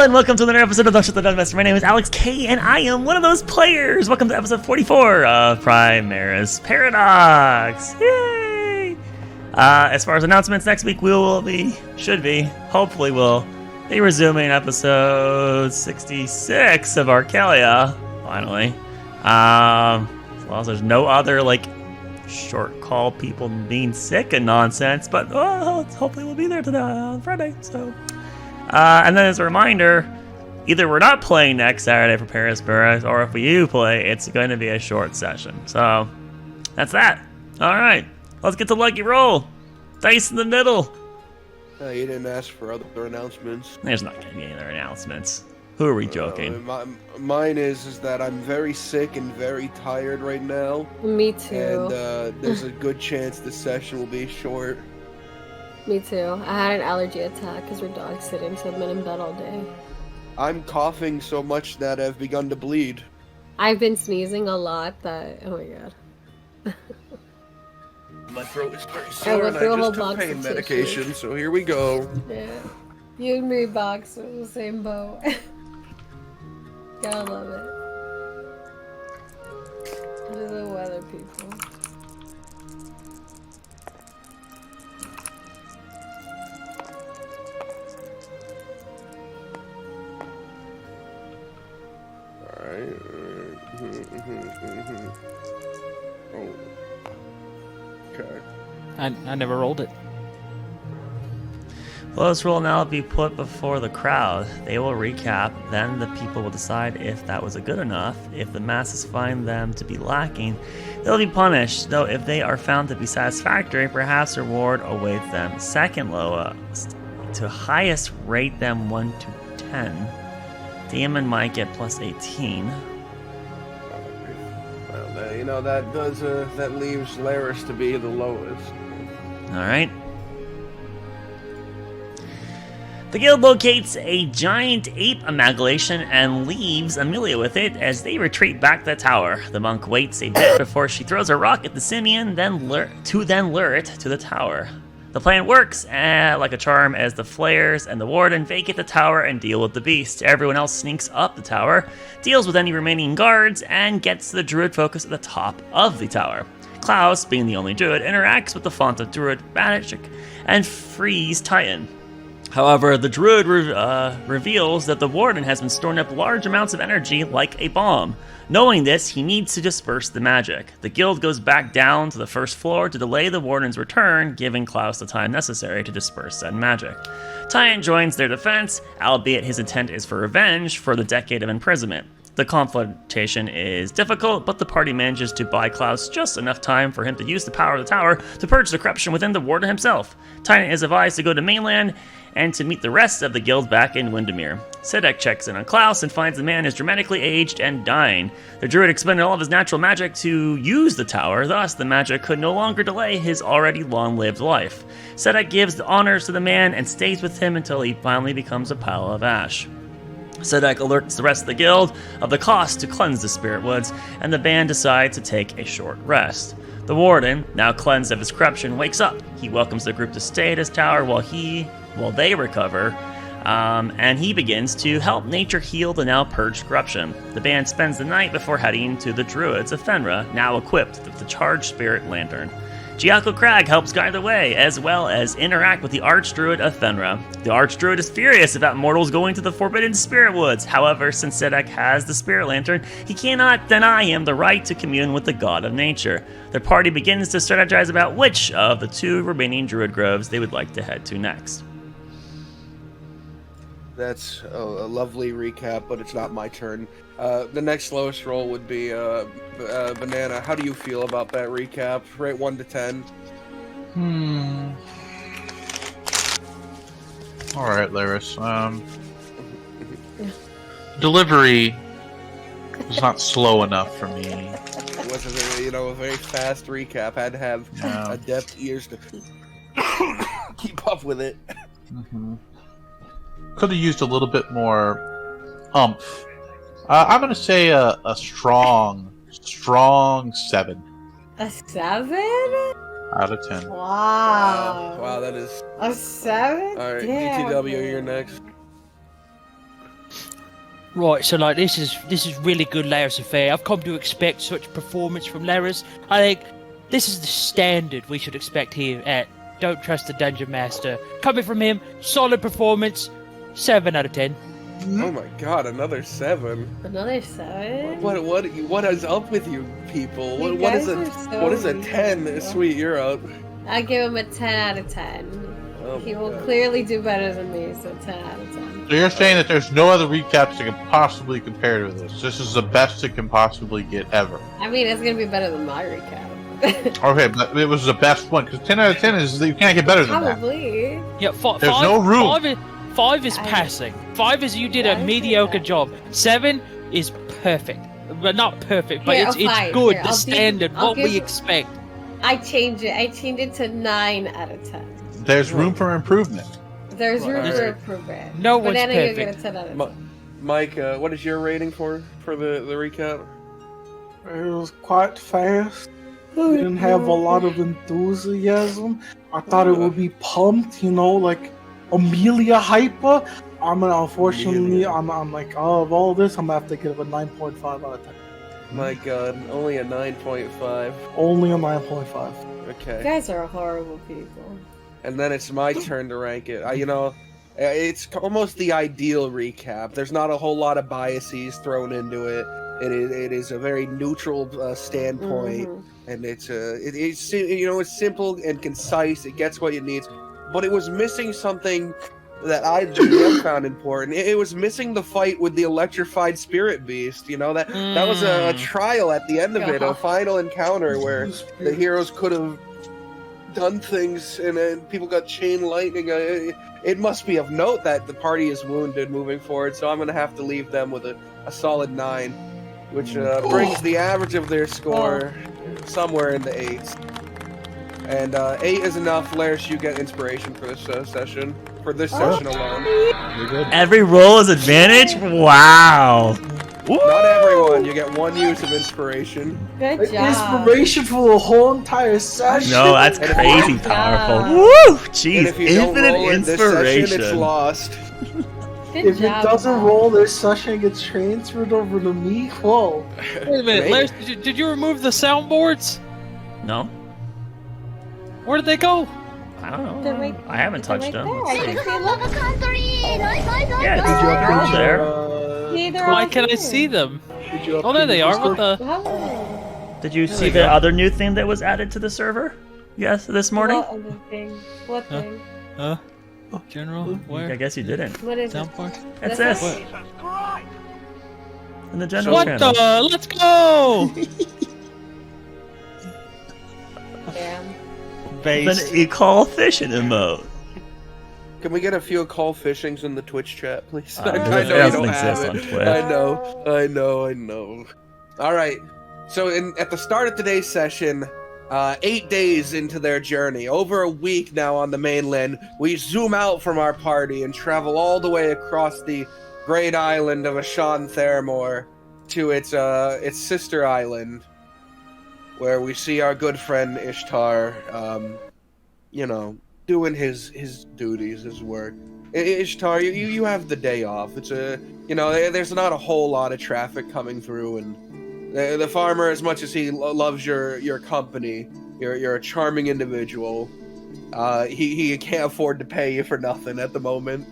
and welcome to another episode of Don't Shut the Dungeon Master. My name is Alex K, and I am one of those players. Welcome to episode 44 of Primerus Paradox. Yay! As far as announcements, next week we will be, hopefully we'll be resuming episode 66 of Arkelya, finally. As long as there's no other, short call people being sick and nonsense, but hopefully we'll be there today on Friday, so... and then as a reminder, either we're not playing next Saturday for Primerus Paradox, or if we do play, it's going to be a short session. So, that's that. Alright, let's get to Lucky Roll. Dice in the middle. You didn't ask for other announcements. There's not going to be any other announcements. Who are we joking? Mine is that I'm very sick and very tired right now. Me too. And there's a good chance the session will be short. Me too. I had an allergy attack because we're dog sitting, so I've been in bed all day. I'm coughing so much that I've begun to bleed. I've been sneezing a lot that, oh my god. My throat is very sore and I just took pain medication, so here we go. Yeah. You and me, Box, are in the same boat. Gotta love it. What are the weather people? Oh. Okay. I never rolled it. Well, this roll now will be put before the crowd. They will recap, then the people will decide if that was good enough. If the masses find them to be lacking, they'll be punished, though if they are found to be satisfactory, perhaps reward awaits them. Second lowest to highest rate them 1 to 10. Damon might get plus 18. Well, that leaves Laris to be the lowest. Alright. The guild locates a giant ape amalgamation and leaves Amelia with it as they retreat back to the tower. The monk waits a bit before she throws a rock at the simian, then lure it to the tower. The plan works like a charm as the flares and the warden vacate the tower and deal with the beast. Everyone else sneaks up the tower, deals with any remaining guards, and gets to the druid focus at the top of the tower. Klaus, being the only druid, interacts with the font of druid magic and frees Titan. However, the druid reveals that the warden has been storing up large amounts of energy like a bomb. Knowing this, he needs to disperse the magic. The guild goes back down to the first floor to delay the warden's return, giving Klaus the time necessary to disperse said magic. Titan joins their defense, albeit his intent is for revenge for the decade of imprisonment. The confrontation is difficult, but the party manages to buy Klaus just enough time for him to use the power of the tower to purge the corruption within the warden himself. Titan is advised to go to mainland and to meet the rest of the guild back in Windermere. Sedek checks in on Klaus and finds the man is dramatically aged and dying. The druid expended all of his natural magic to use the tower, thus the magic could no longer delay his already long-lived life. Sedek gives the honors to the man and stays with him until he finally becomes a pile of ash. Sedek alerts the rest of the guild of the cost to cleanse the spirit woods, and the band decides to take a short rest. The warden, now cleansed of his corruption, wakes up. He welcomes the group to stay at his tower while they recover, and he begins to help nature heal the now purged corruption. The band spends the night before heading to the druids of Fenra, now equipped with the charged spirit lantern. Giaco Crag helps guide the way, as well as interact with the Archdruid of Fenra. The Archdruid is furious about mortals going to the Forbidden Spirit Woods. However, since Sedek has the Spirit Lantern, he cannot deny him the right to commune with the god of nature. Their party begins to strategize about which of the 2 remaining druid groves they would like to head to next. That's a lovely recap, but it's not my turn. The next lowest roll would be Banana. How do you feel about that recap? Rate 1 to 10. Alright, Laris. Delivery was not slow enough for me. It was a very fast recap. Had to have adept ears to keep up with it. Mm-hmm. Could have used a little bit more oomph. I'm gonna say a strong 7. A 7? Out of 10. Wow. Wow, that is... A 7? Alright, Damn, GTW, man. you're next. Right, so like this is really good Laris affair. I've come to expect such performance from Laris. I think this is the standard we should expect here at Don't Trust the Dungeon Master. Coming from him, solid performance, 7 out of 10. Oh my god, another 7. Another 7? What is up with you people? You What is guys a are so what is a 10? reasonable. Sweet, you're up. I give him a 10 out of 10. Oh He my will God. clearly do better than me, so 10 out of 10. So you're saying that there's no other recaps that can possibly compare to this. This is the best it can possibly get ever. I mean, it's gonna be better than my recap. Okay, but it was the best one, because 10 out of 10 is, you can't get better than that. Probably. Yeah, There's no room. 5 is passing. 5 is you did Yeah, a I see mediocre that. job. 7 is perfect. Well, not perfect, but Here, it's fine. good. Here, the I'll standard, I'll what we give- expect. I changed it to 9 out of 10. There's room for improvement. There's room Right. for improvement. No one's Banana, you perfect. get a 10 out of 10. Mike, what is your rating for the recap? It was quite fast. Didn't have a lot of enthusiasm. I thought it would be pumped, like Amelia hyper. Unfortunately, I'm like, oh, of all this, I'm gonna have to give it a 9.5 out of 10. My god, only a 9.5. Only a 9.5. You Okay. guys are horrible people. And then it's my turn to rank it. It's almost the ideal recap. There's not a whole lot of biases thrown into it. It is a very neutral standpoint, Mhm. and it's simple and concise. It gets what it needs, but it was missing something that I found important. It was missing the fight with the electrified spirit beast. That was a trial at the end of it, a final encounter where the heroes could have done things and then people got chain lightning. It must be of note that the party is wounded moving forward, so I'm going to have to leave them with a solid 9, which brings the average of their score somewhere in the 8s. And 8 is enough. Laris, you get inspiration for this session. For this session alone. You're good. Every roll is advantage? Wow. Not everyone. You get 1 use of inspiration. Good job. Inspiration for the whole entire session. No, that's And crazy Good powerful. job. Woo! And Jeez, if you don't infinite roll in this session, inspiration. it's lost. Good If job, it doesn't Bob. roll, this session gets transferred over to me. Whoa. Wait a minute, Maybe. Laris, did you remove the soundboards? No, Where did they go? I don't know. They're right- I haven't they're touched right them. there. Let's I see. can see them. Yeah, Did you they're all update there. See, they're Why all can't I here. see them? Did you Oh, there update they your are. What Discord? the? How? Did you see the other new thing that was added to the server? Yes, this morning? What other thing? What Huh? thing? General? I Where? guess you didn't. What is it? Soundboard? It's That's this. it. In the general What channel. the? Let's go! Damn. Then you call fishing emote. Can we get a few call fishings in the Twitch chat, please? It I know you doesn't don't have exist on it. Twitch. I know. All right. So at the start of today's session, 8 days into their journey, over a week now on the mainland, we zoom out from our party and travel all the way across the great island of Ashan Theramore to its sister island, where we see our good friend Ishtar, doing his duties, his work. Ishtar, you have the day off. There's not a whole lot of traffic coming through, and the farmer, as much as he loves your company, you're a charming individual. He can't afford to pay you for nothing at the moment.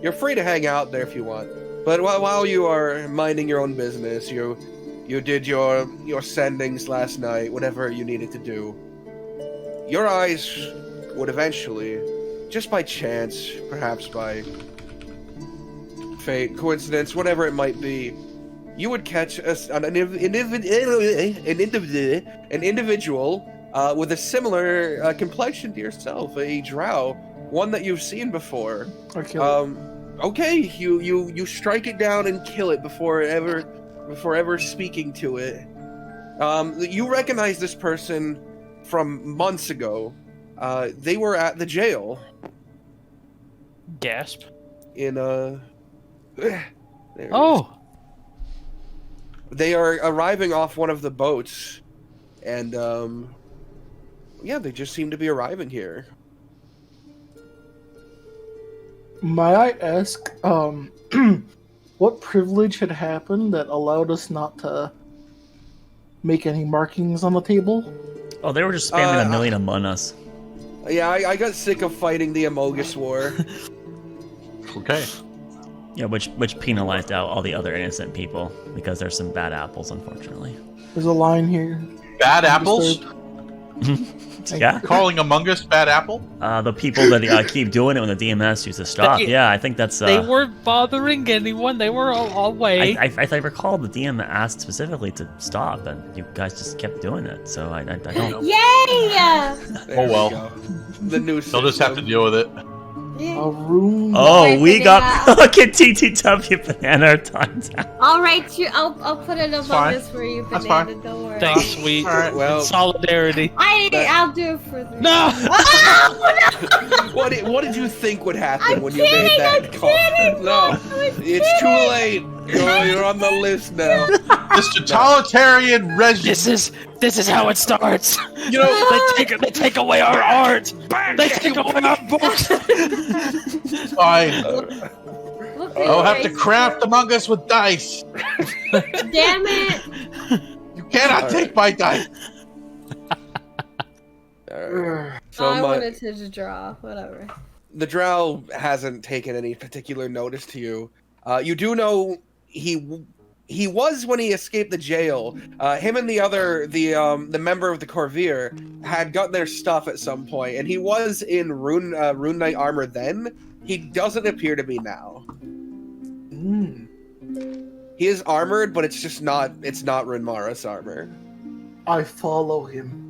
You're free to hang out there if you want, but while you are minding your own business, you did your sendings last night, whatever you needed to do. Your eyes would eventually, just by chance, perhaps by fate, coincidence, whatever it might be, you would catch an individual with a similar complexion to yourself, a drow, one that you've seen before. Okay. Okay, you strike it down and kill it before ever speaking to it. You recognize this person from months ago. They were at the jail Gasp. in there it is. Oh! They are arriving off one of the boats, and they just seem to be arriving here. May I ask, what privilege had happened that allowed us not to make any markings on the table? Oh, they were just spamming a million among us. Yeah, I got sick of fighting the Amogus War. Okay. Yeah, which penalized out all the other innocent people because there's some bad apples, unfortunately. There's a line here. Bad apples? Yeah. Calling Among Us bad apple? The people that keep doing it when the DMS used to stop. Yeah, I think that's. They weren't bothering anyone. They were all away. I recall the DM asked specifically to stop, and you guys just kept doing it. So I don't. Yay! There Oh, well. we go. The new They'll just have to deal with it. A room. Oh, we got fucking TTW banana times out. I'll write you. I'll put it up on fine. this for you, That's banana. fine. Don't worry. Thanks, sweet. Alright, well. Solidarity. I'll do it for the. No! What did you think would happen I'm when you made that kidding, call? I'm No, kidding. it's too late. You're on the list now. This totalitarian regime. This is how it starts. You know, They take away our art. They take away our books. fine. Look I'll have to at craft Among Us with dice. Damn it! You cannot take my dice. Alright. So I my, wanted to just draw. Whatever. the Drow hasn't taken any particular notice to you. You do know he was when he escaped the jail. Him and the member of the Corvair had gotten their stuff at some point, and he was in Rune Knight armor then. He doesn't appear to be now. He is armored, but it's just not. It's not Rune Mara's armor. I follow him.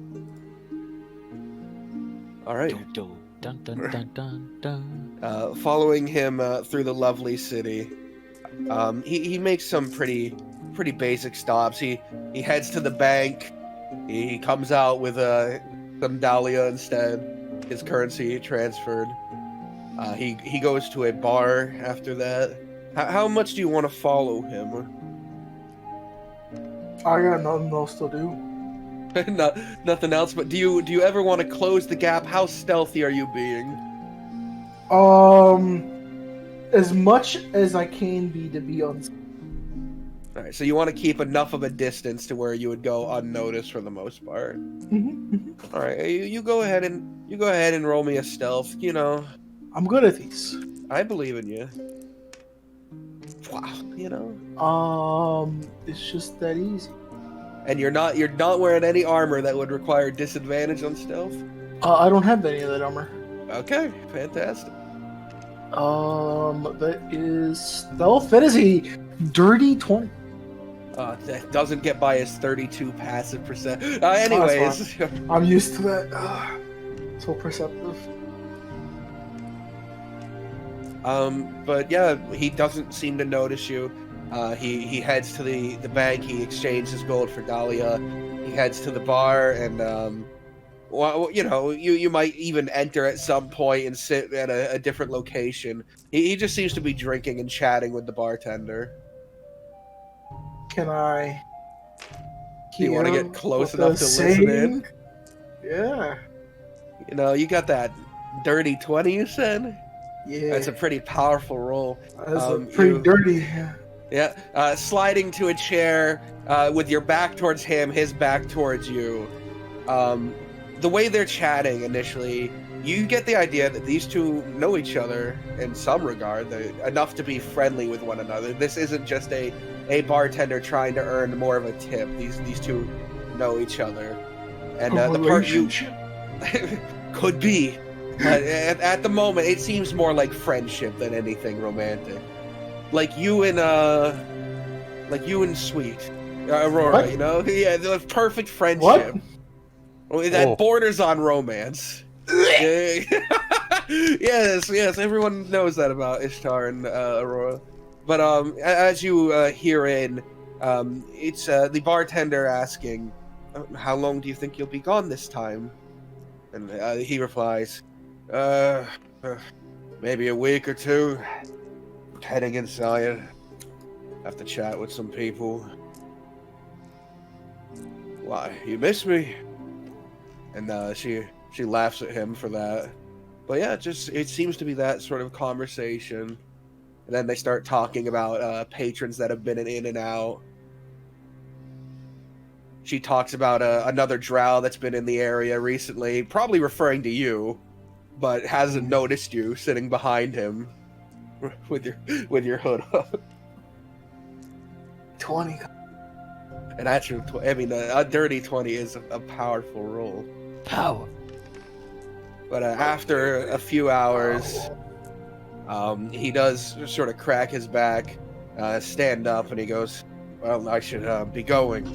All right. Dun, dun, dun, dun, dun. Following him through the lovely city, he makes some pretty basic stops. He heads to the bank. He comes out with some Dahlia instead, his currency transferred. He goes to a bar after that. How much do you want to follow him? I got nothing else to do. Nothing else. But do you ever want to close the gap? How stealthy are you being? As much as I can be to be on. All right. So you want to keep enough of a distance to where you would go unnoticed for the most part. All right. You go ahead and roll me a stealth. You know, I'm good at these. I believe in you. Wow. You know. It's just that easy. And you're not wearing any armor that would require disadvantage on stealth? I don't have any of that armor. Okay, fantastic. That is stealth. That is a dirty 20. That doesn't get by his 32 passive percent. Anyways. I'm used to that. So perceptive. But yeah, he doesn't seem to notice you. He heads to the bank. He exchanges his gold for Dahlia. He heads to the bar, and well, you know, you might even enter at some point and sit at a different location. He just seems to be drinking and chatting with the bartender. Can I? Do you want to hear get close what enough to they're listen in? saying? Yeah. You know, you got that dirty 20, you said? Yeah. That's a pretty powerful roll. That's pretty dirty. Yeah, sliding to a chair with your back towards him, his back towards you. The way they're chatting initially, you get the idea that these two know each other in some regard. They're enough to be friendly with one another. This isn't just a bartender trying to earn more of a tip. These two know each other. And the part you could be. But at the moment, it seems more like friendship than anything romantic. Like you and Sweet Aurora, What? you know? Yeah, the perfect friendship. What? That borders on romance. Yeah. yes, everyone knows that about Ishtar and Aurora. But as you hear in, it's the bartender asking, "How long do you think you'll be gone this time?" And he replies, maybe a week or two. Heading inside. Have to chat with some people. Why, you miss me? And she laughs at him for that. But yeah, it seems to be that sort of conversation. And then they start talking about patrons that have been in and out. She talks about another drow that's been in the area recently, probably referring to you, but hasn't noticed you sitting behind him with your hood up. 20. And actually, I mean, a dirty 20 is a powerful roll. Power. But after a few hours, he does sort of crack his back, stand up, and he goes, well, I should be going.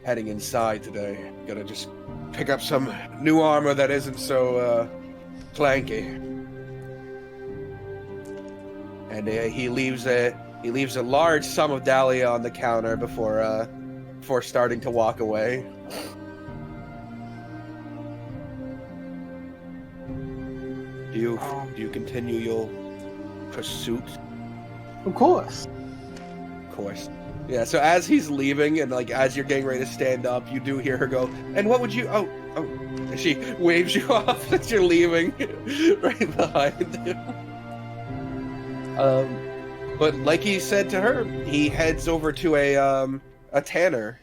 Heading inside today. Gonna just pick up some new armor that isn't so clanky. And he leaves a large sum of Dahlia on the counter before starting to walk away. Do you continue your pursuit? Of course. Of course. Yeah, so as he's leaving and like as you're getting ready to stand up, you do hear her go, and what would you and she waves you off as you're leaving right behind him. But like he said to her, he heads over to a tanner,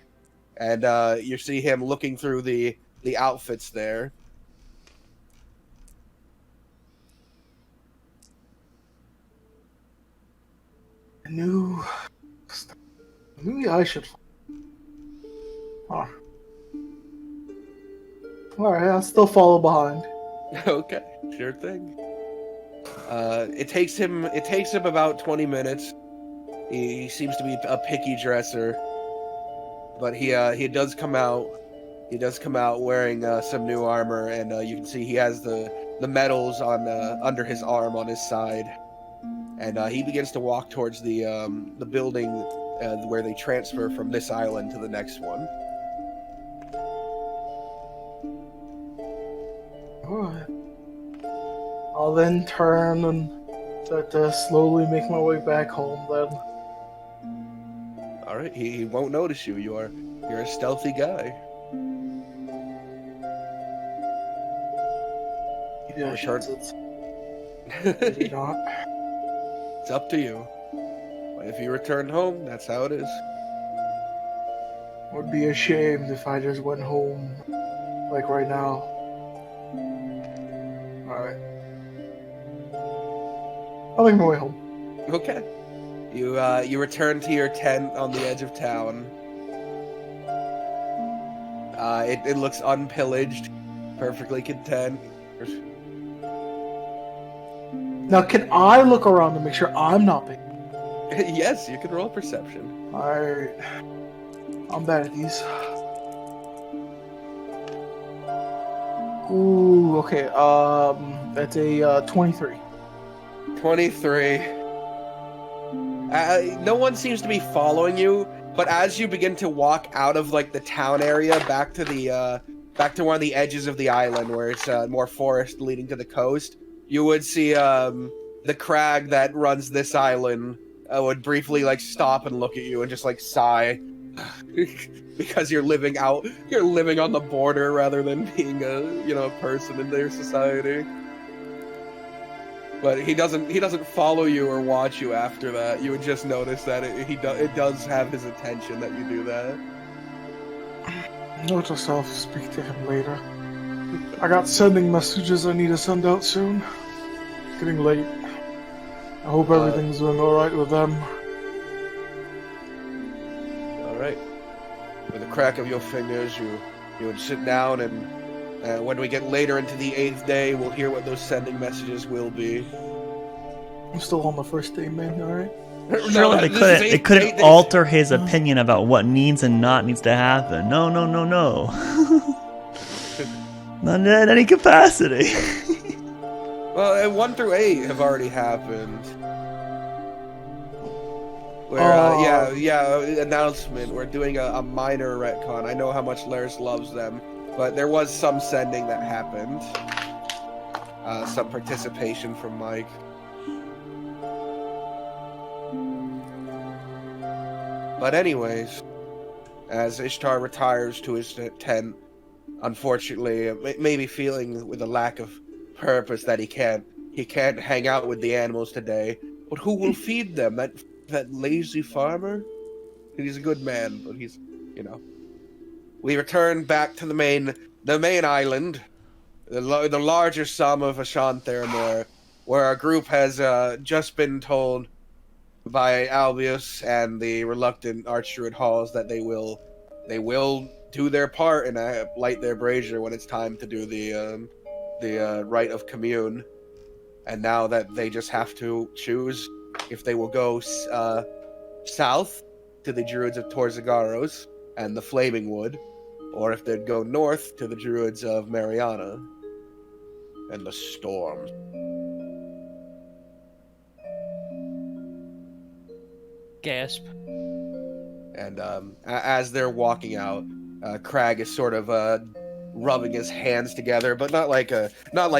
and you see him looking through the outfits there. Maybe I should. Huh. Alright, I'll still follow behind. Okay, sure thing. It takes him about 20 minutes. He seems to be a picky dresser, but he does come out. He does come out wearing some new armor, and you can see he has the medals on under his arm on his side. And he begins to walk towards the building where they transfer from this island to the next one. Alright. I'll then turn and start to slowly make my way back home then. Alright, he won't notice you. You're a stealthy guy. Yeah, Sure. Maybe not. It's up to you. If you returned home, that's how it is. Would be ashamed if I just went home, like right now. Alright. I'll make my way home. Okay. You return to your tent on the edge of town. It looks unpillaged, perfectly content. Now, can I look around to make sure I'm not being... Yes, you can roll perception. Alright. I'm bad at these. Ooh, okay. That's a 23. 23. No one seems to be following you, but as you begin to walk out of like the town area back to one of the edges of the island where it's more forest leading to the coast, you would see the crag that runs this island would briefly like stop and look at you and just like sigh because you're living on the border rather than being a person in their society. But he doesn't follow you or watch you after that. You would just notice that it does have his attention that you do that. Note to self, speak to him later. I got sending messages I need to send out soon. It's getting late. I hope everything's doing alright with them. Alright. With a crack of your fingers, you would sit down, and when we get later into the 8th day, we'll hear what those sending messages will be. I'm still on the first day, man, alright? Surely they couldn't alter his opinion about what needs and not needs to happen. No. Not in any capacity. Well, 1 through 8 have already happened. Where, announcement. We're doing a minor retcon. I know how much Laris loves them, but there was some sending that happened. Some participation from Mike. But anyways, as Ishtar retires to his tent, unfortunately, maybe feeling with a lack of purpose that he can't hang out with the animals today. But who will feed them? That lazy farmer? He's a good man, but he's, you know. We return back to the main island, the larger sum of Ashantheramore, where our group has just been told by Albius and the reluctant Archdruid Halls that they will do their part and light their brazier when it's time to do the rite of commune. And now that they just have to choose if they will go south to the Druids of Torzagaros and the Flaming Wood, or if they'd go north to the Druids of Mariana and the Storm. Gasp. And as they're walking out, Crag is sort of rubbing his hands together, but not like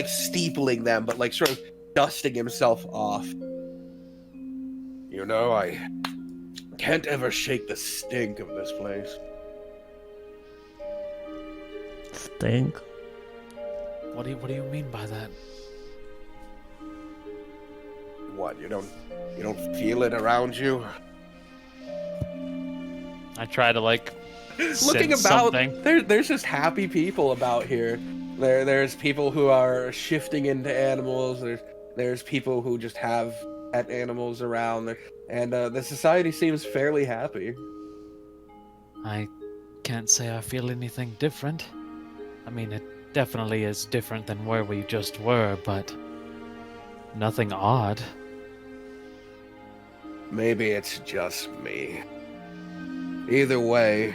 steepling them, but like sort of dusting himself off. You know, I can't ever shake the stink of this place. Stink. What do you mean by that? What, you don't feel it around you? I try to like Looking sense about, something. there's just happy people about here. There's people who are shifting into animals. There's people who just have pet animals around, and the society seems fairly happy. I can't say I feel anything different. I mean, it definitely is different than where we just were, but nothing odd. Maybe it's just me. Either way,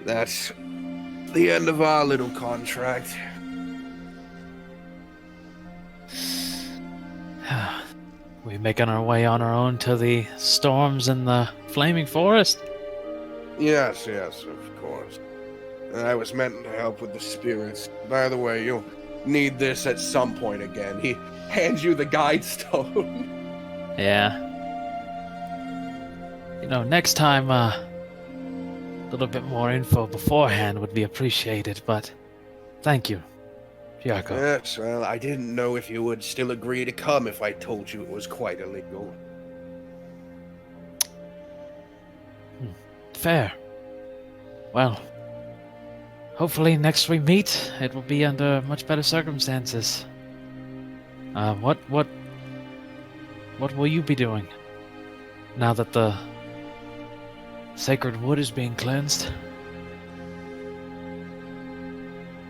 that's the end of our little contract. We making our way on our own to the storms in the flaming forest? Yes, of course. I was meant to help with the spirits. By the way, you'll need this at some point again. He hands you the guide stone. Yeah. You know, next time, a little bit more info beforehand would be appreciated, but thank you, Jacob. Yes, well, I didn't know if you would still agree to come if I told you it was quite illegal. Fair. Well, hopefully next we meet, it will be under much better circumstances. What will you be doing now that the sacred wood is being cleansed?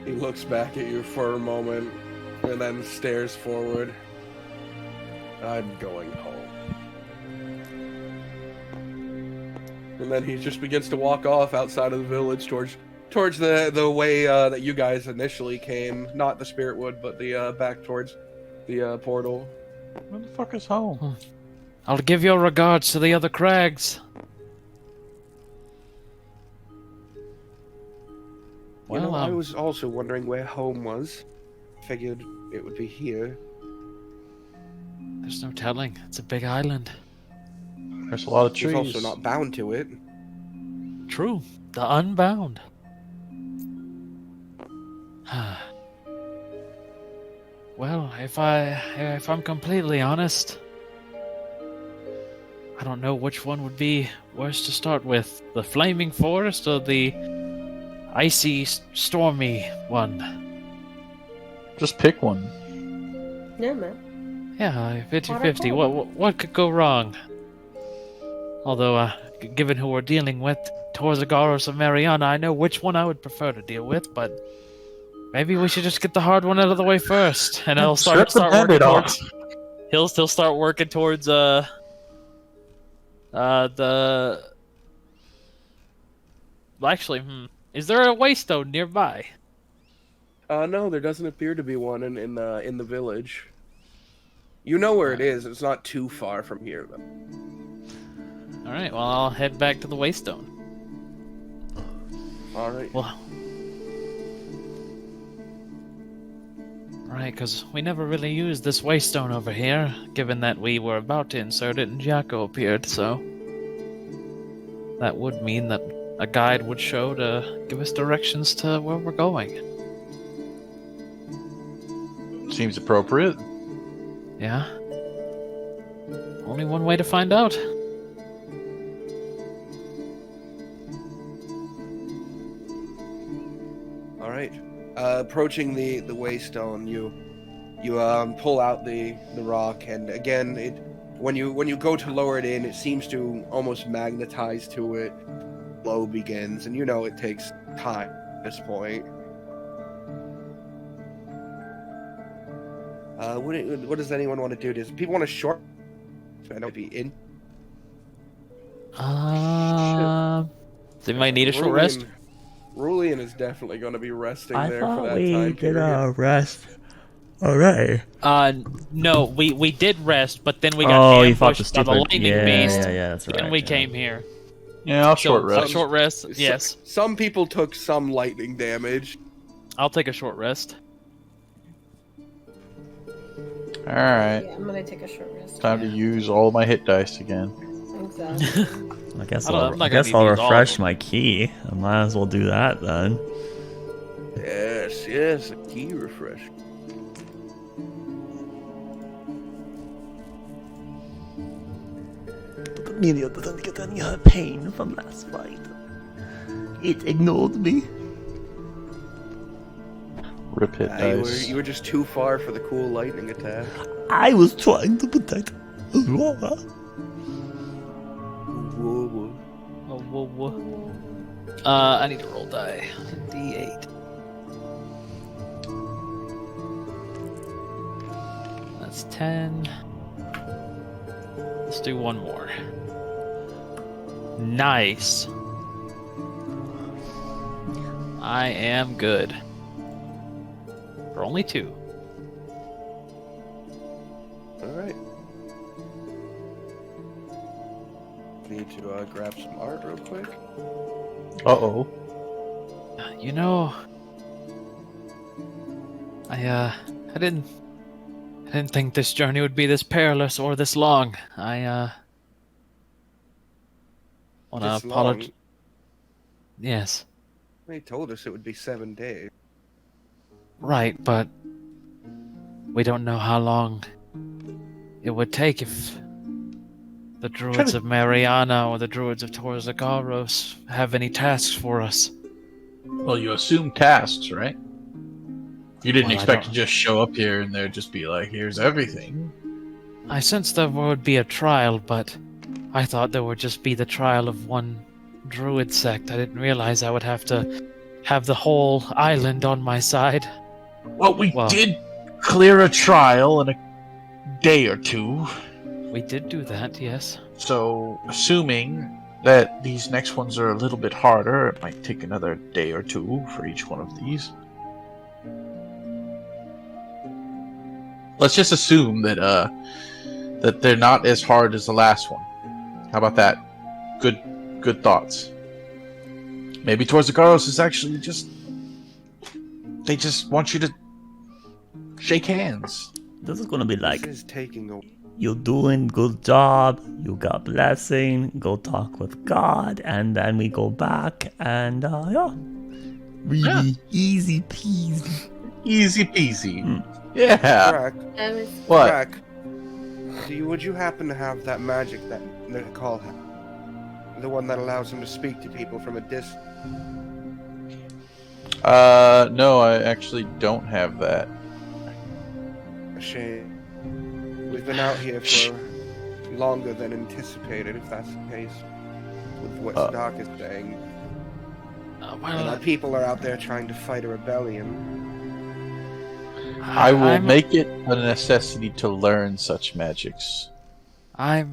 He looks back at you for a moment and then stares forward. I'm going home. And then he just begins to walk off outside of the village towards the way that you guys initially came. Not the Spirit Wood, but the back towards the portal. Where the fuck is home? I'll give your regards to the other crags. You know, Well, I was also wondering where home was. Figured it would be here. There's no telling. It's a big island. There's a lot of He's trees. also not bound to it. True. The unbound. Well, if I'm completely honest, I don't know which one would be worse to start with. The flaming forest or the icy, stormy one? Just pick one. Yeah, man. Yeah, 50-50. What could go wrong? Although, given who we're dealing with, Torzagaros and Mariana, I know which one I would prefer to deal with, but maybe we should just get the hard one out of the way first, and I'll start working towards. He'll start working towards the. Well, actually, is there a waystone nearby? No, there doesn't appear to be one in the village. You know where it is. It's not too far from here, though. All right. Well, I'll head back to the waystone. All right. Well, right, because we never really used this waystone over here, given that we were about to insert it and Jacko appeared, so that would mean that a guide would show to give us directions to where we're going. Seems appropriate. Yeah. Only one way to find out. All right. Approaching the waystone, you pull out the rock, and again, when you go to lower it in, it seems to almost magnetize to it. Flow begins, and it takes time at this point. What does anyone want to do? Does people want to short? I know be in. They might need a short rest. Rulian is definitely going to be resting I there for thought that we time did period. rest. Alright. No, we did rest, but then we got Oh, you fought the ambushed by the stupid. lightning Yeah, beast, yeah, that's right. and we yeah. came here. Yeah, I'll So, short rest. a short rest. Yes, Some people took some lightning damage. I'll take a short rest. Alright. Yeah, I'm gonna take a short rest. Time to use all my hit dice again. Exactly. I guess I'm not I'll gonna need to use all of refresh them. my key. I might as well do that then. Yes, a key refresh. Amelia doesn't get any pain from last fight. It ignored me. Rip hit dice. You were just too far for the cool lightning attack. I was trying to protect Aurora. Whoa. Oh, whoa, whoa. I need to roll die. D8. That's 10. Let's do one more. Nice. I am good. For only 2. Alright. Need to grab some art real quick. Uh-oh. You know, I didn't think this journey would be this perilous or this long. I wanna This long? apologize. Yes, They told us it would be 7 days. right, but we don't know how long it would take if the druids of Mariana or the druids of Torzagaros have any tasks for us. Well, you assume tasks, right? You didn't Well, I expect to don't- just show up here and there'd just be like, here's everything. I sensed there would be a trial, but I thought there would just be the trial of one druid sect. I didn't realize I would have to have the whole island on my side. Well, we Well- did clear a trial in a day or two. We did do that, yes. So, assuming that these next ones are a little bit harder, it might take another day or two for each one of these. Let's just assume that that they're not as hard as the last one. How about that? Good thoughts. Maybe Torzagaros is actually they just want you to shake hands. This is gonna be like, This is taking a... you're doing good job, you got blessing, go talk with God, and then we go back, and yeah. Really easy peasy. Easy peasy. Hmm. Yeah. Crack. What? Crack. Would you happen to have that magic that Nicole had? The one that allows him to speak to people from a distance? No, I actually don't have that. A shame. We've been out here for longer than anticipated, if that's the case, with what Doc is saying. And our Well, people are out there trying to fight a rebellion. I will I'm- make it a necessity to learn such magics. I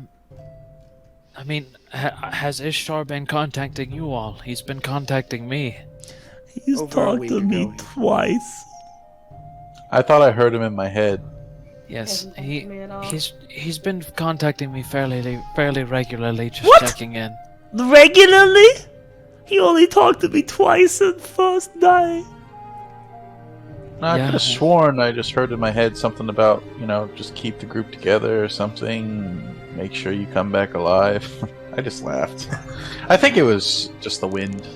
mean, has Ishtar been contacting you all? He's been contacting me. He's Over a talked week to me ago. twice. I thought I heard him in my head. Yes, Hasn't talked to me at all. he's been contacting me fairly regularly, just What? checking in. Regularly? He only talked to me twice in first day. I Yeah. could have sworn I just heard in my head something about, just keep the group together or something. Make sure you come back alive. I just laughed. I think it was just the wind.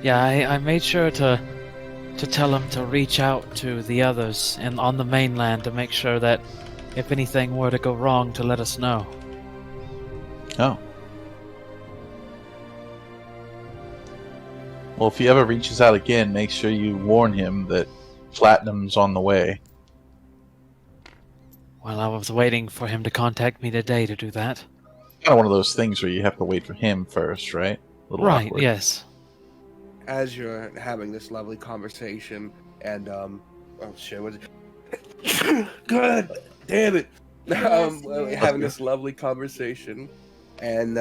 Yeah, I made sure to to tell him to reach out to the others and on the mainland to make sure that if anything were to go wrong, to let us know. Oh. Well, if he ever reaches out again, make sure you warn him that Platinum's on the way. Well, I was waiting for him to contact me today to do that. Kind of one of those things where you have to wait for him first, right? A little Right, awkward. yes. As you're having this lovely conversation, and oh shit, what is it? God damn it! Having this lovely conversation, and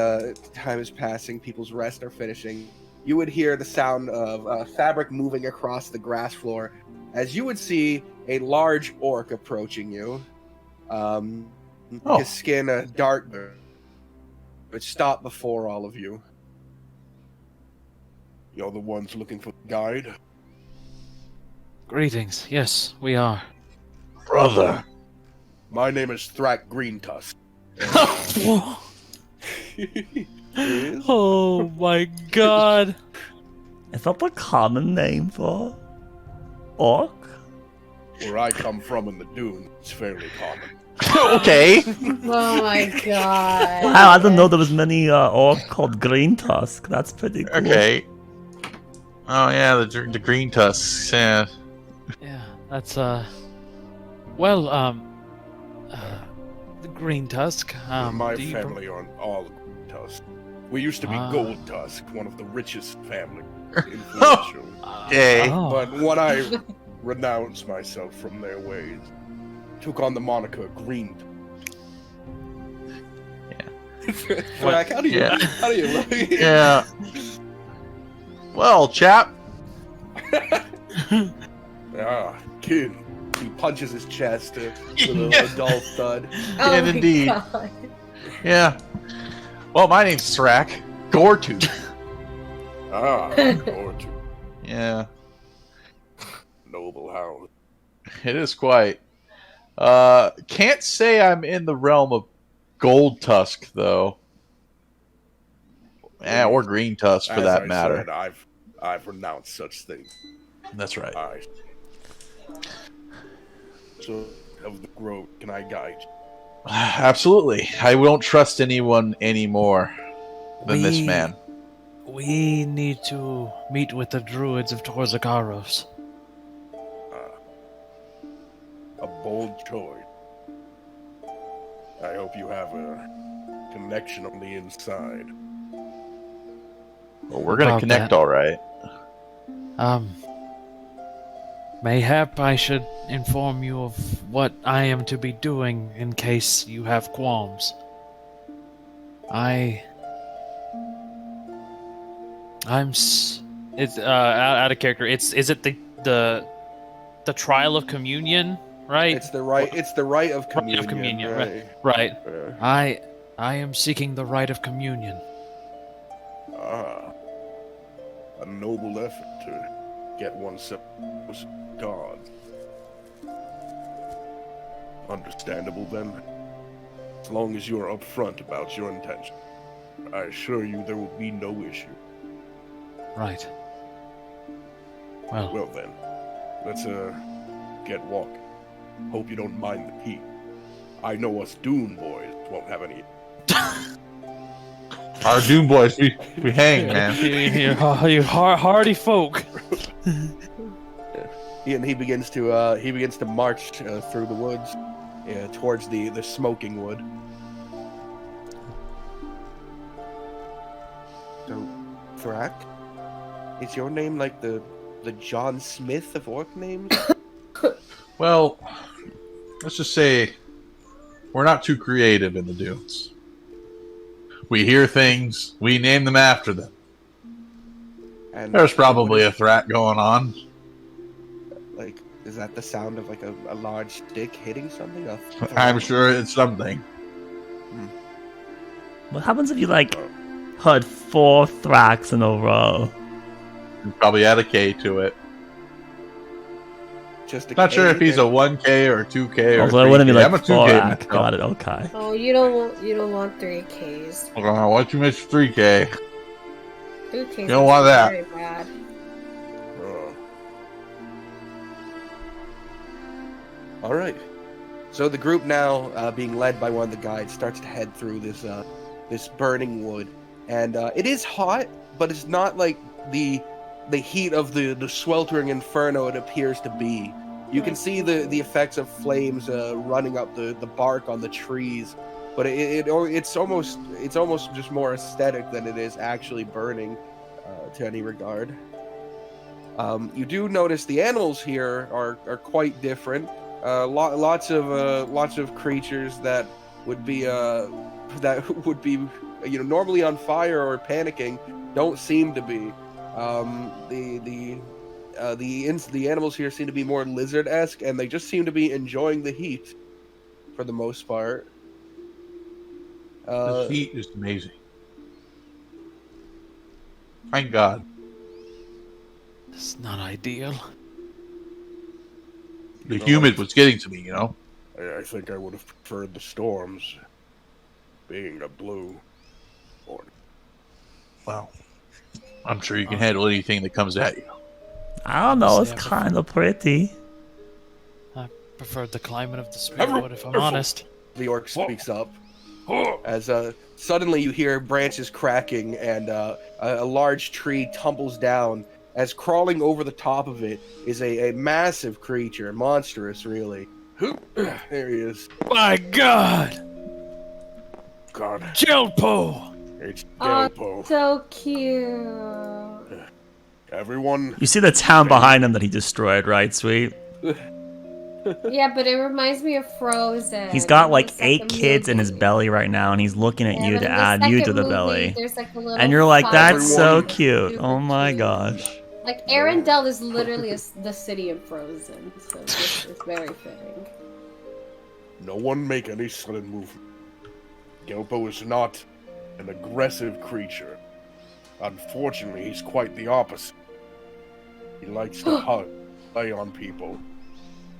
time is passing, people's rest are finishing. You would hear the sound of fabric moving across the grass floor, as you would see a large orc approaching you. His skin dark, but stop before all of you. You're the ones looking for the guide? Greetings. Yes, we are. Brother. My name is Thrak Greentusk. Oh my god. Is that the common name for orc? Where I come from in the dunes, it's fairly common. Okay. Oh my god. Wow, I didn't know there was many orc called Green Tusk. That's pretty cool. Okay. Oh yeah, the green tusks. Yeah. Yeah, that's the Green Tusk. My do you family are all Green Tusk. We used to be Gold Tusk, one of the richest families. Influential. Okay. Oh. But when I renounced myself from their ways, took on the moniker Green. Yeah. Like, how do you? Yeah. How do you? Yeah. Well, chap. Kid. He punches his chest with a dull thud. Oh Yeah, my indeed. God. Yeah. Well, my name's Thrak Goretooth. Gorgeous. Yeah. Noble hound. It is quite. Can't say I'm in the realm of Gold Tusk though. Or Green Tusk for As that I matter. said, I've renounced such things. That's right. So, of the grove, can I guide you? Absolutely. I won't trust anyone anymore than this man. We need to meet with the druids of Torzakaros. A bold choice. I hope you have a connection on the inside. Well, we're gonna About connect that. all right. Mayhap I should inform you of what I am to be doing in case you have qualms. It's out of character. Is it the trial of communion, right? It's the right. It's the rite of Rite communion. of communion, right? Right. Yeah. I am seeking the rite of communion. A noble effort to get oneself God. Understandable then. As long as you are upfront about your intention, I assure you there will be no issue. Right. Well, Well then, let's get walking. Hope you don't mind the heat. I know us Dune boys won't have any. Our Doom boys, we hang, man. you hardy folk. And he begins to march through the woods, towards the smoking wood. So, Thrak, is your name like the John Smith of orc names? Well, let's just say we're not too creative in the dunes. We hear things, we name them after them. And There's probably a threat going on. like, is that the sound of like a large stick hitting something? I'm sure it's something. What happens if you heard 4 Thraks in a row? You probably add a K to it. Just a Not sure if K he's a 1K or 2K or Although it wouldn't be 3K. I'm a like 2K 4 myself. Got it, okay. Oh, you don't want 3Ks. Why don't you miss 3K? 3Ks You don't want that. very bad. All right. So the group now, being led by one of the guides, starts to head through this burning wood, and it is hot, but it's not like the heat of the sweltering inferno it appears to be. You can see the effects of flames running up the bark on the trees, but it's almost just more aesthetic than it is actually burning to any regard. You do notice the animals here are quite different. Lots of creatures that would be normally on fire or panicking don't seem to be. The animals here seem to be more lizard-esque, and they just seem to be enjoying the heat for the most part. The heat is amazing. Thank God. It's not ideal. The humid was getting to me, you know? I think I would have preferred the storms being a blue. Well, I'm sure you can handle anything that comes at you. I don't know, it's kind of pretty. I preferred the climate of the Spiritwood, if I'm honest. The orc speaks up as suddenly you hear branches cracking and a large tree tumbles down as crawling over the top of it is a massive creature, monstrous really. There he is. My God! God. Gelpo! It's Gelpo. So cute. Everyone. You see the town behind him that he destroyed, right, Sweet? Yeah, but it reminds me of Frozen. He's got like The 8 second kids in his movie. belly right now, and he's looking at Yeah, you but to in the add you to second the movie, belly. there's like a little And you're like, fire that's so Everyone- cute. super Oh my cute. gosh. Like Arendelle is literally the city of Frozen, so this is very fitting. No one make any sudden movement. Gelpo is not an aggressive creature. Unfortunately, he's quite the opposite. He likes to hug, play on people.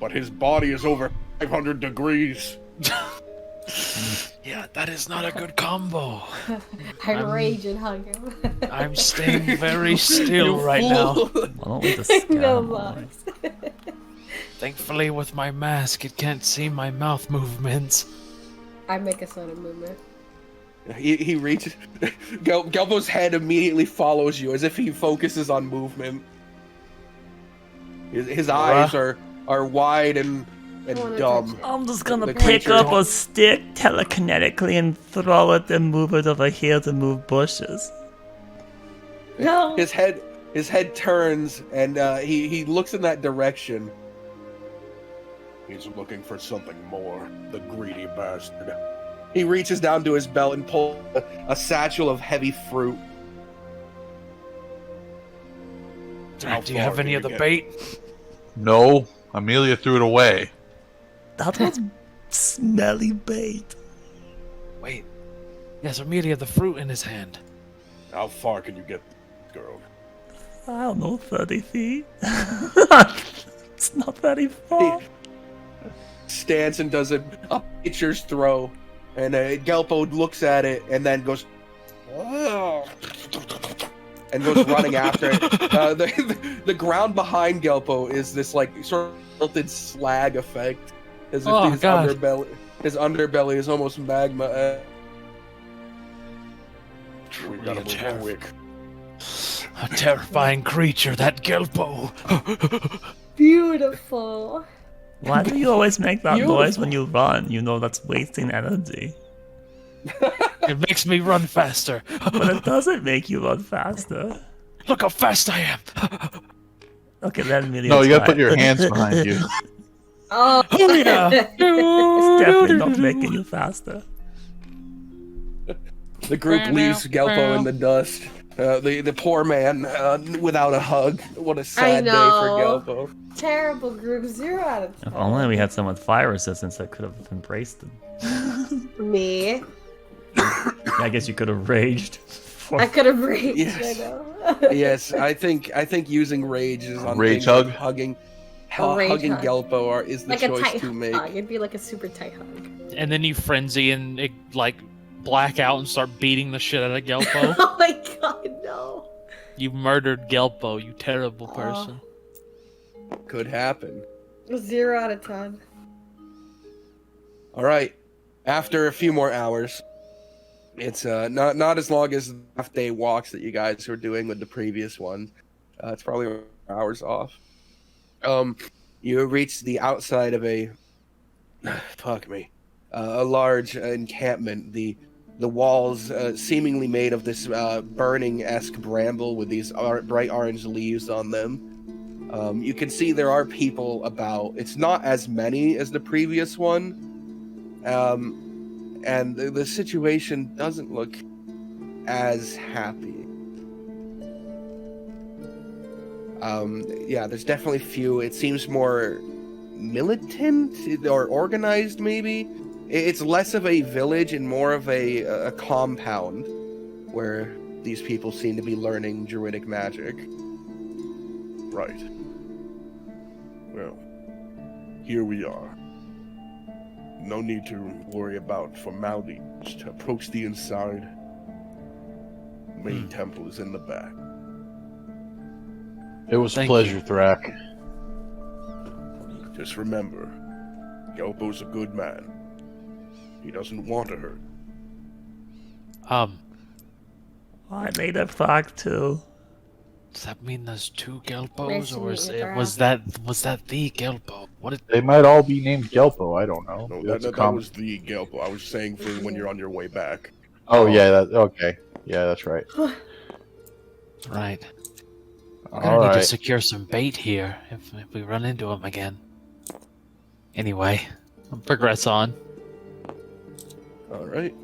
But his body is over 500 degrees. Yeah, that is not a good combo. I rage and hug him. I'm staying very still right now. Why don't we just No scam box. Thankfully, with my mask, it can't see my mouth movements. I make a sudden movement. He reaches. Gelpo's head immediately follows you as if he focuses on movement. His eyes are wide and wanna dumb. touch it. I'm just gonna The pick creature- up a stick telekinetically and throw it and move it over here to move bushes. No. His head turns and he looks in that direction. He's looking for something more, the greedy bastard. He reaches down to his belt and pulls a satchel of heavy fruit. Do you have any of the bait? No, Amelia threw it away. That was smelly bait. Wait. Yes, Amelia, the fruit in his hand. How far can you get, girl? I don't know, 30 feet. It's not very far. Stands and does a pitcher's throw, and Gelpo looks at it and then goes, "Ugh," and goes running after it. The ground behind Gelpo is this like sort of melted slag effect, as if Oh, his God. underbelly is almost magma. We gotta move Terrible. quick. A terrifying creature, that Gelpo. Beautiful. Why do you always make that Beautiful. noise when you run? You know that's wasting energy. It makes me run faster. But it doesn't make you run faster. Look how fast I am. Okay, then Amelia. No, you gotta put your hands behind you. Oh, Oh, yeah. It's definitely not making you faster. The group leaves Gelpo in the dust. The poor man without a hug. What a sad day for know. Gelpo. Terrible group, 0 out of 10. If only we had someone with fire resistance that could have embraced them. Me. I guess you could have raged. I could have raged. Yes. I know. Yes, I think using rage is on Rage things like hug? hugging. A rage Hugging hug. Gelpo is the Like a choice tight to make. hug. It'd be like a super tight hug. And then you frenzy and like black out and start beating the shit out of Gelpo. Oh my god, no. You murdered Gelpo, you terrible person. Could happen. 0 out of 10. All right. After a few more hours, it's not as long as the half-day walks that you guys were doing with the previous one. It's probably hours off. You reach the outside of a a large encampment. The walls seemingly made of this burning-esque bramble with these bright orange leaves on them. You can see there are people about. It's not as many as the previous one. And the situation doesn't look as happy. Yeah, there's definitely few. It seems more militant or organized, maybe. It's less of a village and more of a compound where these people seem to be learning druidic magic. Right. Well, here we are. No need to worry about formalities. Just approach the inside. Main temple is in the back. It was a Thank pleasure, Thrak. Just remember, Gelpo's a good man. He doesn't want to hurt. I made a thought too. Does that mean there's two Gelpos, Nice to or meet you, Thrak. was that the Gelpo? What? They might all be named Gelpo. I don't know. No, That's a that com- was the Gelpo. I was saying for when you're on your way back. Oh yeah, okay. Yeah, that's right. Right. We're All gonna need to right. secure some bait here if we run into him again. Anyway, I'll progress on. All right.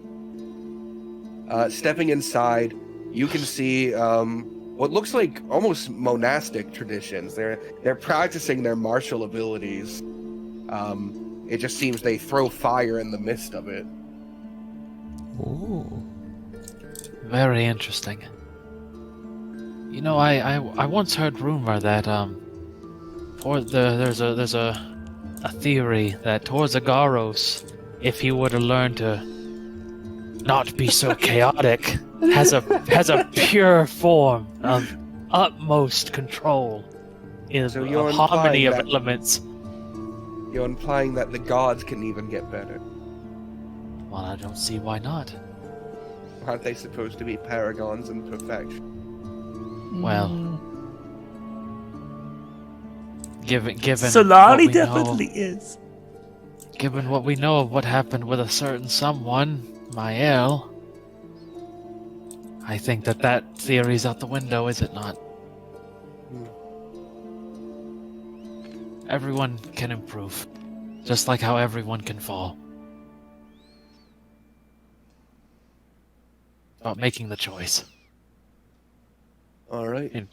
Stepping inside, you can see what looks like almost monastic traditions. They're practicing their martial abilities. It just seems they throw fire in the midst of it. Ooh. Very interesting. You know, I once heard rumor that there's a theory that Torzagaros, if he were to learn to not be so chaotic, has a pure form of utmost control, is So a you're harmony implying of that- elements. You're implying that the gods can even get better. Well, I don't see why not. Aren't they supposed to be paragons in perfection? Well, given Solari what we definitely is. Given what we know of what happened with a certain someone, Mael, I think that theory's out the window, is it not? Everyone can improve, just like how everyone can fall. About making the choice. All right. And-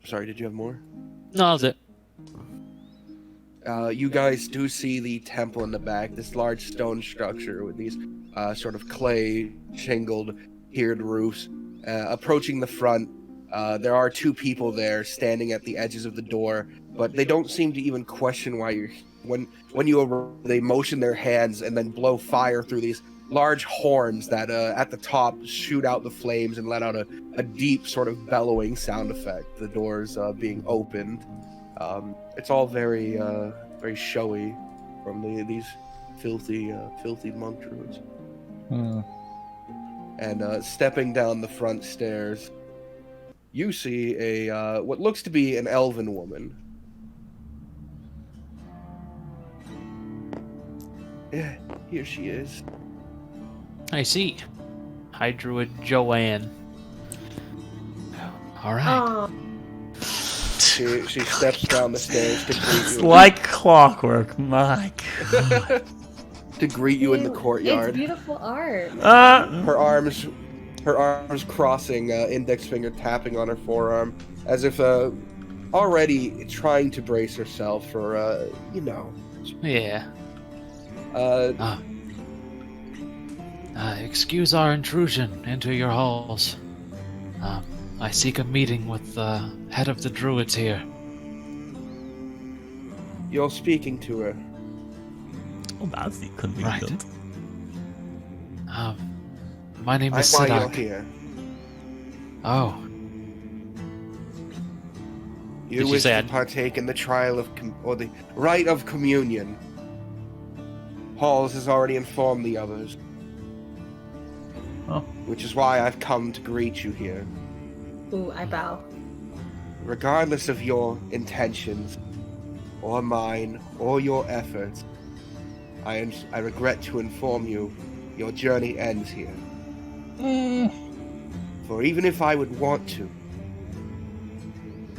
Sorry, did you have more? No, that's it. You guys do see the temple in the back, this large stone structure with these sort of clay shingled tiered roofs. Approaching the front, there are two people there standing at the edges of the door, but they don't seem to even question why you're when you arrive, they motion their hands and then blow fire through these large horns that at the top shoot out the flames and let out a deep sort of bellowing sound effect. The doors being opened. It's all very very showy from these filthy monk druids. And stepping down the front stairs, you see a what looks to be an elven woman. Yeah, here she is. I see. High Druid Joanne. Alright. Oh, She steps down the stairs to greet It's you. like clockwork, my god. To greet you in the it's courtyard. beautiful art. Her arms crossing, index finger tapping on her forearm, as if already trying to brace herself for Yeah. Uh, Excuse our intrusion into your halls. I seek a meeting with the head of the druids here. You're speaking to her. Oh, that's convenient. My name is That's why you're Sidak. here. Oh, You Did you wish say to I'd- partake in the trial of or the rite of communion. Halls has already informed the others. Oh. Which is why I've come to greet you here. Ooh, I bow. Regardless of your intentions, or mine, or your efforts, I regret to inform you, your journey ends here. For even if I would want to,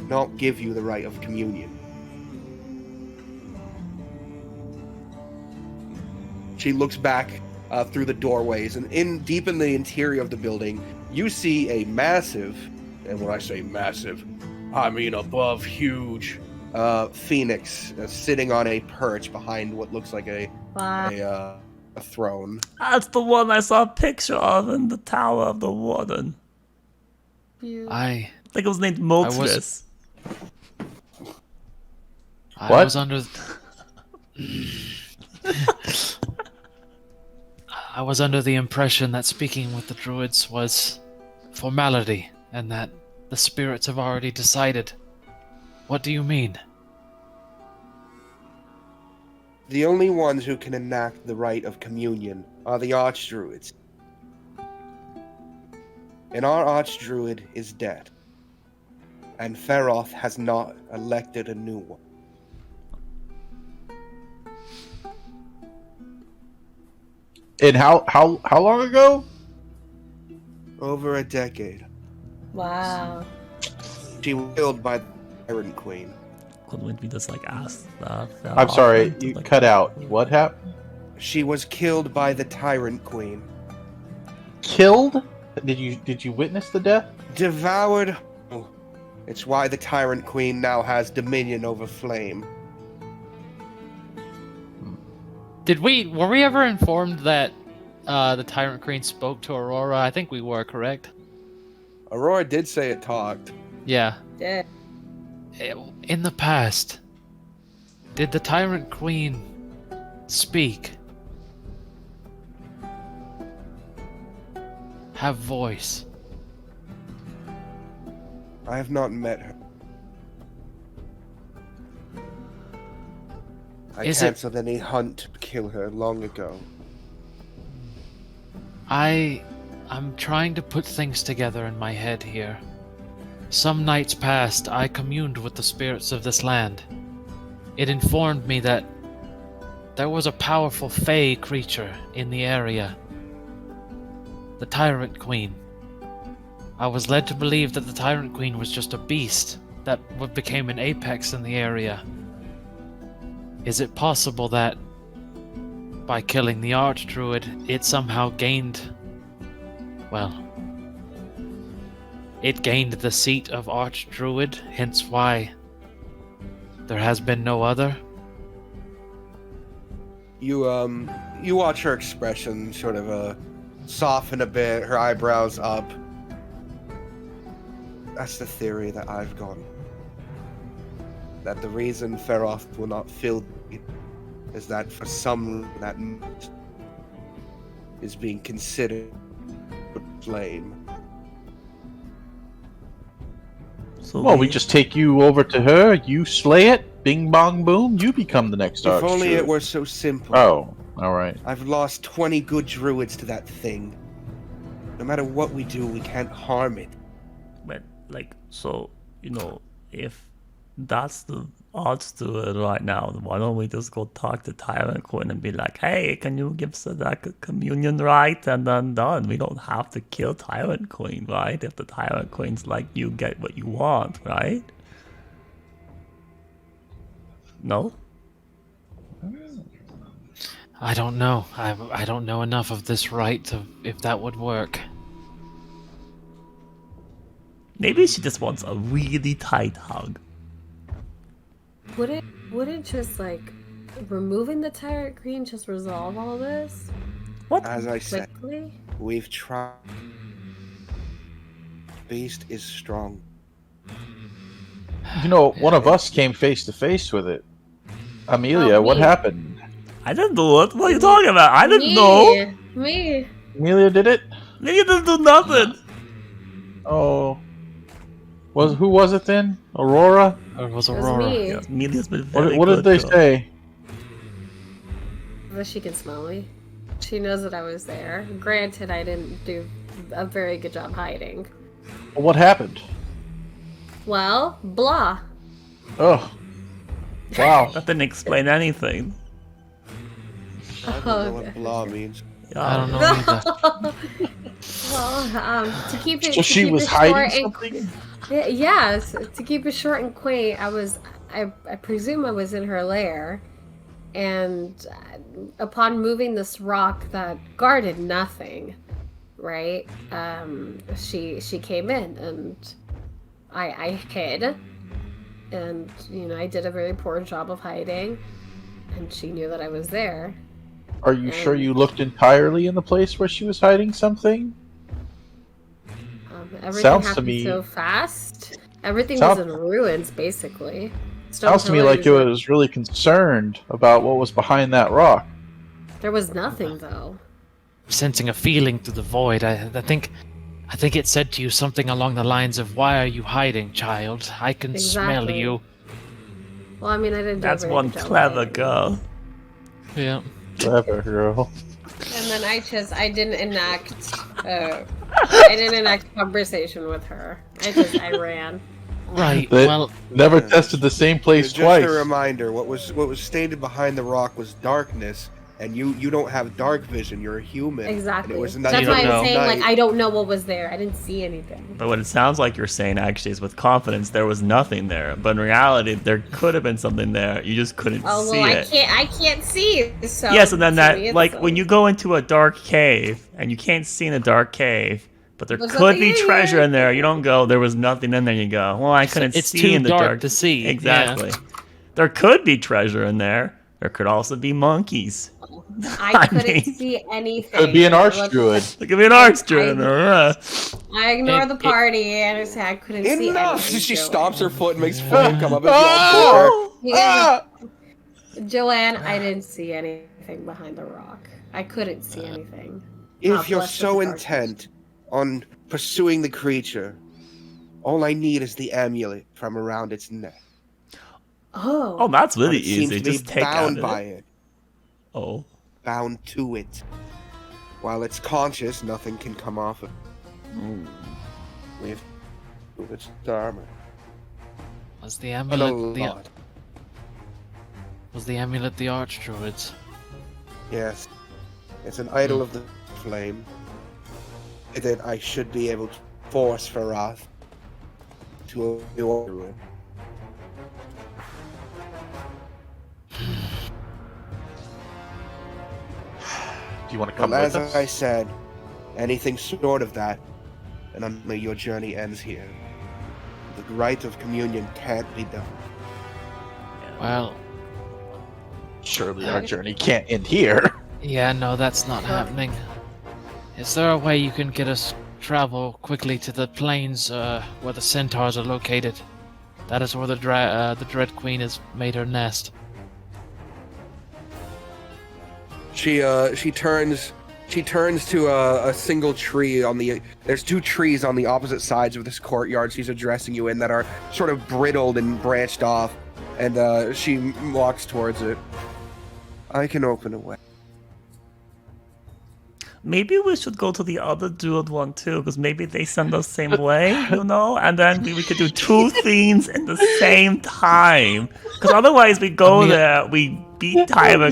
not give you the rite of communion. She looks back through the doorways, and deep in the interior of the building, you see a massive, and when I say massive, I mean above huge, phoenix sitting on a perch behind what looks like a throne. That's the one I saw a picture of in the Tower of the Warden. I I think it was named Moltres. What? was under. I was under the impression that speaking with the druids was formality, and that the spirits have already decided. What do you mean? The only ones who can enact the rite of communion are the archdruids. And our archdruid is dead. And Feroth has not elected a new one. And how long ago? Over a decade. Wow. She was killed by the Tyrant Queen. Couldn't we just like ask that? I'm sorry, you cut out. What happened? She was killed by the Tyrant Queen. Killed? Did you witness the death? Devoured. It's why the Tyrant Queen now has dominion over Flame. Were we ever informed that the Tyrant Queen spoke to Aurora? I think we were, correct? Aurora did say it talked. Yeah. Dead. In the past, did the Tyrant Queen speak? Have voice? I have not met her. I canceled any hunt to kill her long ago. I'm trying to put things together in my head here. Some nights past, I communed with the spirits of this land. It informed me that there was a powerful fey creature in the area. The Tyrant Queen. I was led to believe that the Tyrant Queen was just a beast that became an apex in the area. Is it possible that, by killing the Archdruid, it somehow gained... well... it gained the seat of Archdruid, hence why there has been no other? You watch her expression sort of soften a bit, her eyebrows up. That's the theory that I've got. That the reason Feroth will not fill is that for some that is being considered flame. So Well, we just take you over to her, you slay it, bing bong boom, you become the next If only Archdruid. it were so simple. Oh, alright. I've lost 20 good druids to that thing. No matter what we do, we can't harm it. But like, so if that's the odds to it right now, why don't we just go talk to Tyrant Queen and be like, hey, can you give us that communion rite, and then done. We don't have to kill Tyrant Queen, right? If the Tyrant Queen's like, you get what you want, right? No? I don't know. I don't know enough of this rite if that would work. Maybe she just wants a really tight hug. Wouldn't just like removing the Tyrant Queen just resolve all this What? As I said, quickly? we've tried. Beast is strong. One of us came face to face with it. Amelia, Oh, what me. happened? I didn't do it. What are you talking about? I didn't know. Me. Amelia did it? You didn't do nothing. Oh. Who was it then? Aurora? Or was It was Aurora? me. Yeah, Amelia's been very What did good, they girl. say? But she can smell me. She knows that I was there. Granted, I didn't do a very good job hiding. What happened? Well, blah. Oh. Wow. That didn't explain anything. I don't know what blah means. I don't know either. Well, to keep it. So to she keep was it short hiding and- something? Yes, to keep it short and quaint, I presume I was in her lair, and upon moving this rock that guarded nothing, right? She came in, and I hid, and I did a very poor job of hiding, and she knew that I was there. Are you sure you looked entirely in the place where she was hiding something? Everything Sounds to happened me- so fast. Everything Sound- was in ruins, basically. Stone Sounds to me like it pillars. was really concerned about what was behind that rock. There was nothing, though. Sensing a feeling through the void. I think it said to you something along the lines of, "Why are you hiding, child? I can smell Exactly. you." Well, I mean, I didn't do a That's very one good job clever hiding. girl. Yeah. Clever girl. And then I didn't enact conversation with her. I ran. Right. They Well, never Yeah. tested the same place Just twice. a reminder, what was stated behind the rock was darkness, and you don't have dark vision. You're a human. Exactly. And it was That's You why don't know. I'm saying, like, night. I don't know what was there. I didn't see anything. But what it sounds like you're saying actually is with confidence there was nothing there. But in reality, there could have been something there. You just couldn't Oh see well, it. I can't see. So Yes, and then to that, me, it's like, when you go into a dark cave and you can't see in a dark cave, but there There's could be nothing in treasure here. in there. You don't go, there was nothing in there. You go, well, I couldn't it's see too in the dark dark to see, Exactly. There could be treasure in there. There could also be monkeys. I I couldn't mean- see anything. Could be an Let's- archdruid. There could be an archdruid in there. I ignore And the party and I say I couldn't see Enough! anything. She Joanne. stomps her foot and makes flame come up and y'all Yeah. Ah! Joanne, I didn't see anything behind the rock. I couldn't see anything. If you're bless so the darkness. intent on pursuing the creature, all I need is the amulet from around its neck. Oh, that's really But it seems easy. to be Just take bound out by it. it, Oh. bound to it. While it's conscious, nothing can come off of it. We've its armor. was the And a amulet lot. the archdruid's? Yes. It's an idol of the flame. That I should be able to force Farath to order it. Do you want to come Well, with as us? I said, anything short of that, and only your journey ends here. The rite of communion can't be done. Well, Surely our journey can't end here. yeah, no, that's not happening. Is there a way you can get us travel quickly to the plains where the centaurs are located? That is where the Dread Queen has made her nest. She turns to a single tree on the. There's two trees on the opposite sides of this courtyard. She's addressing you in that are sort of brittled and branched off, and she walks towards it. I can open a way. Maybe we should go to the other druid one too, because maybe they send us same way, and then we could do two things in the same time. Because otherwise we go Amelia- there, we beat Tyler,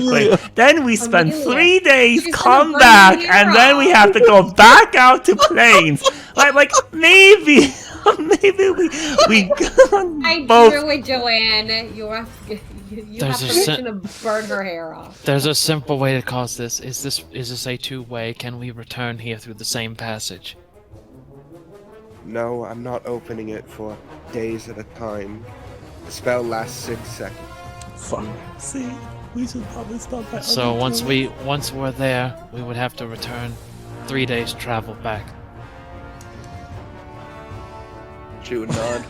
then we spend Amelia, 3 days, she's come gonna burn back, your and then we ear have to go back out to plains. like maybe we I both. drew it, Joanne. You have There's a permission to burn her hair off. There's a simple way to cause this. Is this a two-way? Can we return here through the same passage? No, I'm not opening it for days at a time. The spell lasts 6 seconds. Fuck. See, we should probably stop that. So once we're there, we would have to return 3 days travel back. She would nod.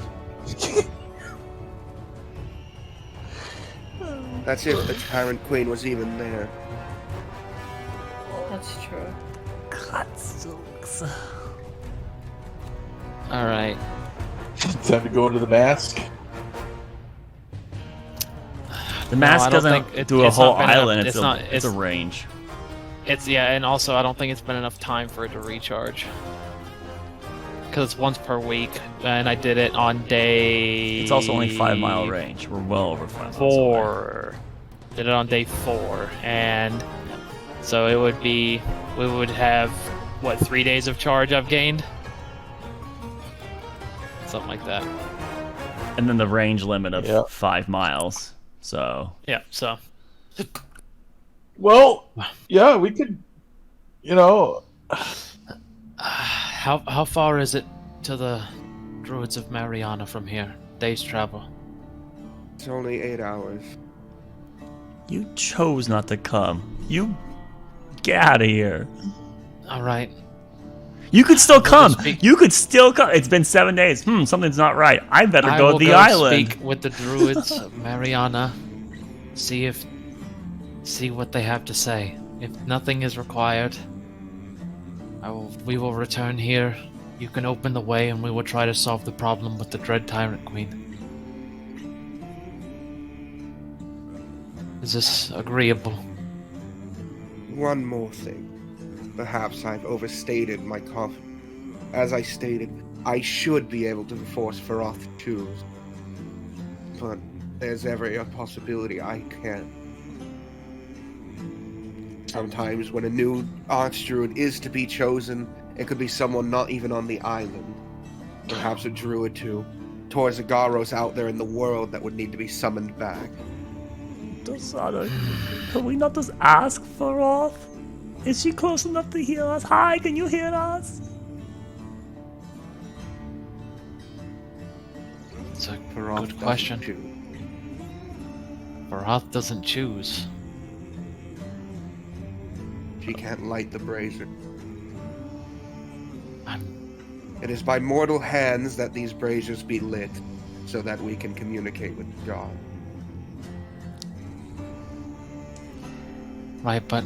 That's if the Tyrant Queen was even there. That's true. God, sucks. All right. Time to go into the mask. The mask I don't doesn't think do a it's whole not been enough- island. it's It's not- a range. It's and also I don't think it's been enough time for it to recharge. Because it's once per week, and I did it on day. It's also only 5-mile range. We're well over 5 miles away. 4. Did it on day 4, and so it would be. We would have what 3 days of charge I've gained, something like that. And then the range limit of Yep. 5 miles. So Yeah. So Well, yeah, we could, you know, how far is it to the Druids of Mariana from here? Day's travel. It's only 8 hours. you chose not to come. You get out of here. All right. You could still will come. just speak- You could still come. It's been 7 days. Something's not right. I better I go will to the go island. speak with the Druids of Mariana. See what they have to say. If nothing is required, we will return here. You can open the way, and we will try to solve the problem with the Dread Tyrant Queen. Is this agreeable? One more thing. Perhaps I've overstated my confidence. As I stated, I should be able to force Faroth to choose. But there's every possibility I can't. Sometimes when a new Archdruid is to be chosen, it could be someone not even on the island. Perhaps a druid too. Torzagaros out there in the world that would need to be summoned back. Dosada, can we not just ask for Roth? Is she close enough to hear us? Hi, can you hear us? It's a Faroth good doesn't question. choose. Faroth doesn't choose. She can't light the brazier. I'm It is by mortal hands that these braziers be lit, so that we can communicate with God. right, but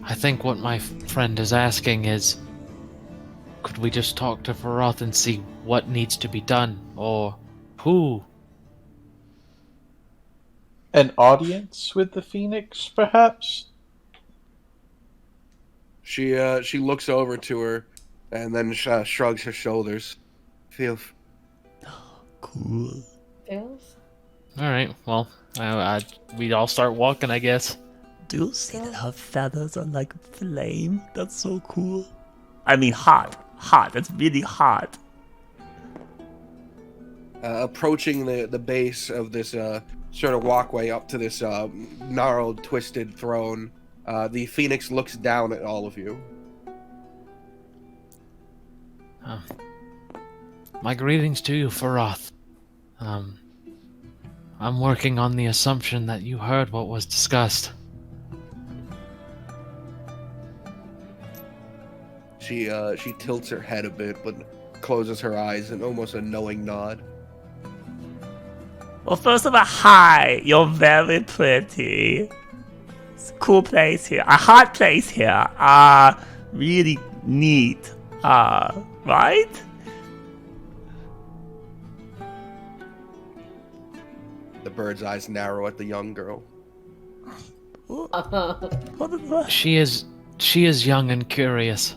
I think what my friend is asking is, could we just talk to Faroth and see what needs to be done, or who? an audience with the Phoenix, perhaps? She looks over to her, and then shrugs her shoulders. Cool. Feels? All right, well, we'd all start walking, I guess. Do you see that her feathers are like flame? That's so cool. I mean, hot. Hot. That's really hot. Approaching the base of this sort of walkway up to this gnarled, twisted throne, the Phoenix looks down at all of you. My greetings to you, Faroth. I'm working on the assumption that you heard what was discussed. She tilts her head a bit, but closes her eyes in almost a knowing nod. Well, first of all, hi. You're very pretty. It's a cool place here. A hot place here. Really neat. Right? The bird's eyes narrow at the young girl. What is that? She is young and curious.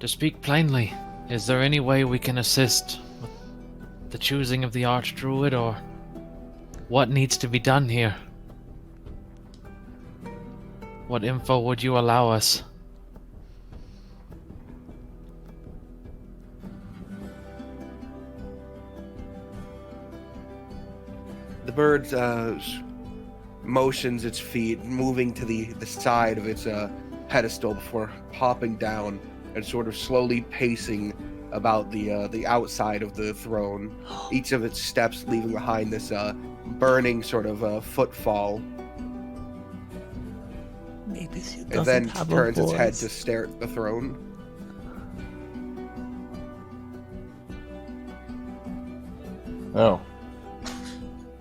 To speak plainly, is there any way we can assist with the choosing of the Archdruid, or what needs to be done here? What info would you allow us? The bird motions its feet, moving to the side of its pedestal before hopping down and sort of slowly pacing about the outside of the throne. Each of its steps leaving behind this burning sort of footfall, Maybe she and doesn't then have turns a its head voice. to stare at the throne. Oh.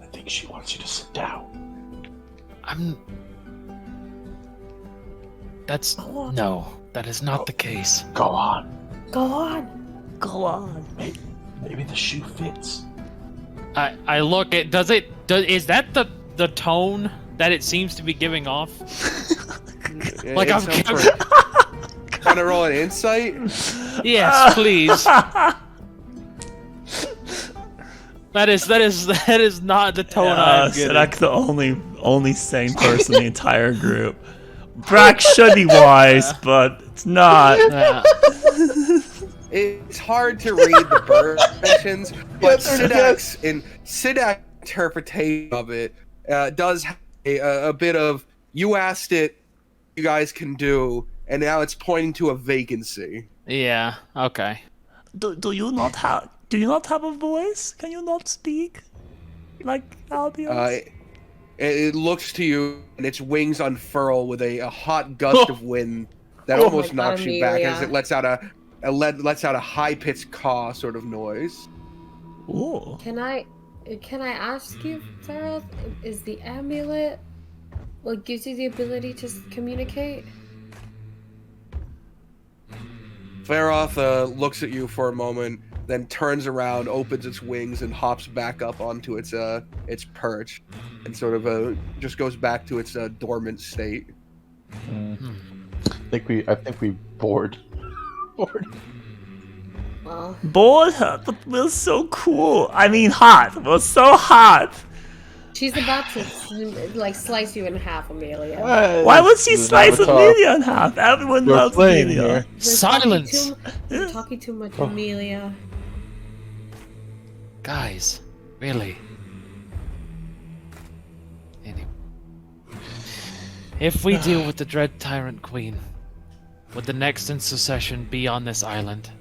I think she wants you to sit down. That's no. That is not the case. Go on. Go on. Go on. Maybe the shoe fits. I look at. Is that the tone that it seems to be giving off? Like I'm. Trying to roll an insight? Yes, please. That is not the tone I'm getting. Sedek's the only sane person in the entire group. Brack should be wise, but it's not. It's hard to read the bird mentions, but Sidak's interpretation of it does have a bit of, you asked it, you guys can do, and now it's pointing to a vacancy. Yeah. Okay. Do you not have a voice? Can you not speak? Like Albion? It looks to you, and its wings unfurl with a hot gust of wind that almost knocks you back as it lets out a high-pitched caw sort of noise. Ooh. Can I ask you, Farrell, is the amulet what gives you the ability to communicate? Faroth looks at you for a moment, then turns around, opens its wings, and hops back up onto its perch, and sort of just goes back to its dormant state. I think we bored. Well, Bored her, but we're so cool. I mean, hot. We're so hot. she's about to slice you in half, Amelia. Why would she slice Amelia in half? Everyone We're loves playing Amelia. here. Silence, You're talking too much, Amelia. guys. Really. Anyway, if we deal with the dread tyrant queen, would the next in succession be on this island?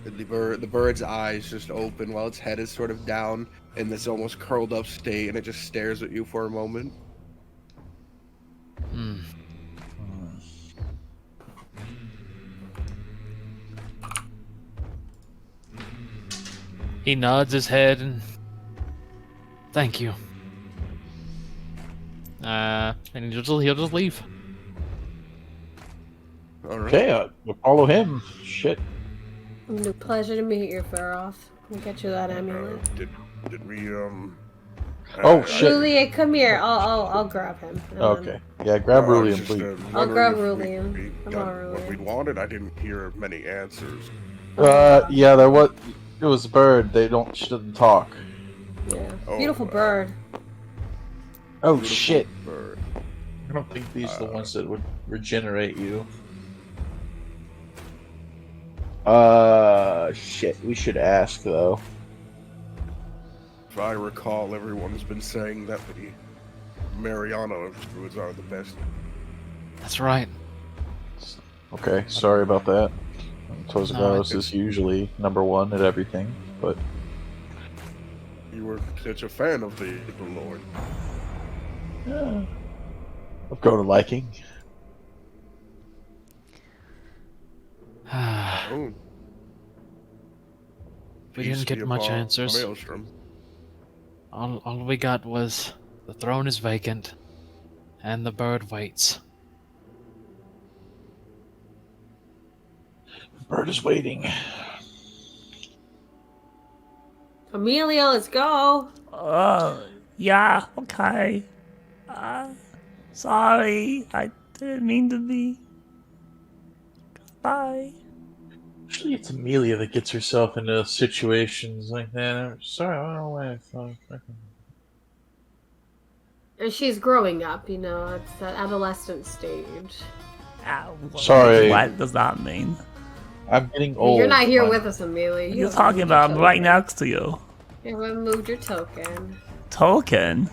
The bird's eyes just open while its head is sort of down in this almost curled up state, and it just stares at you for a moment. He nods his head and thank you. And he'll just leave. All right. Okay, we'll follow him. Shit. No pleasure to meet you, Faroth. I'll get you that amulet. Did we Oh shit. Julia, come here. I'll grab him. Okay. Yeah, grab I was Rulian, just, please. I'll wondering grab if we Rulian. Come got on, what we Rulian. wanted. I didn't hear many answers. Yeah, it was a bird. She doesn't talk. Yeah. Oh, Beautiful bird. Oh Beautiful shit. bird. I don't think these are the ones that would regenerate you. Shit. We should ask though. If I recall, everyone's been saying that the Mariana druids are the best. That's right. Okay, sorry about that. Tozaros No, is usually number one at everything, but You were such a fan of the Lord. I've grown a liking. Oh. We didn't Peace get be much upon answers. Maelstrom. All we got was the throne is vacant, and the bird waits. The bird is waiting. Amelia, let's go. Yeah, okay. Sorry, I didn't mean to be. Bye. Usually it's Amelia that gets herself into situations like that. I'm sorry, I don't know why I thought. And she's growing up, you know, it's that adolescent stage. Sorry. What does that mean? I'm getting old. You're not here man. with us, Amelia. You're haven't talking moved about your I'm right token. next to you. You haven't moved your token. Token?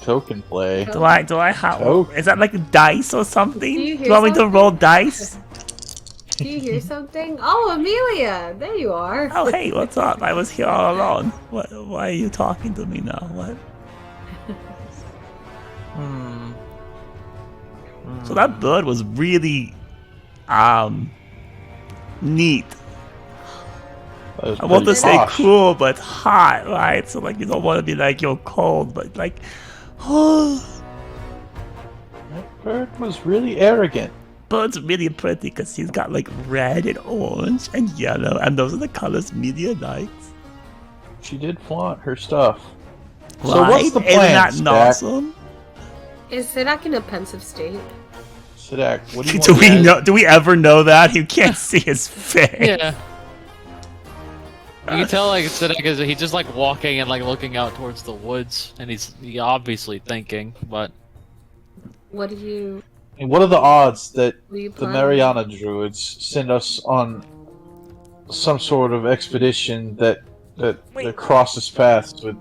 Token play. Do I have? Token. Is that like a dice or something? Do you Do hear you want me to something? roll dice? Do you hear something? Oh, Amelia! There you are. Oh, hey, what's up? I was here all alone. What? Why are you talking to me now? What? So that bird was really, neat. That was I want to pretty say posh. cool, but hot, right? So like you don't want to be like you're cold, but like, oh, That bird was really arrogant. Bird's really pretty because she's got like red and orange and yellow, and those are the colors media likes. She did flaunt her stuff. Right? So what's the plan, Isn't that Stack? awesome? Is Sidak in a pensive state? Sidak, what do you Do want we to know? Do we ever know that? You can't see his face. Yeah. You can tell like Siddiq is he's just like walking and like looking out towards the woods, and he's obviously thinking, but What do you? And what are the odds that What do you the plan? Mariana Druids send us on some sort of expedition that crosses paths with?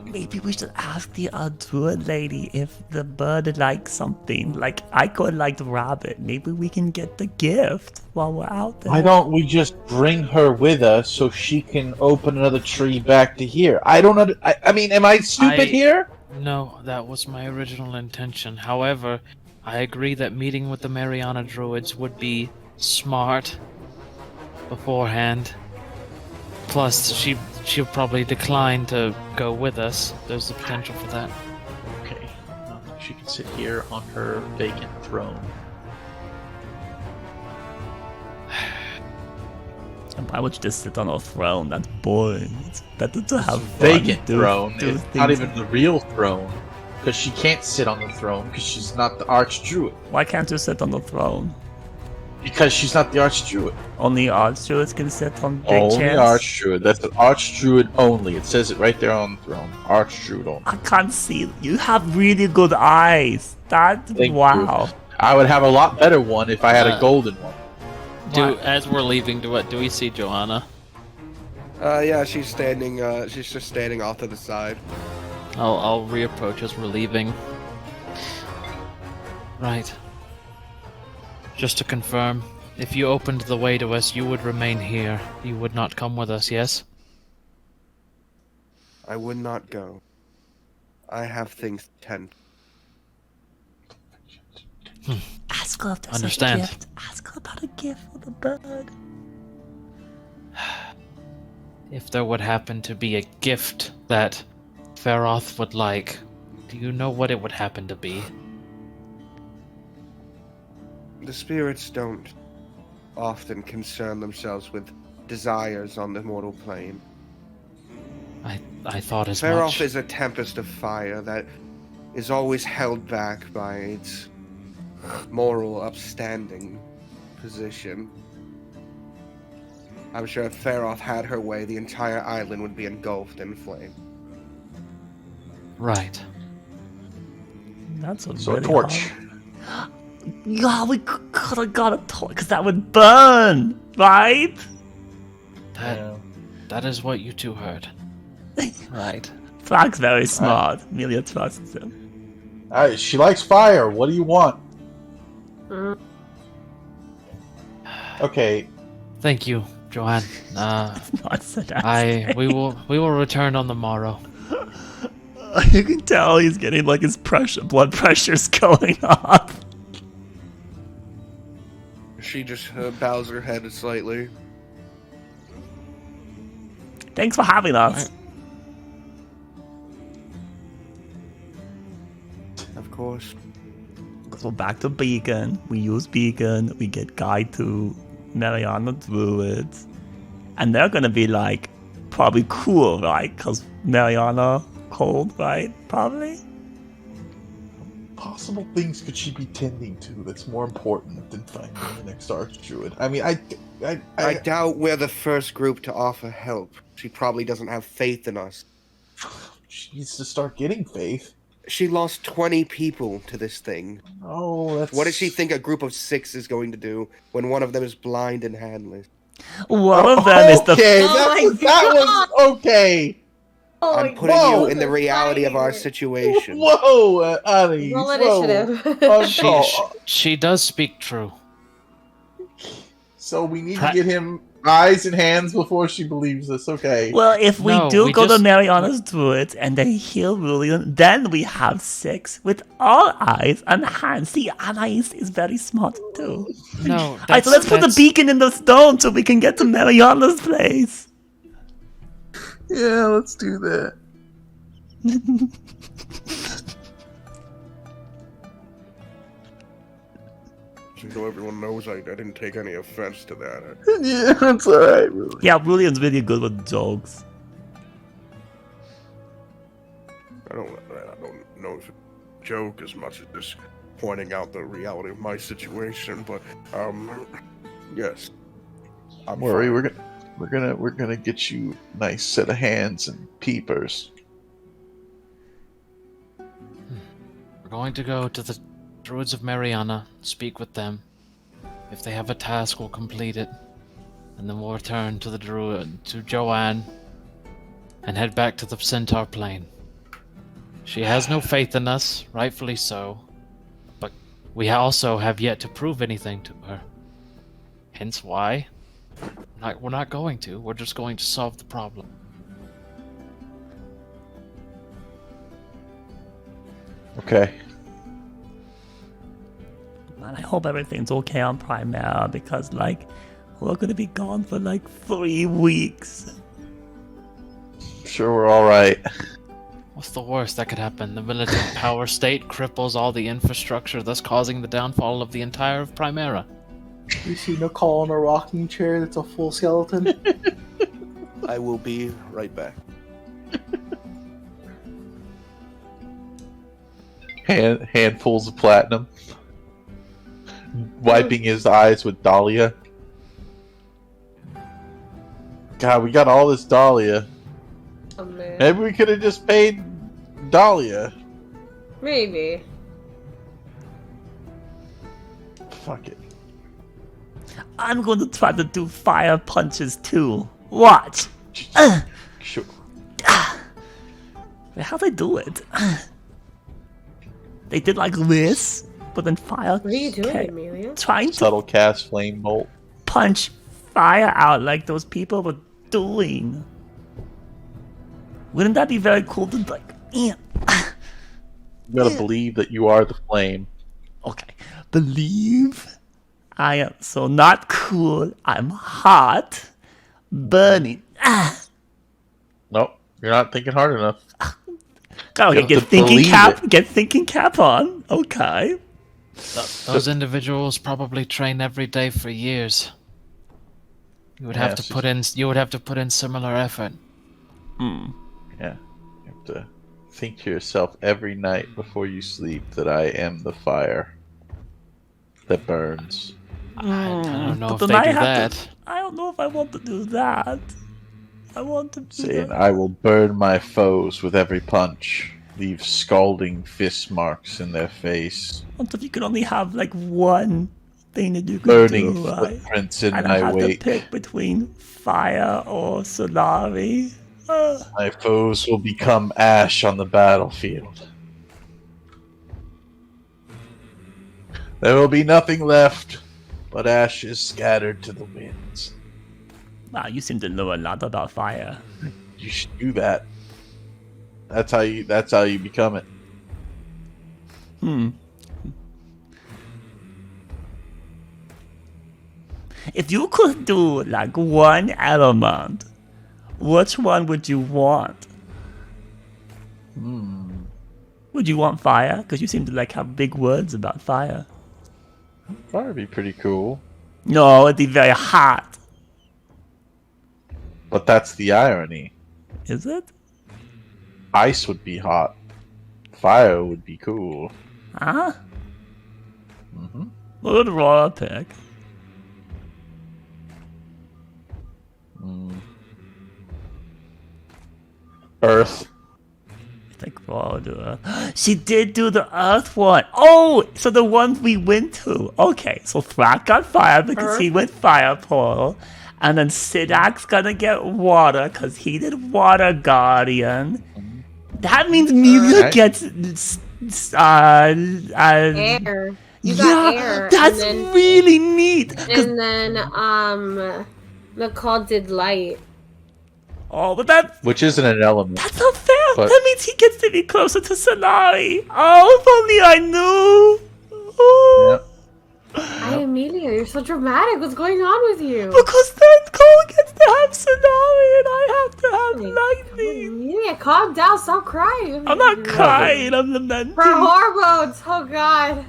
Maybe we should ask the druid lady if the bird likes something. Like I could like the rabbit. Maybe we can get the gift while we're out there. Why don't we just bring her with us so she can open another tree back to here? I don't know. I mean, am I stupid here? no, that was my original intention. However, I agree that meeting with the Mariana Druids would be smart beforehand. Plus, she'll probably decline to go with us. There's the potential for that. Okay, she can sit here on her vacant throne. And why would you just sit on a throne? That's boring. It's better to have fun, Vacant do throne. It's not things. even the real throne, because she can't sit on the throne because she's not the Archdruid. Why can't you sit on the throne? Because she's not the Archdruid. Only archdruids can sit on big Only chairs. Archdruid. That's an Archdruid only. It says it right there on the throne. Archdruid only. I can't see. You have really good eyes. That Thank wow. you. I would have a lot better one if I had a golden one. As we're leaving, do we see Joanna? Yeah, she's standing. She's just standing off to the side. I'll reapproach as we're leaving. Right. Just to confirm, if you opened the way to us, you would remain here. You would not come with us, yes? I would not go. I have things to tend. Ask her if there's Understand. a gift. Ask her about a gift for the bird. If there would happen to be a gift that Feroth would like, do you know what it would happen to be? The spirits don't often concern themselves with desires on the mortal plane. I thought as Feroth much. is a tempest of fire that is always held back by its moral, upstanding position. I'm sure if Feroth had her way, the entire island would be engulfed in flame. Right. That's a So a really torch. hard- Yeah, we could have got a torch because that would burn, right? That is what you two heard. Right. Frank's very smart. Amelia trusts him. She likes fire. What do you want? Okay. Thank you, Joanne. Not so nice. we will return on the morrow. You can tell he's getting like his blood pressure's going up. She just bows her head slightly. Thanks for having us. Of course. So back to Beacon. We use Beacon. We get guide to Mariana Druids. And they're gonna be like, probably cool, right? Because Mariana cold, right? Probably. Possible things could she be tending to that's more important than finding the next Archdruid? I mean, I doubt we're the first group to offer help. She probably doesn't have faith in us. She needs to start getting faith. She lost 20 people to this thing. Oh, that's... What does she think a group of 6 is going to do when one of them is blind and handless? One of them is the Okay, Oh that was okay. I'm putting Whoa. you in the reality of our situation. Whoa, Annie. Roll whoa. initiative. She does speak true. So we need to get him eyes and hands before she believes us. Okay. Well, if we No, do we go to just- Mariana's Druids and they heal Rulian, then we have 6 with all eyes and hands. See, Anais is very smart too. No, Alright, so let's put the beacon in the stone so we can get to Mariana's place. Yeah, let's do that. So everyone knows I didn't take any offense to that. Yeah, that's alright, really. Yeah, William's really good with jokes. I don't know if it's a joke as much as just pointing out the reality of my situation, but yes. I'm Don't worry, fine. we're gonna get you a nice set of hands and peepers. We're going to go to the Druids of Mariana, speak with them. If they have a task, we'll complete it. And then we'll return to the Druid, to Joanne, and head back to the Centaur Plane. She has no faith in us, rightfully so. But we also have yet to prove anything to her. Hence why we're not going to. We're just going to solve the problem. Okay. Man, I hope everything's okay on Primera because, like, we're gonna be gone for like 3 weeks. Sure, we're alright. What's the worst that could happen? The militant power state cripples all the infrastructure, thus causing the downfall of the entire of Primera. You see Nicole in a rocking chair that's a full skeleton. I will be right back. Handfuls of platinum. Wiping his eyes with Dahlia. God, we got all this Dahlia. Oh, man. Maybe we could have just paid Dahlia. Maybe. Fuck it. I'm going to try to do fire punches too. Watch. Sure. How'd they do it? They did like this, but then fire. What are you doing, Okay. Amelia? Trying to Subtle cast flame bolt. punch fire out like those people were doing. Wouldn't that be very cool to like? You gotta believe that you are the flame. Okay, believe I am so not cool. I'm hot, burning. Nope, you're not thinking hard enough. Okay, have get to thinking believe cap. it. Get thinking cap on. Okay. Those individuals probably train every day for years. You would have Yes. to put in. You would have to put in similar effort. Hmm. Yeah, you have to think to yourself every night before you sleep that I am the fire that burns. I don't know But if then they I do have that. to- I don't know if I want to do that. I want to do Saying, that. I will burn my foes with every punch, leave scalding fist marks in their face, What if you could only have like one thing that you could burning do, right? footprints in And I my have wake. to pick between fire or Solari. My foes will become ash on the battlefield. There will be nothing left but ashes scattered to the winds. Wow, you seem to know a lot about fire. You should do that. That's how you become it. Hmm. If you could do like one element, which one would you want? Would you want fire? Because you seem to like have big words about fire. Fire would be pretty cool. No, it'd be very hot. But that's the irony. Is it? Ice would be hot. Fire would be cool. Huh? Mm-hmm. What would Roar pick? Earth. I think Roar would do Earth. She did do the Earth one. Oh, so the one we went to. Okay, so Thrak got fire because he went fire portal. And then Sidak's gonna get water because he did water guardian. That means Melia Alright. gets Air. You got air. That's and then, really neat. 'Cause- and then Nicole did light. oh, but that's Which isn't an element. not fair. But- That means he gets to be closer to Solari. Oh, if only I knew. Oh. Yep. Hi, Amelia. You're so dramatic. What's going on with you? Because then Cole gets to have Solari and I have to have Oh my light calm down. Stop crying. I'm not crying. I'm lamenting. For hormones. Oh God.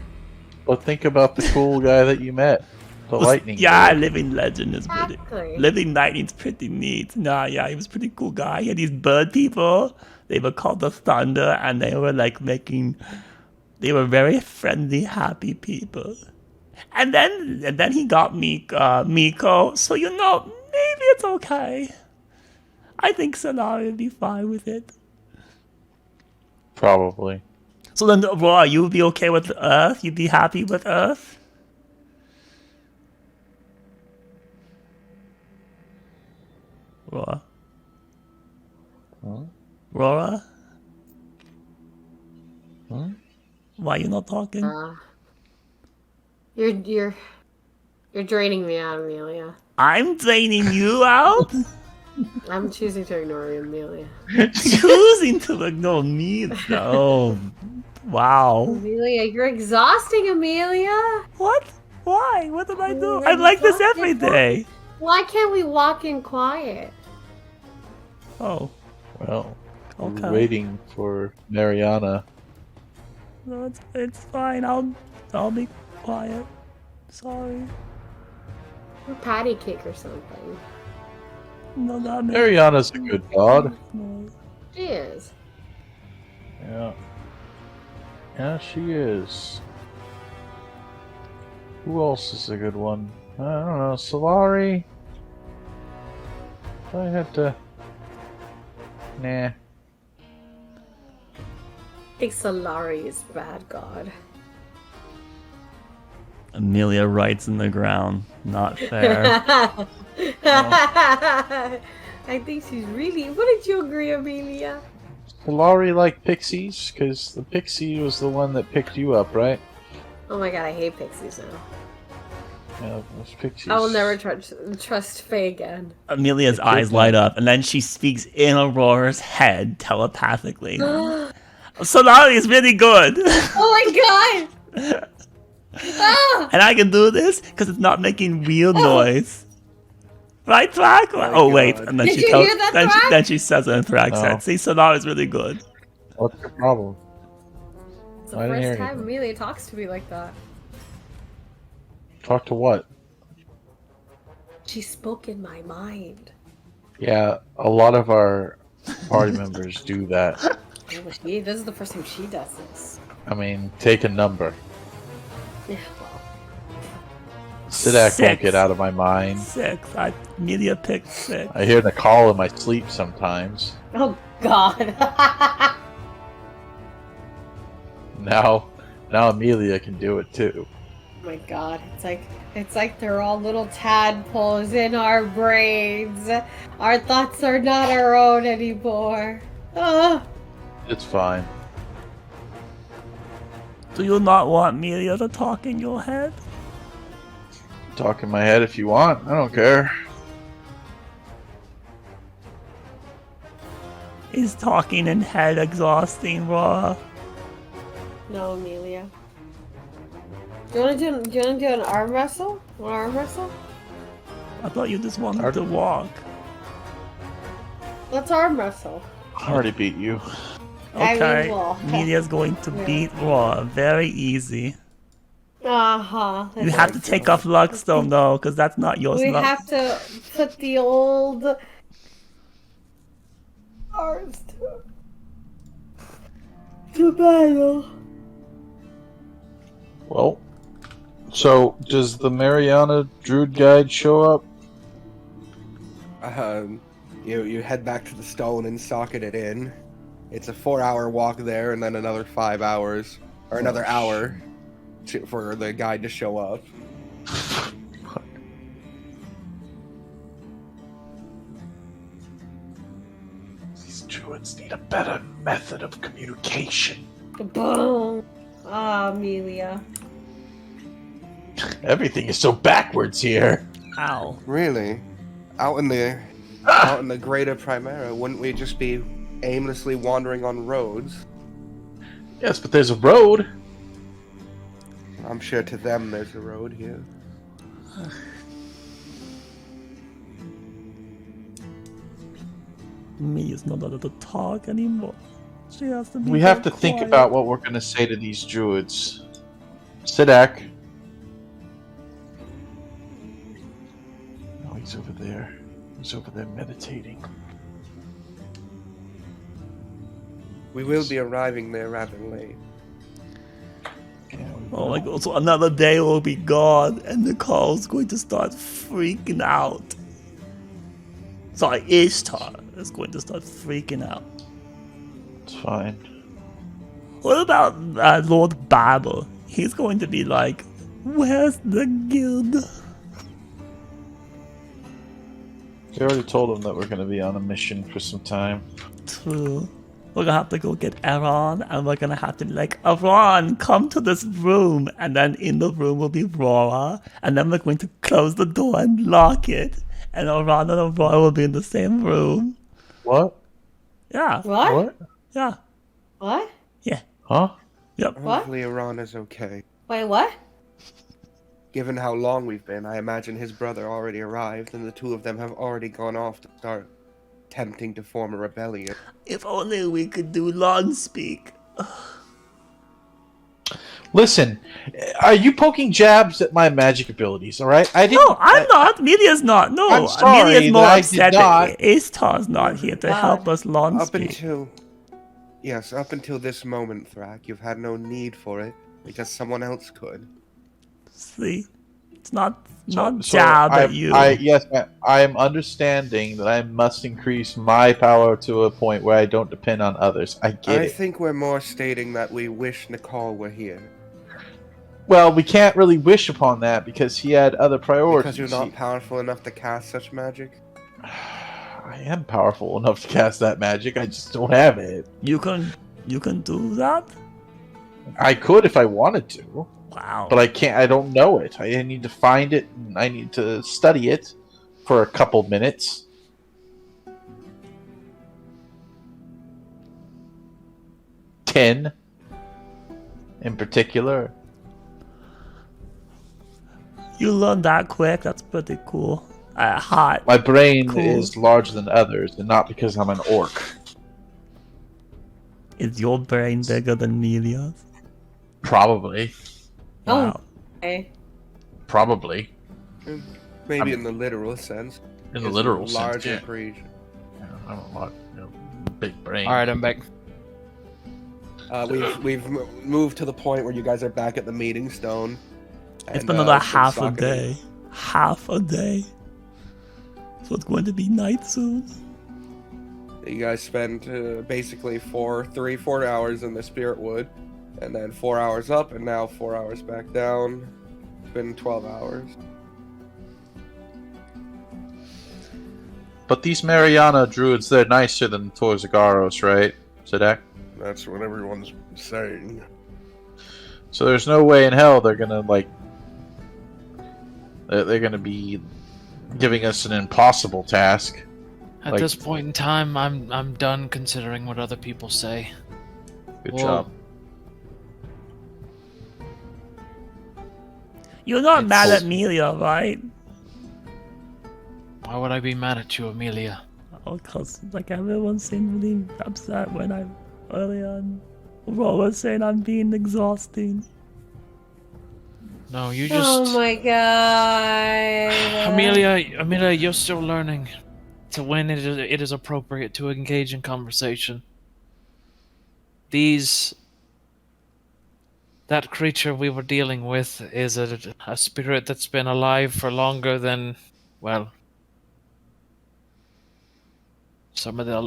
Well, think about the cool guy that you met. The lightning. Yeah, guy. living legend is pretty. Exactly. Living lightning's pretty neat. Nah, yeah, he was a pretty cool guy. He had these bird people. They were called the Thunder, and they were like making. They were very friendly, happy people. And then he got me Miko. So maybe it's okay. I think Solari would be fine with it. Probably. So then, Raw, you would be okay with Earth? You'd be happy with Earth? Raw. Huh? Rora? Huh? Why are you not talking? You're draining me out, Amelia. I'm draining you out? I'm choosing to ignore you, Amelia. Choosing to ignore me, though. Wow. Amelia, you're exhausting, Amelia. What? Why? What did I do? You're I like this exhausting. every day. Why can't we walk in quiet? Oh, Well, okay. we're waiting for Mariana. No, it's fine. I'll be quiet. Sorry. Or patty cake or something. No, not me. Mariana's a good god. No. She is. Yeah. Yeah, she is. Who else is a good one? I don't know. Solari? I had to. Nah. I think Solari is bad god. Amelia writes in the ground. Not fair. I think she's really. Wouldn't you agree, Amelia? Solari like pixies? Because the pixie was the one that picked you up, right? Oh my god, I hate pixies now. Yeah, those pixies. I will never trust Faye again. Amelia's eyes light up, and then she speaks in Aurora's head telepathically. Solari is really good. Oh my god! Ah! And I can do this because it's not making weird noise. Right, Thrak? Oh, wait. God. And then Did she you tells, hear that, then, Thrak? then she says it in Thrak's No. head. See, Sonar is really good. What's the problem? It's the I didn't hear first time anything. Amelia talks to me like that. Talk to what? She spoke in my mind. Yeah, a lot of our party members do that. Oh, but this is the first time she does this. I mean, take a number. Yeah, well. Sidak won't 6. get out of my mind. 6. Amelia picked 6. I hear the call in my sleep sometimes. Oh god. Now Amelia can do it too. Oh my god, it's like they're all little tadpoles in our brains. Our thoughts are not our own anymore. Ah. It's fine. Do you not want Amelia to talk in your head? Talk in my head if you want. I don't care. Is talking in head exhausting, Raw? No, Amelia. Do you wanna do an arm wrestle? Want arm wrestle? I thought you just wanted to walk. Let's arm wrestle. I already beat you. I mean, Okay, well. Amelia's going to Yeah. beat Raw. Very easy. Uh-huh. You have to take off Luckstone though, because that's not yours. We Lux. have to put the old arms to battle. Well, so does the Mariana Druid Guide show up? You head back to the stone and socket it in. It's a 4-hour walk there, and then another 5 hours, or another hour, for the guide to show up. These druids need a better method of communication. Boom. Ah, Amelia. Everything is so backwards here. Ow. Really? Out in the greater Primera, wouldn't we just be aimlessly wandering on roads? Yes, but there's a road. I'm sure to them there's a road here. Me is not allowed to talk anymore. She has to be We have to very think quiet. about what we're going to say to these druids. Sidak. Oh, he's over there. He's over there meditating. We will be arriving there rather late. Oh my god, so another day will be gone and Nicole's going to start freaking out. Sorry, Ishtar is going to start freaking out. It's fine. What about Lord Babel? He's going to be like, where's the guild? We already told him that we're going to be on a mission for some time. True. We're gonna have to go get Aaron, and we're gonna have to be like, Aaron, come to this room. And then in the room will be Rora, and then we're going to close the door and lock it. And Aaron and Aurora will be in the same room. What? Yeah. What? What? Yeah. What? Yeah. Huh? Yep. What? Hopefully Iran is okay. Wait, what? Given how long we've been, I imagine his brother already arrived, and the two of them have already gone off to start attempting to form a rebellion. If only we could do long speak. Listen, are you poking jabs at my magic abilities, alright? I didn't. No, I'm not. Media's not. No, I'm sorry Media's more that I did upset not. that Ishtar's not here to help us long Up speak. until this moment, Thrak, you've had no need for it, because someone else could. See? It's not So jab at you. Yes, I am understanding that I must increase my power to a point where I don't depend on others. I get I it. think we're more stating that we wish Nicole were here. Well, we can't really wish upon that because he had other priorities. Because you're not powerful enough to cast such magic? I am powerful enough to cast that magic. I just don't have it. You can do that? I could if I wanted to, Wow. but I can't. I don't know it. I need to find it. And I need to study it for a couple minutes. Ten, in particular. You learn that quick. That's pretty cool. Hot. My brain Cool. is larger than others, and not because I'm an orc. Is your brain bigger than Melia's? Probably. Wow. Okay. Probably. Maybe in the literal sense. In the It's literal a sense, large yeah. creation. I don't know, big brain. Alright, I'm back. We've moved to the point where you guys are back at the meeting stone. It's and, been another been half a socketing. day. Half a day. So it's going to be night soon. You guys spent basically 4 hours in the Spirit Wood, and then 4 hours up, and now 4 hours back down. It's been 12 hours. But these Mariana druids, they're nicer than Torzagaros, right, Sadak? That's what everyone's saying. So there's no way in hell they're gonna, they're gonna be giving us an impossible task. At Like- this point in time, I'm done considering what other people say. Good Well, job. You're not It's- mad at Melia, right? Why would I be mad at you, Amelia? Oh, cause like everyone seemed really upset when I earlier on Ro was saying I'm being exhausting. No, you just... Oh my god. Amelia, you're still learning to when it is appropriate to engage in conversation. That creature we were dealing with is a spirit that's been alive for longer than, well,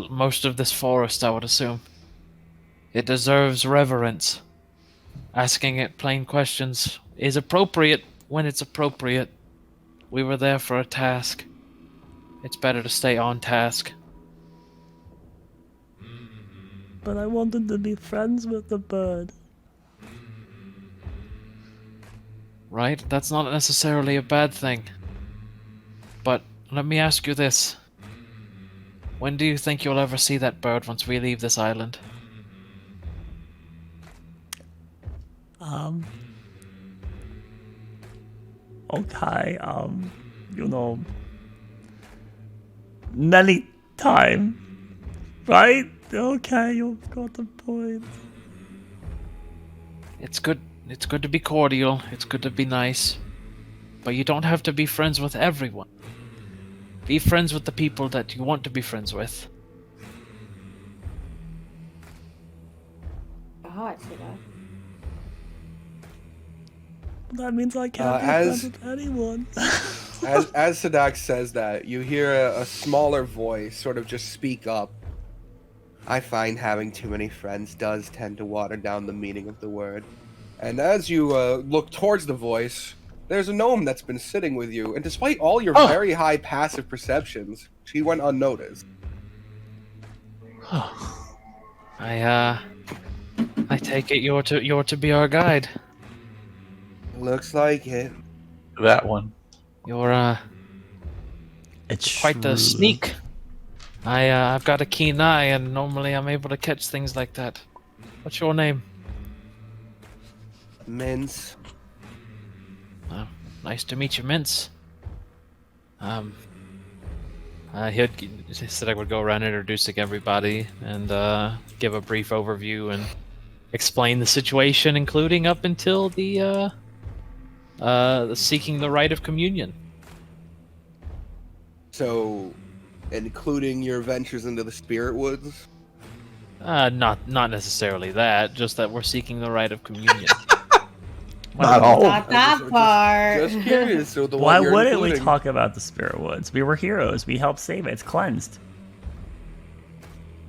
most of this forest, I would assume. It deserves reverence. Asking it plain questions is appropriate when it's appropriate. We were there for a task. It's better to stay on task. But I wanted to be friends with the bird. Right? That's not necessarily a bad thing. But let me ask you this. When do you think you'll ever see that bird once we leave this island? Okay, many time. Right? Okay, you've got the point. It's good. It's good to be cordial. It's good to be nice. But you don't have to be friends with everyone. Be friends with the people that you want to be friends with. Oh, I see that. That means I can't be as- friends with anyone. As Sadak says that, you hear a smaller voice sort of just speak up. I find having too many friends does tend to water down the meaning of the word. And as you look towards the voice, there's a gnome that's been sitting with you, and despite all your very high passive perceptions, she went unnoticed. I take it you're to be our guide. Looks like it. That one. You're It's quite the true. sneak. I've got a keen eye, and normally I'm able to catch things like that. What's your name? Mince. Nice to meet you, Mince. He said I would go around introducing everybody and give a brief overview and explain the situation, including up until the seeking the rite of communion. So, including your ventures into the spirit woods? Not necessarily that, just that we're seeking the rite of communion. Not all. Not that part. Just curious. So the Why one you're wouldn't we including- talk about the Spirit Woods? We were heroes. We helped save it. It's cleansed.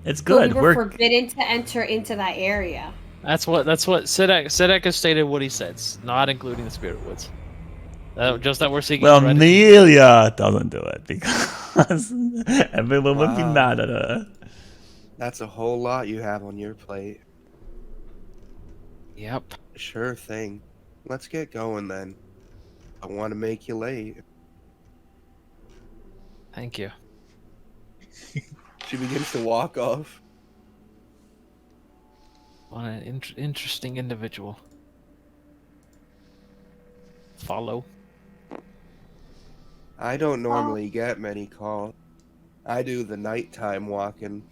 It's But good. we were We're forbidden to enter into that area. That's what Sedek has stated what he said, not including the spirit woods. Just that we're seeking well, the rite of Nelia doesn't do it because everyone would be Wow. mad at her. That's a whole lot you have on your plate. Yep. Sure thing. Let's get going then. I want to make you late. Thank you. She begins to walk off. What an interesting individual. Follow. I don't normally get many calls. I do the nighttime walking,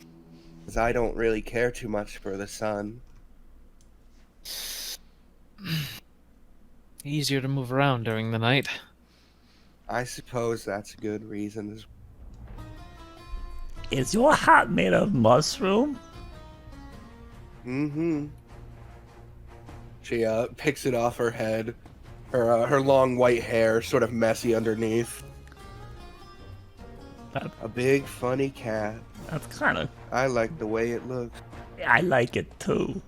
because I don't really care too much for the sun. Easier to move around during the night. I suppose that's a good reason. Is your hat made of mushroom? Mm-hmm. She picks it off her head. Her long white hair sort of messy underneath. A big funny cat. That's kind of. I like the way it looks. I like it too.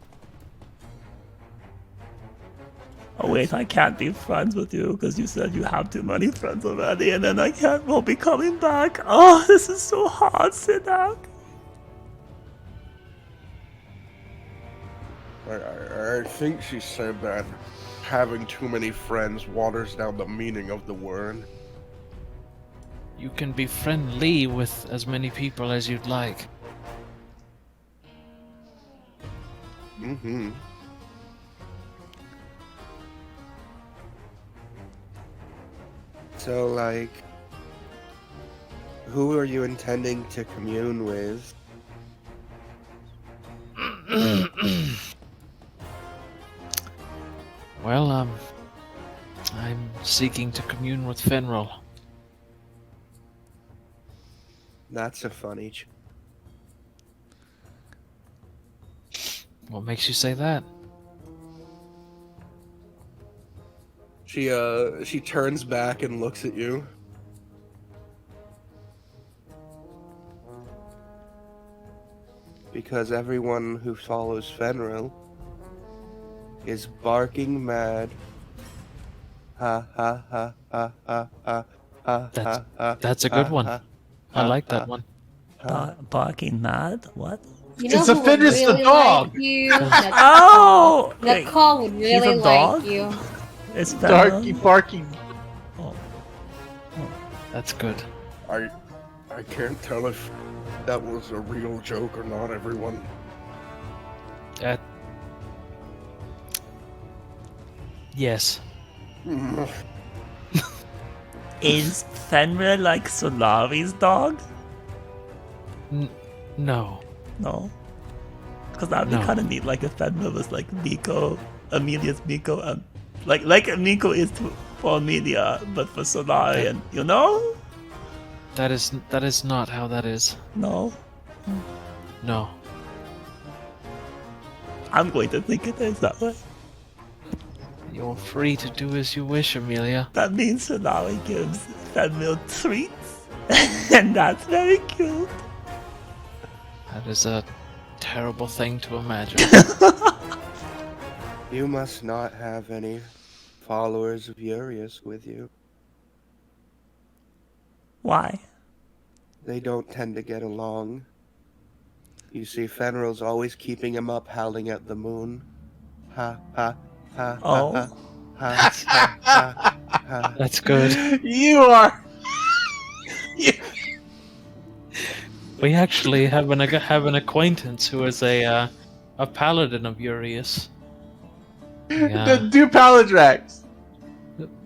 Oh wait, I can't be friends with you because you said you have too many friends already, and then I won't be coming back. Oh, this is so hard, Sidak. I think she said that having too many friends waters down the meaning of the word. You can be friendly with as many people as you'd like. Mm-hmm. So, like, who are you intending to commune with? Well, I'm seeking to commune with Fenril. That's a funny. What makes you say that? She turns back and looks at you. Because everyone who follows Fenril is barking mad. Ha ha ha ha ha ha ha ha ha. That's a good one. I like that one. Barking mad? What? You know It's a who would Fenris the really dog. Like you? Oh! That call would he's a really dog? like you. It's Darky barking. Oh. That's good. I can't tell if that was a real joke or not, everyone. Yes. Is Fenrir like Solari's dog? No. No. Because that'd be No. kind of neat, like if Fenrir was like Miko, Amelia's Miko, and like Miko is for Amelia, but for Solari, and you know? That is not how that is. No. No. I'm going to think it is that way. You're free to do as you wish, Amelia. That means Solari gives Fenrir treats, and that's very cute. That is a terrible thing to imagine. You must not have any followers of Urius with you. Why? They don't tend to get along. You see, Fenrir's always keeping him up, howling at the moon. Ha ha ha Oh. ha ha ha ha ha. That's good. You are. We actually have an acquaintance who is a paladin of Urius. Yeah. Do Paladrax.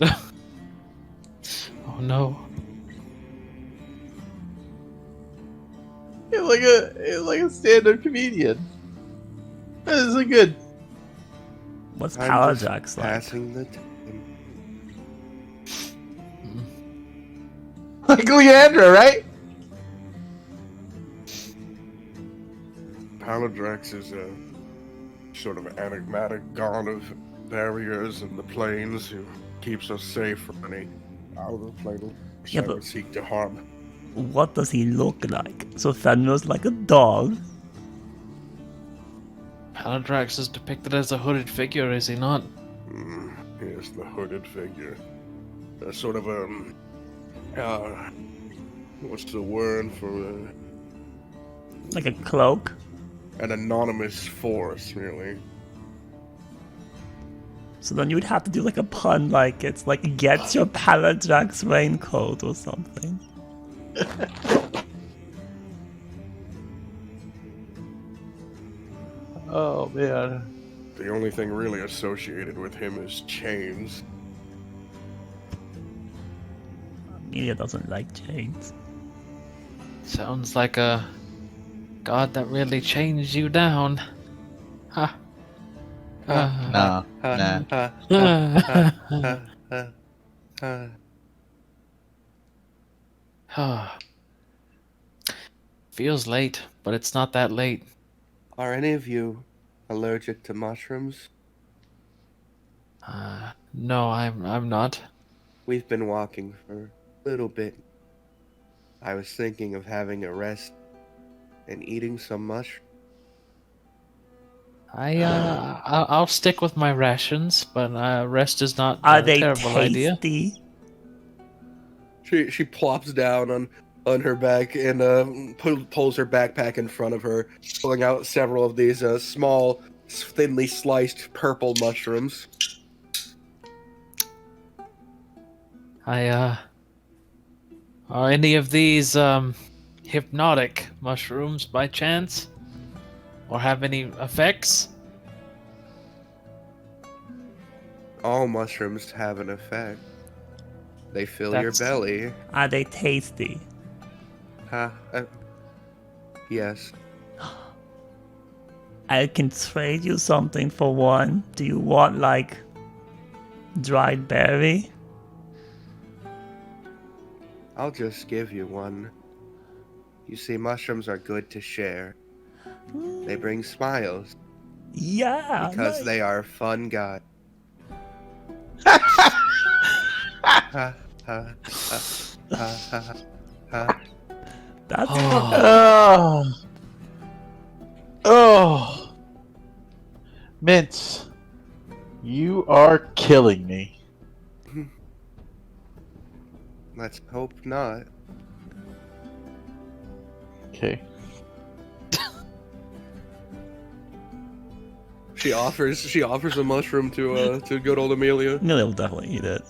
Oh no. He's like a stand-up comedian. That is good. What's I'm just Paladrax like? passing the time. Like Leandra, right? Paladrax is a sort of enigmatic god of barriers and the plains who keeps us safe from any outer planet Yeah, that but- would seek to harm. What does he look like? So Fenrir's like a dog. Paladrax is depicted as a hooded figure, is he not? Here's the hooded figure. A sort of what's the word for Like a cloak. an anonymous force, really. So then you would have to do like a pun, like it's like gets your Paladrax raincoat or something. Oh man. The only thing really associated with him is chains. Amelia doesn't like chains. Sounds like a god that really changed you down. Ha. Nah. Nah. Ha Ah. ha ha ha. Feels late, but it's not that late. Are any of you allergic to mushrooms? No, I'm not. We've been walking for a little bit. I was thinking of having a rest and eating some mushrooms. I'll stick with my rations, but rest is not Are a they terrible idea. tasty? She plops down on her back and pulls her backpack in front of her, pulling out several of these small, thinly sliced purple mushrooms. Are any of these hypnotic mushrooms by chance? Or have any effects? All mushrooms have an effect. They fill your That's- belly. Are they tasty? Yes. I can trade you something for one. Do you want like dried berry? I'll just give you one. You see, mushrooms are good to share. They bring smiles Yeah. because nice. they are fun guys. Ha ha ha ha ha ha. That's Oh. Oh. Mince, you are killing me. Let's hope not. Okay. She offers a mushroom to good old Amelia. Amelia will definitely eat it.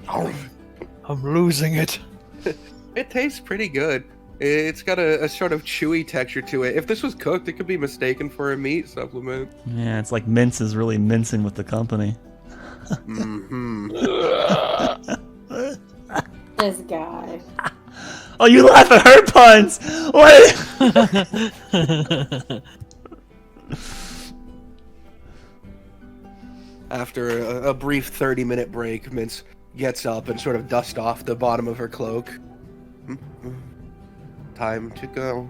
I'm losing it. It tastes pretty good. It's got a sort of chewy texture to it. If this was cooked, it could be mistaken for a meat supplement. Yeah, it's like Mince is really mincing with the company. Mm-hmm. This guy. Oh, you laugh at her puns! What? After a brief 30-minute break, Mince gets up and sort of dusts off the bottom of her cloak. Time to go.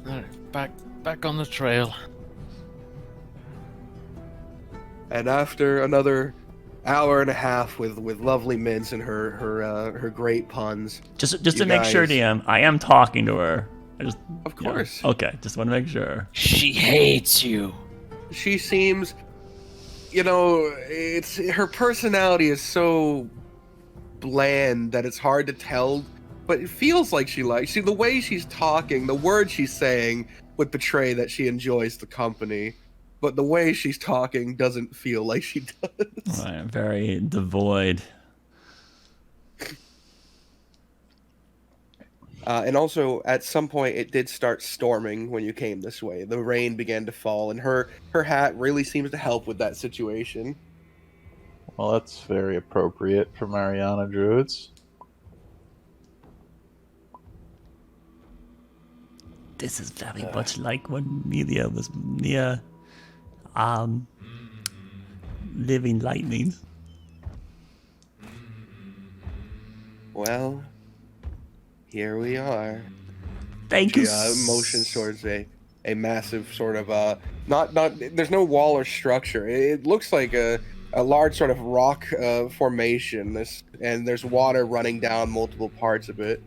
Alright, back on the trail. And after another hour and a half with lovely Mince and her great puns. Just You to make sure, guys- DM, I am talking to her. Of course. Okay, just want to make sure. She hates you. She seems, it's her personality is so bland that it's hard to tell, but it feels like she likes. See, the way she's talking, the words she's saying would betray that she enjoys the company, but the way she's talking doesn't feel like she does. I am very devoid. And also, at some point, it did start storming when you came this way. The rain began to fall, and her hat really seems to help with that situation. Well, that's very appropriate for Mariana Druids. This is very much like when Melia was near living lightning. Well, here we are. Thank you. Motions towards a massive sort of not there's no wall or structure. It looks like a large sort of rock formation. And there's water running down multiple parts of it.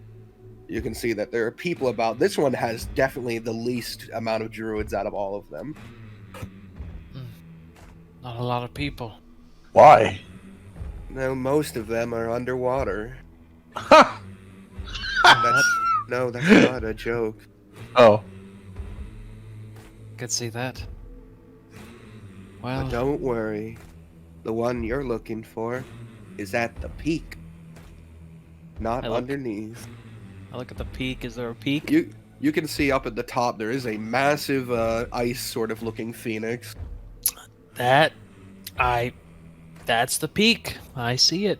You can see that there are people about. This one has definitely the least amount of druids out of all of them. Not a lot of people. Why? No, most of them are underwater. That's not a joke. Oh. Could see that. Well, But don't worry. The one you're looking for is at the peak. Not I look- underneath. I look at the peak. Is there a peak? You can see up at the top there is a massive ice sort of looking phoenix. That's the peak. I see it.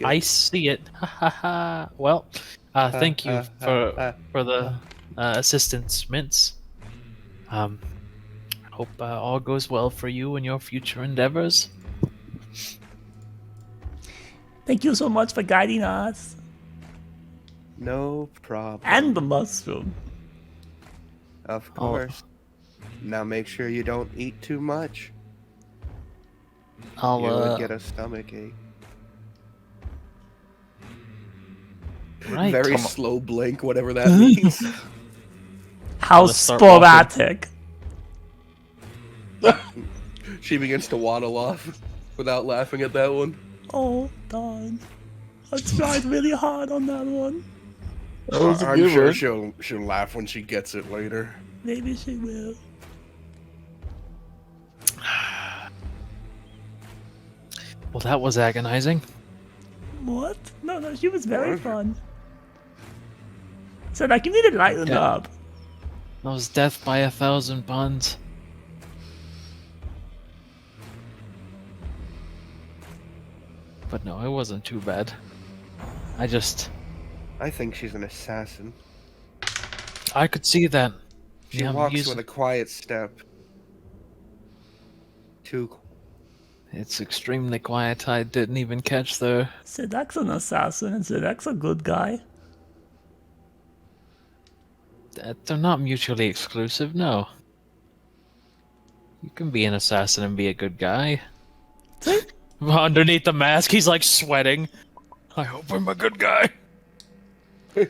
I see it. Ha ha ha. Well, thank you for the assistance, Mince. Hope all goes well for you and your future endeavors. Thank you so much for guiding us. No problem. And the mushroom. Of course. Now make sure you don't eat too much. You would get a stomach ache. Right. Very slow blink, whatever that means. How Let's start walking. sporadic. She begins to waddle off without laughing at that one. Oh, darn. I tried really hard on that one. That was a I'm good sure one. she'll laugh when she gets it later. Maybe she will. Well, that was agonizing. What? No, she was very What? fun. Said like you need to lighten Yeah. up. That was death by 1,000 puns. But no, it wasn't too bad. I think she's an assassin. I could see that. She Yeah, I'm walks used- with a quiet step. It's extremely quiet. I didn't even catch the. Sidak's an assassin and Sidak's a good guy. They're not mutually exclusive, no. You can be an assassin and be a good guy. See? Underneath the mask, he's like sweating. I hope I'm a good guy. I'm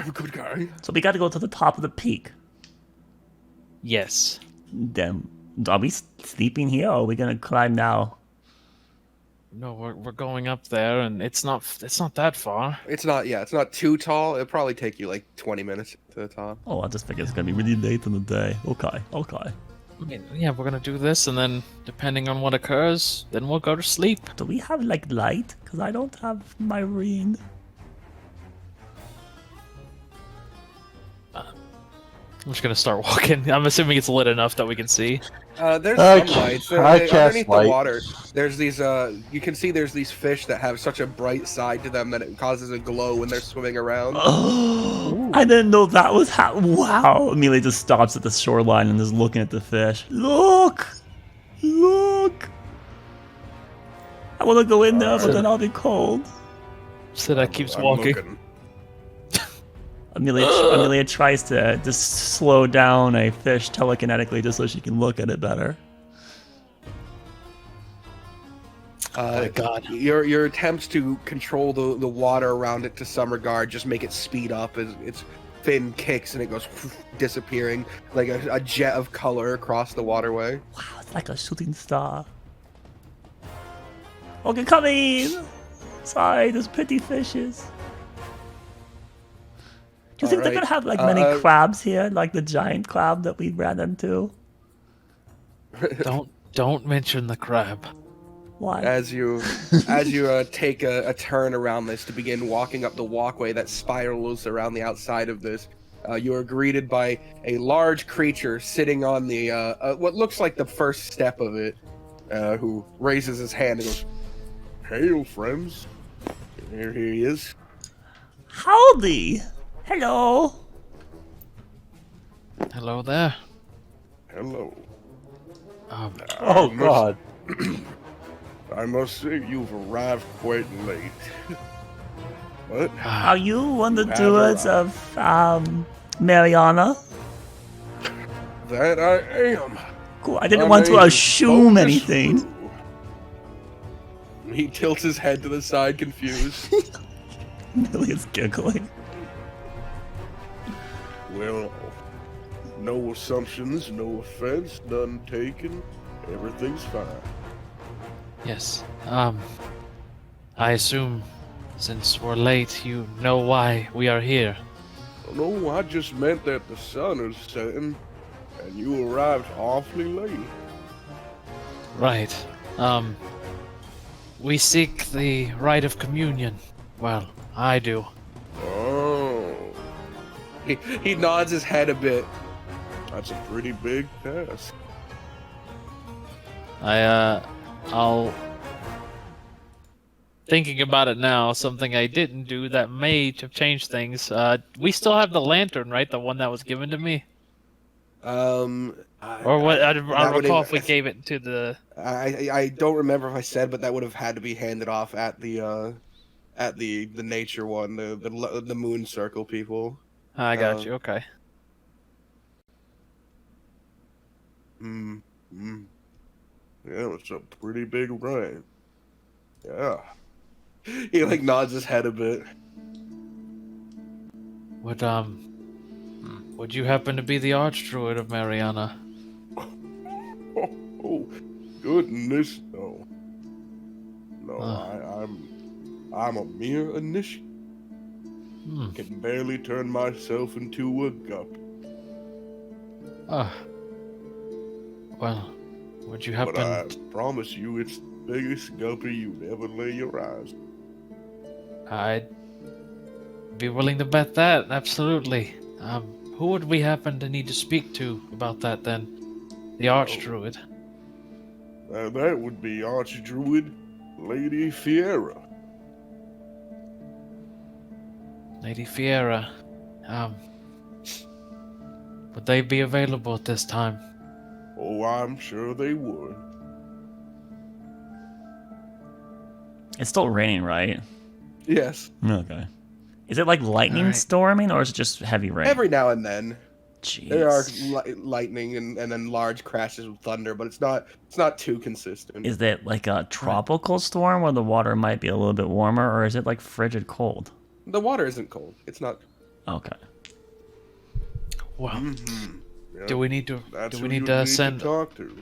a good guy. So we gotta go to the top of the peak. Yes. Then are we sleeping here or are we gonna climb now? No, we're going up there, and it's not that far. It's not too tall. It'll probably take you like 20 minutes to the top. Oh, I just figured it's gonna be really late in the day. Okay. I mean, yeah, we're gonna do this, and then depending on what occurs, then we'll go to sleep. Do we have like light? Because I don't have my ring. I'm just gonna start walking. I'm assuming it's lit enough that we can see. There's I some lights. I cast Underneath light. the water, there's these, you can see there's these fish that have such a bright side to them that it causes a glow when they're swimming around. Oh, I didn't know that was how. Wow. Amelia just stops at the shoreline and is looking at the fish. Look! Look! I want to go in there, but then I'll be cold. So that keeps I'm walking. looking. Amelia tries to just slow down a fish telekinetically just so she can look at it better. Oh God. Your attempts to control the water around it to some regard just make it speed up as its fin kicks and it goes disappearing like a jet of color across the waterway. Wow, it's like a shooting star. Okay, coming! Sorry, those pretty fishes. Do you think they're Alright, gonna have like many crabs here, like the giant crab that we ran into? Don't mention the crab. Why? As you take a turn around this to begin walking up the walkway that spirals around the outside of this, you are greeted by a large creature sitting on the what looks like the first step of it, who raises his hand and goes, Hail, friends. Here he is. Howdy! Hello! Hello there. Hello. Oh God. I must say you've arrived quite late. But Are you one of the have doers arrived. of Mariana? that I am. Cool. I didn't My want to name is assume Bonus anything. Roo. he tilts his head to the side, confused. Amelia's giggling. Well, no assumptions, no offense, none taken. Everything's fine. Yes. I assume since we're late, you know why we are here. No, I just meant that the sun is setting, and you arrived awfully late. Right. We seek the rite of communion. Well, I do. Oh, He nods his head a bit. that's a pretty big task. I'll... Thinking about it now, something I didn't do that may have changed things. We still have the lantern, right? The one that was given to me? Or what? I don't that would recall have- if we gave it to the... I don't remember if I said, but that would have had to be handed off at the nature one, the moon circle people. I got you, okay. Yeah, it's a pretty big ring. Yeah. He like nods his head a bit. Would you happen to be the Archdruid of Mariana? Oh, goodness, no. No, Ah. I'm a mere initiate. Can barely turn myself into a guppy. Well, would you But I happen... promise you it's the biggest guppy you'd ever lay your eyes on. I'd be willing to bet that, absolutely. Who would we happen to need to speak to about that then? The Archdruid. That would be Archdruid Lady Fiera. Lady Fiera. Would they be available at this time? Oh, I'm sure they would. It's still raining, right? Yes, Okay. Is it like lightning Alright. storming or is it just heavy rain? every now and then Jeez. there are lightning and then large crashes of thunder, but it's not too consistent. Is it like a tropical storm where the water might be a little bit warmer, or is it like frigid cold? The water isn't cold. It's not. Okay. Well, Yeah, do we need to that's do who we need you to ascend talk to.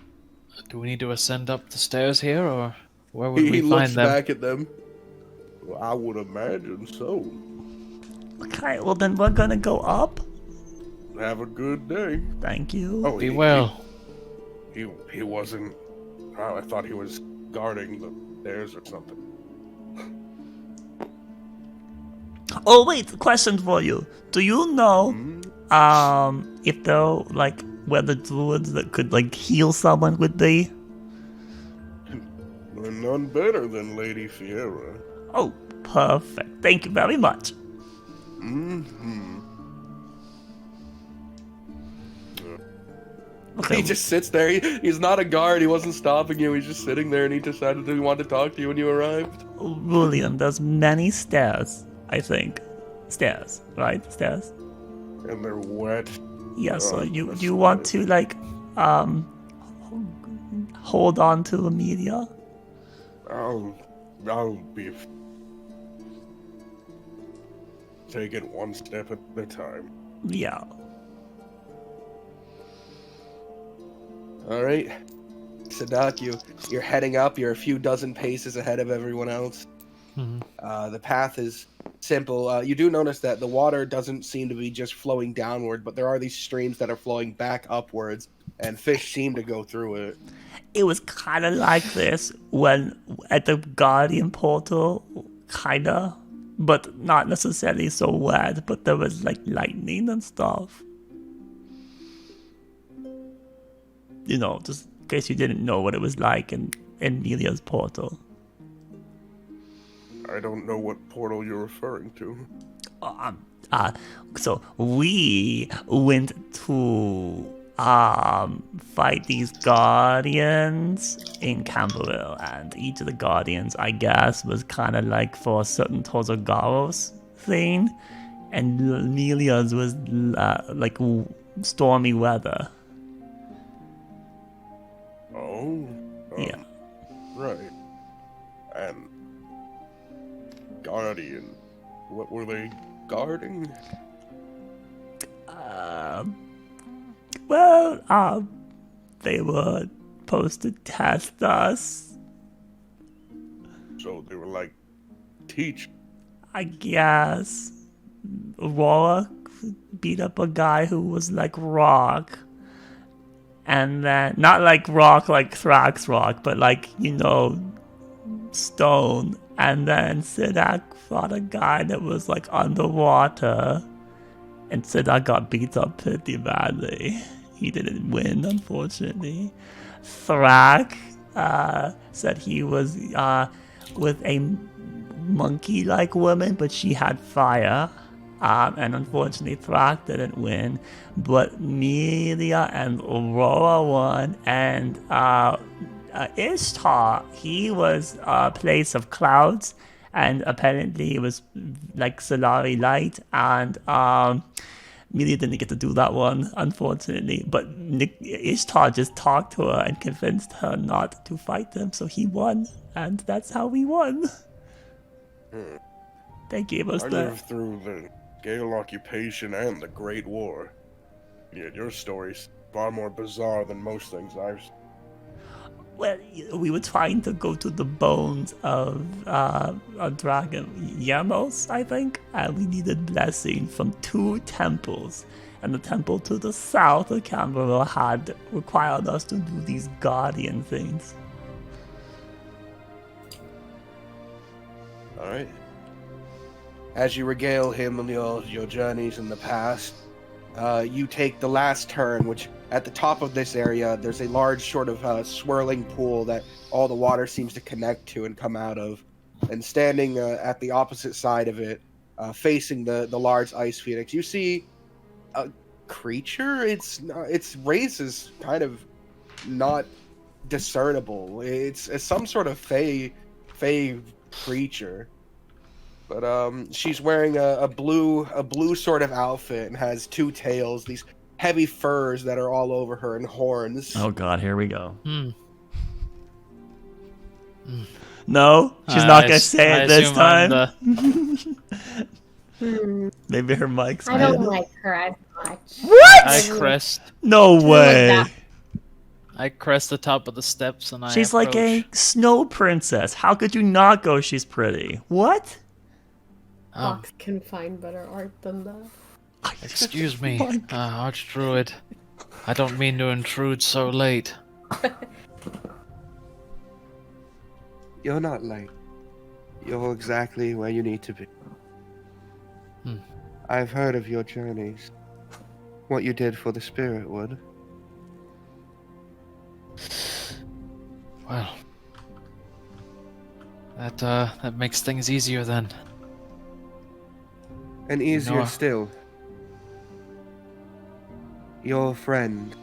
do we need to ascend up the stairs here, or where would He we looks find them? back at them. Well, I would imagine so. Okay, well then we're gonna go up. Have a good day. Thank you. Oh, Be well. He wasn't. I thought he was guarding the stairs or something. Oh wait, question for you. Do you know if there like where the druids that could like heal someone would be? None better than Lady Fiera. Oh, perfect. Thank you very much. Mm-hmm. Okay. He just sits there. He's not a guard. He wasn't stopping you. He's just sitting there, and he decided that he wanted to talk to you when you arrived. William, there's many stairs, I think. Stairs, right? Stairs? And they're wet. Yeah, so Oh, you that's do you want right. to like hold on to Amelia? I'll be take it one step at a time. Yeah. All right, Sadak, you're heading up. You're a few dozen paces ahead of everyone else. The path is simple. You do notice that the water doesn't seem to be just flowing downward, but there are these streams that are flowing back upwards, and fish seem to go through it. It was kind of like this when at the Guardian portal, kinda, but not necessarily so wet. But there was like lightning and stuff. You know, just in case you didn't know what it was like in Amelia's portal. I don't know what portal you're referring to. So we went to fight these guardians in Camberville, and each of the guardians, I guess, was kind of like for a certain Tozogaros thing, and Amelia's was like stormy weather. Oh. Yeah. Right. And Guardian. What were they guarding? Well, they were supposed to test us. So they were like teach. I guess. Aurora beat up a guy who was like rock. And then, not like rock like Thrax rock, but like, you know, stone. And then Sidak fought a guy that was like underwater. And Sidak got beat up pretty badly. He didn't win, unfortunately. Thrak said he was with a monkey-like woman, but she had fire. And unfortunately, Thrak didn't win. But Melia and Aurora won. And Ishtar, he was a place of clouds. And apparently it was like Solari Light. And Melia didn't get to do that one, unfortunately. But Ishtar just talked to her and convinced her not to fight them. So he won. And that's how we won. They gave us I that. lived through the Gale occupation and the Great War. Yet your story's far more bizarre than most things I've seen. Well, we were trying to go to the bones of a dragon, Yamos, I think, and we needed blessing from 2 temples. And the temple to the south of Camberville had required us to do these guardian things. Alright. As you regale him on your journeys in the past, you take the last turn, which at the top of this area, there's a large sort of swirling pool that all the water seems to connect to and come out of. And standing at the opposite side of it, facing the large ice phoenix, you see a creature. Its race is kind of not discernible. It's some sort of fey creature. But she's wearing a blue sort of outfit and has 2 tails, these heavy furs that are all over her, and horns. Oh god, here we go. No, she's not gonna say it this time. Maybe her mic's I don't muted. like her as much. What? I crest. No way. that. I crest the top of the steps and I. She's like a snow princess. How could you not go? She's pretty. What? Fox can find better art than that. Excuse me, Archdruid. I don't mean to intrude so late. You're not late. You're exactly where you need to be. I've heard of your journeys. What you did for the Spirit Wood. Well, that makes things easier then. And easier No. still. Your friend,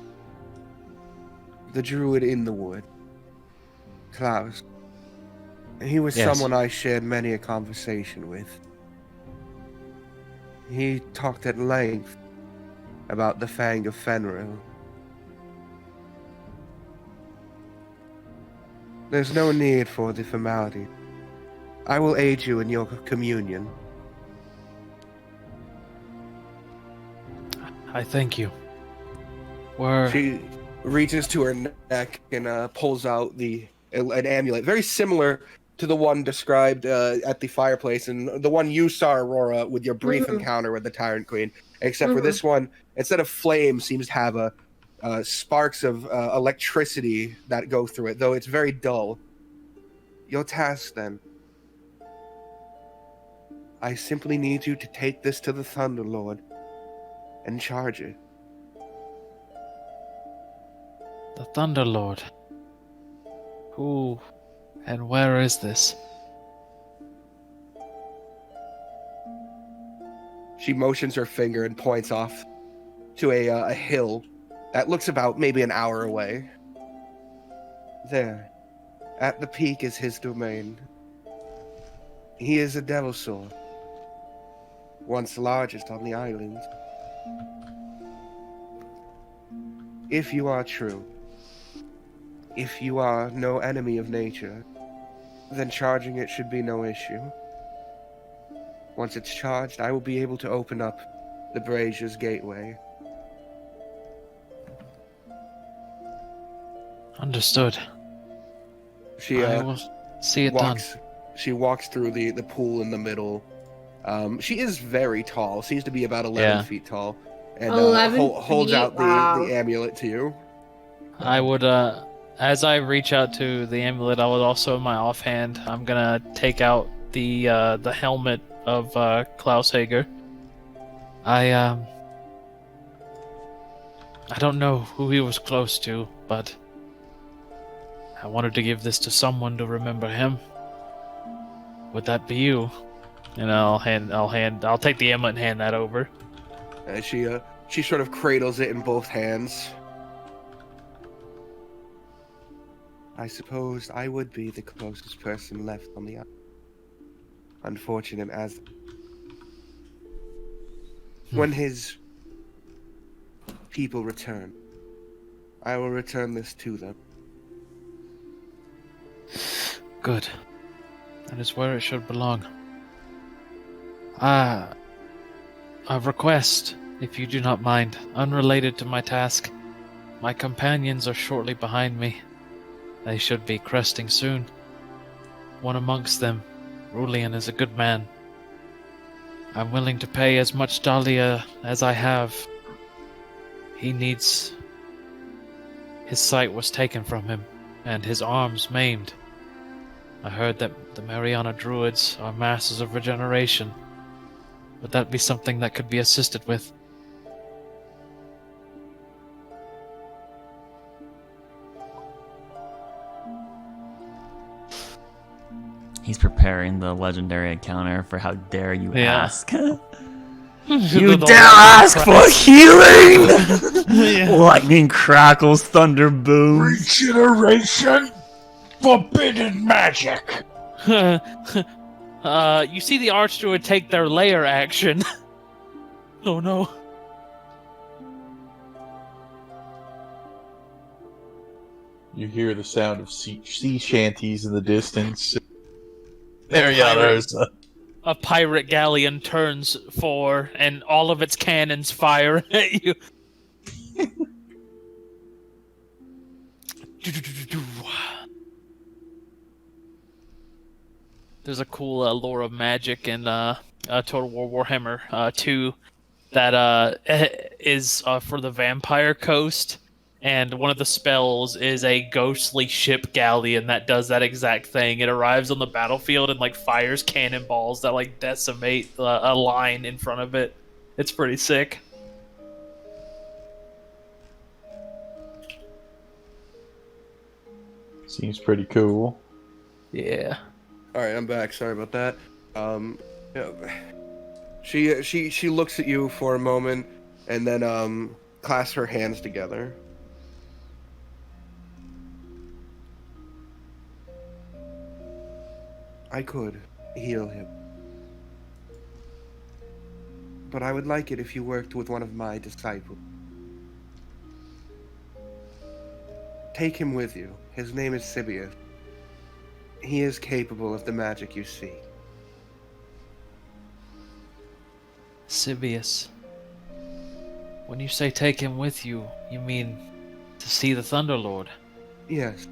the druid in the wood, Klaus. He was Yes. someone I shared many a conversation with. He talked at length about the Fang of Fenrir. There's no need for the formality. I will aid you in your communion. I thank you. She reaches to her neck and pulls out an amulet, very similar to the one described at the fireplace, and the one you saw, Aurora, with your brief encounter with the Tyrant Queen. Except for this one, instead of flame, seems to have sparks of electricity that go through it, though it's very dull. Your task, then. I simply need you to take this to the Thunder Lord and charge it. The Thunderlord. Who and where is this? She motions her finger and points off to a hill that looks about maybe an hour away. There, at the peak is his domain. He is a devil sword, once largest on the island. If you are true, if you are no enemy of nature, then charging it should be no issue. Once it's charged, I will be able to open up the Brazier's gateway. Understood. She I will see it done. She walks through the pool in the middle. She is very tall, seems to be about 11 feet tall, and 11 holds feet? out Wow. the amulet to you. I would, as I reach out to the amulet, I would also, in my offhand, I'm gonna take out the helmet of Klaus Hager. I don't know who he was close to, but I wanted to give this to someone to remember him. Would that be you? And I'll take the amulet and hand that over. And she sort of cradles it in both hands. I suppose I would be the closest person left on the island. Unfortunate as... When his people return, I will return this to them. Good. That is where it should belong. A request, if you do not mind, unrelated to my task. My companions are shortly behind me. They should be cresting soon. One amongst them, Rulian, is a good man. I'm willing to pay as much Dahlia as I have. He needs... His sight was taken from him, and his arms maimed. I heard that the Mariana Druids are masters of regeneration. Would that be something that could be assisted with? He's preparing the legendary encounter for how dare you Yeah. ask. You dare ask for healing! Lightning crackles, thunder booms. Regeneration, forbidden magic. You see the Archdruid take their lair action. Oh no. You hear the sound of sea shanties in the distance. There's A pirate galleon turns for, and all of its cannons fire at you. There's a cool lore of magic in Total War Warhammer 2 that is for the Vampire Coast, and one of the spells is a ghostly ship galleon that does that exact thing. It arrives on the battlefield and like fires cannonballs that like decimate a line in front of it. It's pretty sick. Seems pretty cool. Yeah. All right, I'm back. Sorry about that. Yeah. She looks at you for a moment and then clasps her hands together. I could heal him, but I would like it if you worked with one of my disciples. Take him with you. His name is Sibius. He is capable of the magic you see. Sibius. When you say take him with you, you mean to see the Thunderlord? Yes.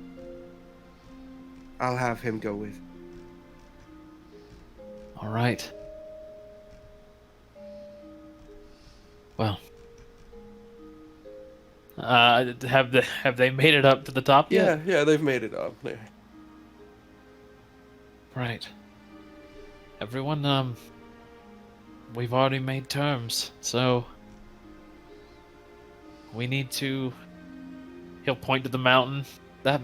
I'll have him go with you. All right. Well, have they made it up to the top yet? Yeah, they've made it up. Right. Everyone, we've already made terms, so we need to. He'll point to the mountain. That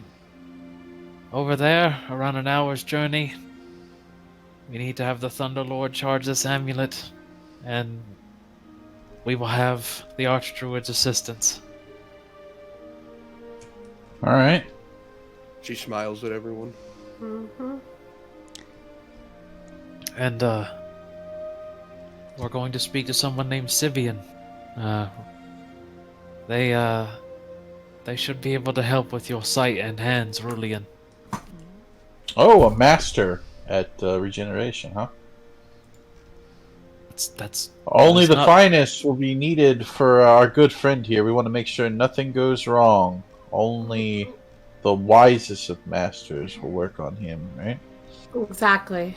over there, around an hour's journey. We need to have the Thunderlord charge this amulet, and we will have the Archdruid's assistance. Alright. She smiles at everyone. Mm-hmm. And, we're going to speak to someone named Sivian. They should be able to help with your sight and hands, Rulian. Oh, a master at regeneration, huh? That's Only the not- finest will be needed for our good friend here. We want to make sure nothing goes wrong. Only the wisest of masters will work on him, right? Exactly.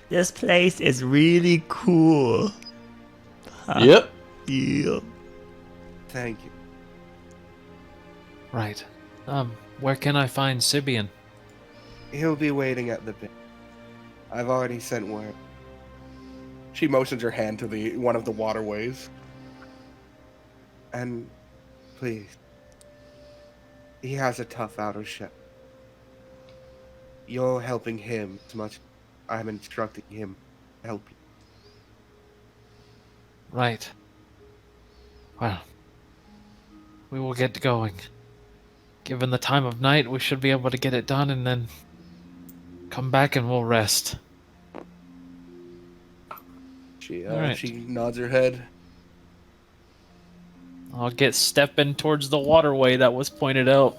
This place is really cool. Yep. Yeah. Thank you. Right. Where can I find Sibian? He'll be waiting at the bit. I've already sent word. She motions her hand to one of the waterways. And please, he has a tough outer shell. You're helping him as much as I'm instructing him to help you. Right. Well, we will get going. Given the time of night, we should be able to get it done and then come back and we'll rest. She Alright. she nods her head. I'll get stepping towards the waterway that was pointed out.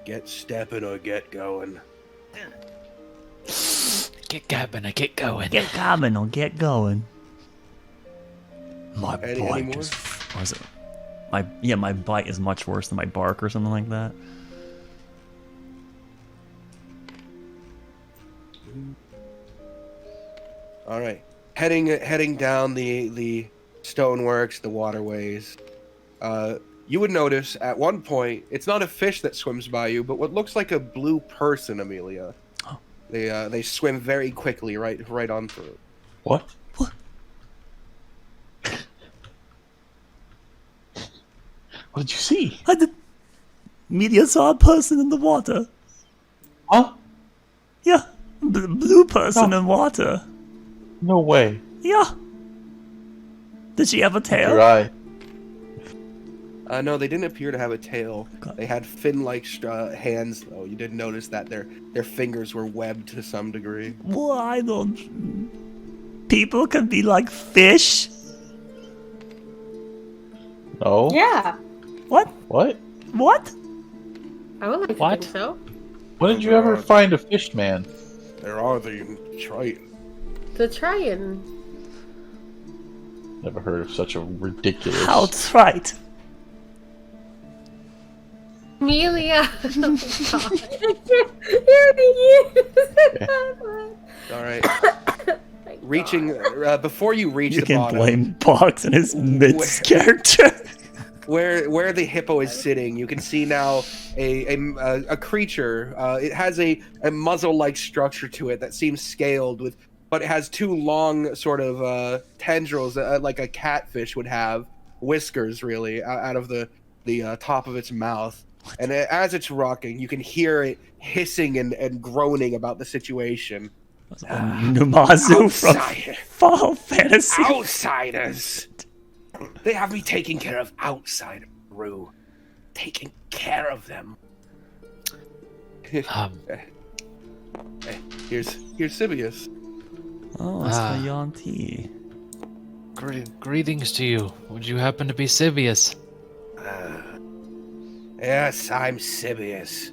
Get stepping or get going. Get gabbing, I get going. Get coming or get going. My Any bite more? is... Was it? My bite is much worse than my bark or something like that. All right, heading down the stoneworks, the waterways. You would notice at one point it's not a fish that swims by you, but what looks like a blue person, Amelia. Oh. They swim very quickly right on through. What? What? What did you see? Media saw a person in the water. Huh? Yeah, blue person No. in water. No way. Yeah. Did she have a Your tail? eye. No, they didn't appear to have a tail. Okay. They had fin-like hands, though. You did notice that their fingers were webbed to some degree. Why don't people can be like fish? No. Yeah, What? What? What? I would like to What? think so. When did you ever find a fish man? There are the Triton. To try and Never heard of such a ridiculous. How right. Amelia. Oh my God. All right. reaching before you reach You the can bottom, blame Box and his myths character. where the hippo is sitting, you can see now a creature. It has a muzzle-like structure to it that seems scaled with, but it has two long sort of tendrils like a catfish would have, whiskers really out of the top of its mouth. And as it's rocking, you can hear it hissing and groaning about the situation. Numazu from Final Fantasy. Outsiders! They have me taking care of outsiders, Rue. Taking care of them. Here's Sibius. Oh, it's my Yanti. Greetings to you. Would you happen to be Sibius? Yes, I'm Sibius.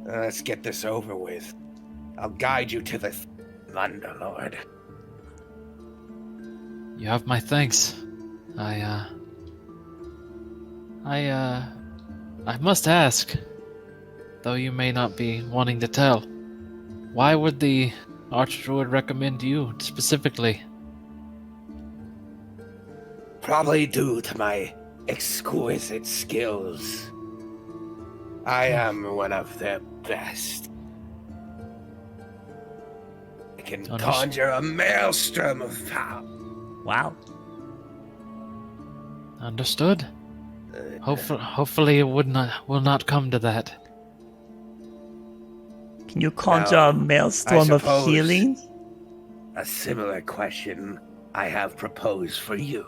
Let's get this over with. I'll guide you to the Thunderlord. You have my thanks. I must ask, though you may not be wanting to tell, why would the Archdruid recommend you specifically? Probably due to my exquisite skills. I am one of their best. I can conjure a maelstrom of power. Wow. Understood. Hopefully it will not come to that. Can you conjure a maelstrom of healing? A similar question I have proposed for you.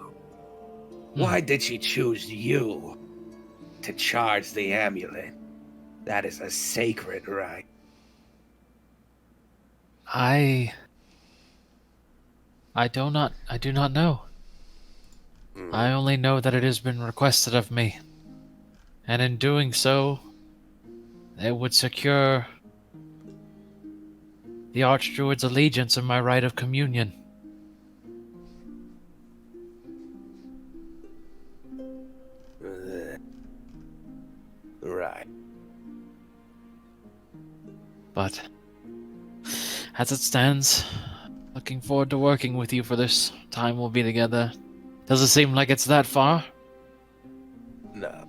Why did she choose you to charge the amulet? That is a sacred right. I do not know. I only know that it has been requested of me, and in doing so, it would secure the Archdruid's allegiance and my right of communion. Right. But as it stands, looking forward to working with you for this time we'll be together. Does it seem like it's that far? No.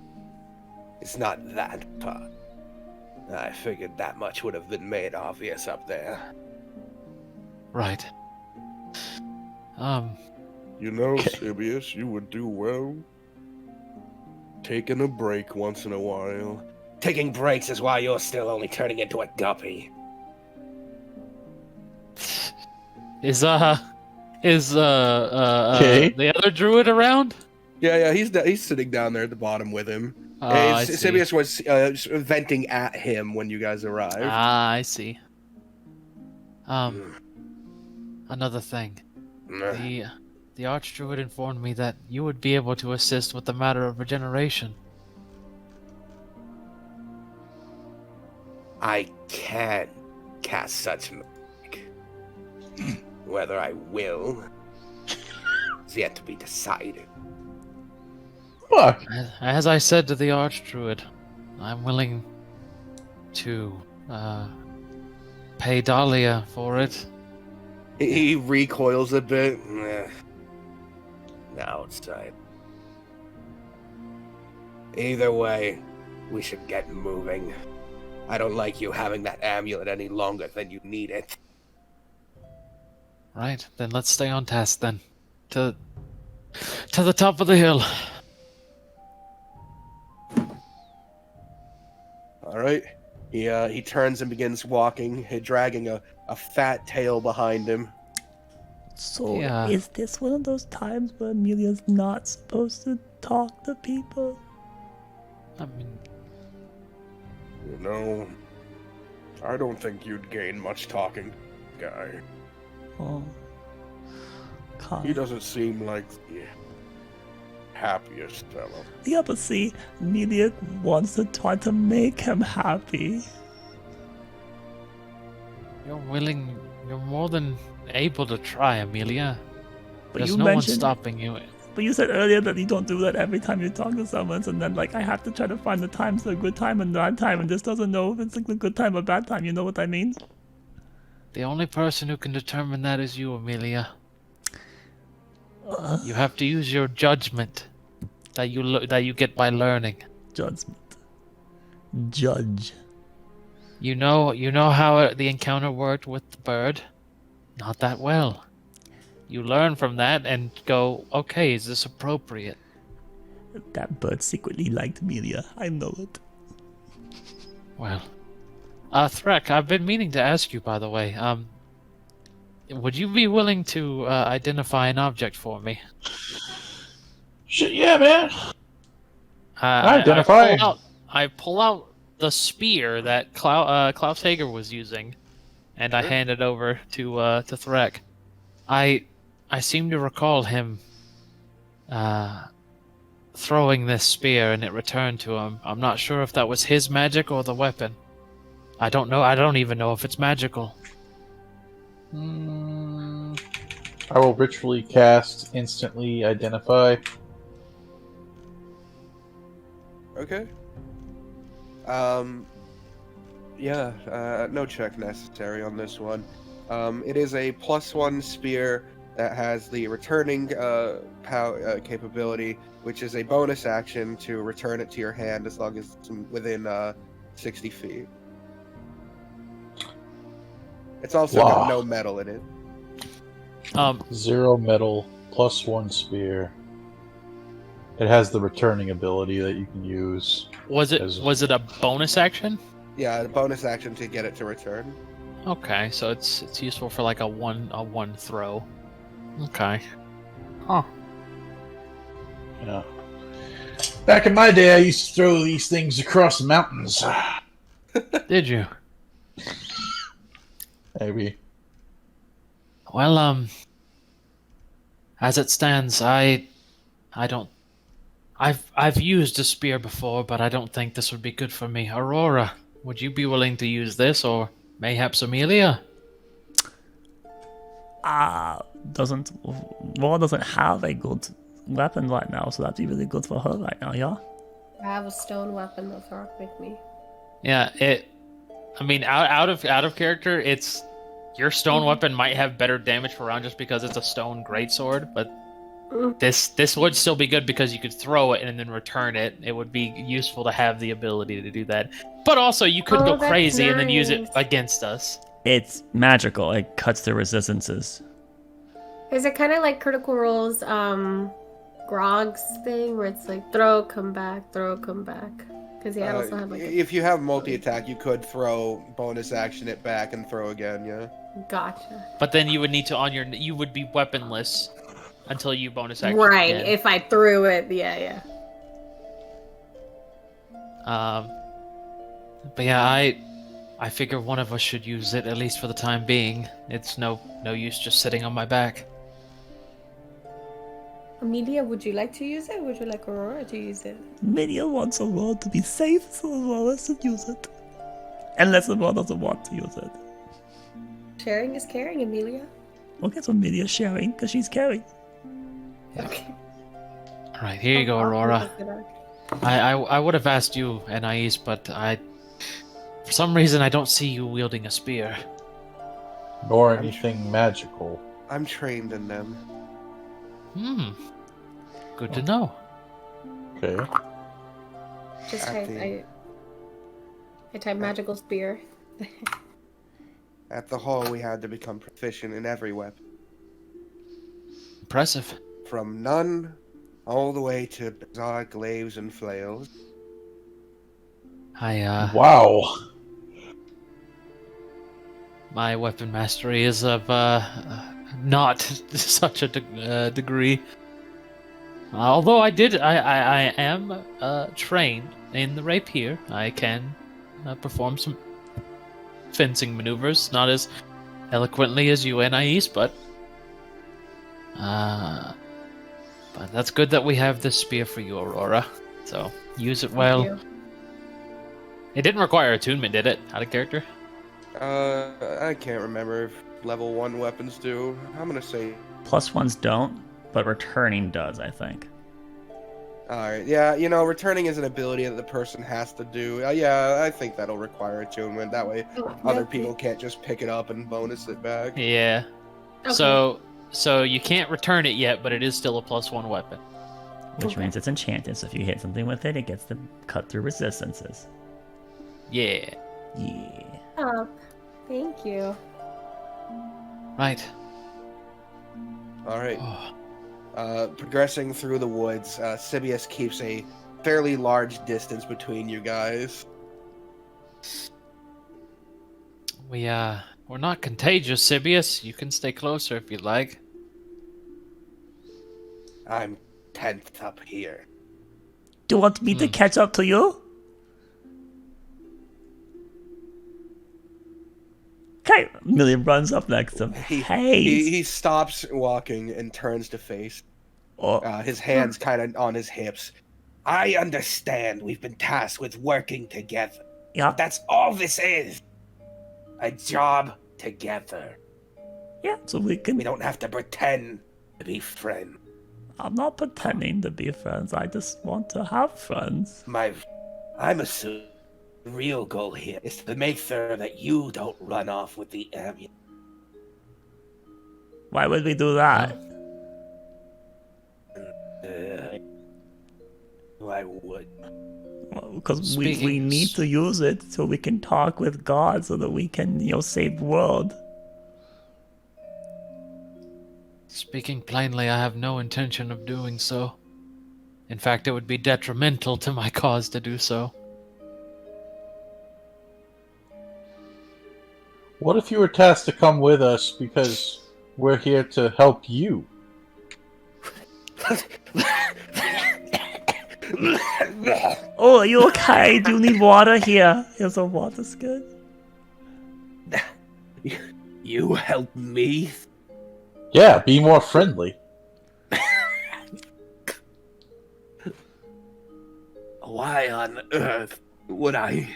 It's not that far. I figured that much would have been made obvious up there. Right. You know, Sibius, you would do well taking a break once in a while. Taking breaks is why you're still only turning into a guppy. Is the other druid around? Yeah, he's sitting down there at the bottom with him. Sibius was venting at him when you guys arrived. Ah, I see. Another thing. The Archdruid informed me that you would be able to assist with the matter of regeneration. I can cast such magic. Whether I will is yet to be decided. Fuck. As I said to the Archdruid, I'm willing to pay Dahlia for it. He recoils a bit. Outside. Either way, we should get moving. I don't like you having that amulet any longer than you need it. Right, then let's stay on task then. To the top of the hill. All right. He turns and begins walking, dragging a fat tail behind him. So, Yeah. is this one of those times where Amelia's not supposed to talk to people? I mean, You know, I don't think you'd gain much talking, guy. Oh. He doesn't seem like the happiest fellow. Yeah, but see, Amelia wants to try to make him happy. you're more than able to try, Amelia. But There's you no one mentioned- stopping you. But you said earlier that you don't do that every time you talk to someone, and then like I have to try to find the times a good time and bad time, and this doesn't know if it's like a good time or bad time. You know what I mean? The only person who can determine that is you, Amelia. You have to use your judgment that you get by learning. Judgment. Judge. You know how the encounter worked with the bird? Not that well. You learn from that and go, okay, is this appropriate? That bird secretly liked Amelia. I know it. Well, Threk, I've been meaning to ask you, by the way, would you be willing to identify an object for me? Shit, yeah, man. Identify. I pull out the spear that Klaus Hager was using, and I hand it over to Threk. I seem to recall him throwing this spear and it returned to him. I'm not sure if that was his magic or the weapon. I don't know. I don't even know if it's magical. I will ritually cast instantly identify. Okay. No check necessary on this one. It is a +1 spear that has the returning capability, which is a bonus action to return it to your hand as long as it's within 60 feet. It's also got no metal in it. 0 metal, +1 spear. It has the returning ability that you can use. Was it a bonus action? Yeah, a bonus action to get it to return. Okay, so it's useful for like a one throw. Okay. Huh. Yeah. Back in my day, I used to throw these things across the mountains. Did you? Maybe. Well, as it stands, I've used a spear before, but I don't think this would be good for me. Aurora, would you be willing to use this, or mayhaps Amelia? Laura doesn't have a good weapon right now, so that'd be really good for her right now, yeah? I have a stone weapon that's rock with me. Yeah, I mean, out of character, it's your stone weapon might have better damage per round just because it's a stone greatsword, but this would still be good because you could throw it and then return it. It would be useful to have the ability to do that. But also, you could go crazy and then use it against us. It's magical. It cuts the resistances. Is it kind of like Critical Role's Grog's thing, where it's like throw, come back, throw, come back? Because I also have like if you have multi-attack, you could throw, bonus action it back, and throw again. Yeah. Gotcha. But then you would need to you would be weaponless until you bonus action. Right. Again. If I threw it, yeah. But yeah, I figure one of us should use it, at least for the time being. It's no use just sitting on my back. Amelia, would you like to use it? Would you like Aurora to use it? Amelia wants Aurora to be safe, so Aurora should use it. Unless Aurora doesn't want to use it. Sharing is caring, Amelia. Okay, so Amelia's sharing, because she's caring. Okay. Alright, here you go, Aurora. I would have asked you, Anais, but for some reason I don't see you wielding a spear. Nor anything magical. I'm trained in them. Good to know. Okay. Just type I type magical spear. At the hall, we had to become proficient in every weapon. Impressive. From none all the way to bizarre glaives and flails. Wow. My weapon mastery is of not such a degree. Although I am trained in the rapier. I can perform some fencing maneuvers, not as eloquently as you, Anais, but that's good that we have this spear for you, Aurora. So use it well. Thank you. It didn't require attunement, did it? Out of character? I can't remember if level 1 weapons do. I'm gonna say... +1s don't, but returning does, I think. Alright, yeah, returning is an ability that the person has to do. Yeah, I think that'll require attunement. That way, other people can't just pick it up and bonus it back. Yeah. Okay. So So you can't return it yet, but it is still a +1 weapon. Which means it's enchanted, so if you hit something with it, it gets to cut through resistances. Yeah. Yeah. Oh, thank you. Right. All right. Oh. Progressing through the woods, Sibius keeps a fairly large distance between you guys. We're not contagious, Sibius. You can stay closer if you'd like. I'm tenth up here. Do you want me to catch up to you? Okay, Amelia runs up next to him. Hey! He stops walking and turns to face. Oh, His hands kind of on his hips. I understand we've been tasked with working together. yeah, That's all this is. A job together. yeah, so we can... We don't have to pretend to be friends. I'm not pretending to be friends, I just want to have friends. I'm assuming the real goal here is to make sure that you don't run off with the amulet. Why would we do that? I would. Because we Speaking- need to use it so we can talk with God so that we can, save the world. Speaking plainly, I have no intention of doing so. In fact, it would be detrimental to my cause to do so. What if you were tasked to come with us because we're here to help you? Oh, are you okay? Do you need water? Here. Here's some water, good. You help me? Yeah, be more friendly. Why on earth would I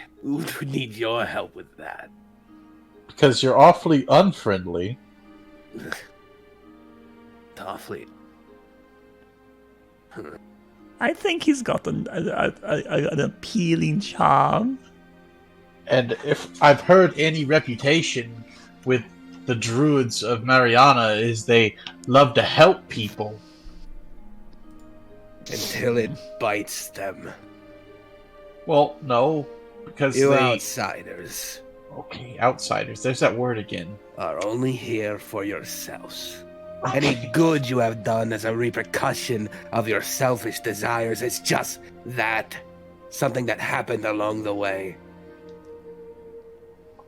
need your help with that? Because you're awfully unfriendly. Awfully. I think he's got an appealing charm. And if I've heard any reputation with the druids of Mariana is they love to help people. Until it bites them. Well, no, because You they... outsiders Okay, outsiders. There's that word again. are only here for yourselves. Okay. Any good you have done as a repercussion of your selfish desires is just that. Something that happened along the way.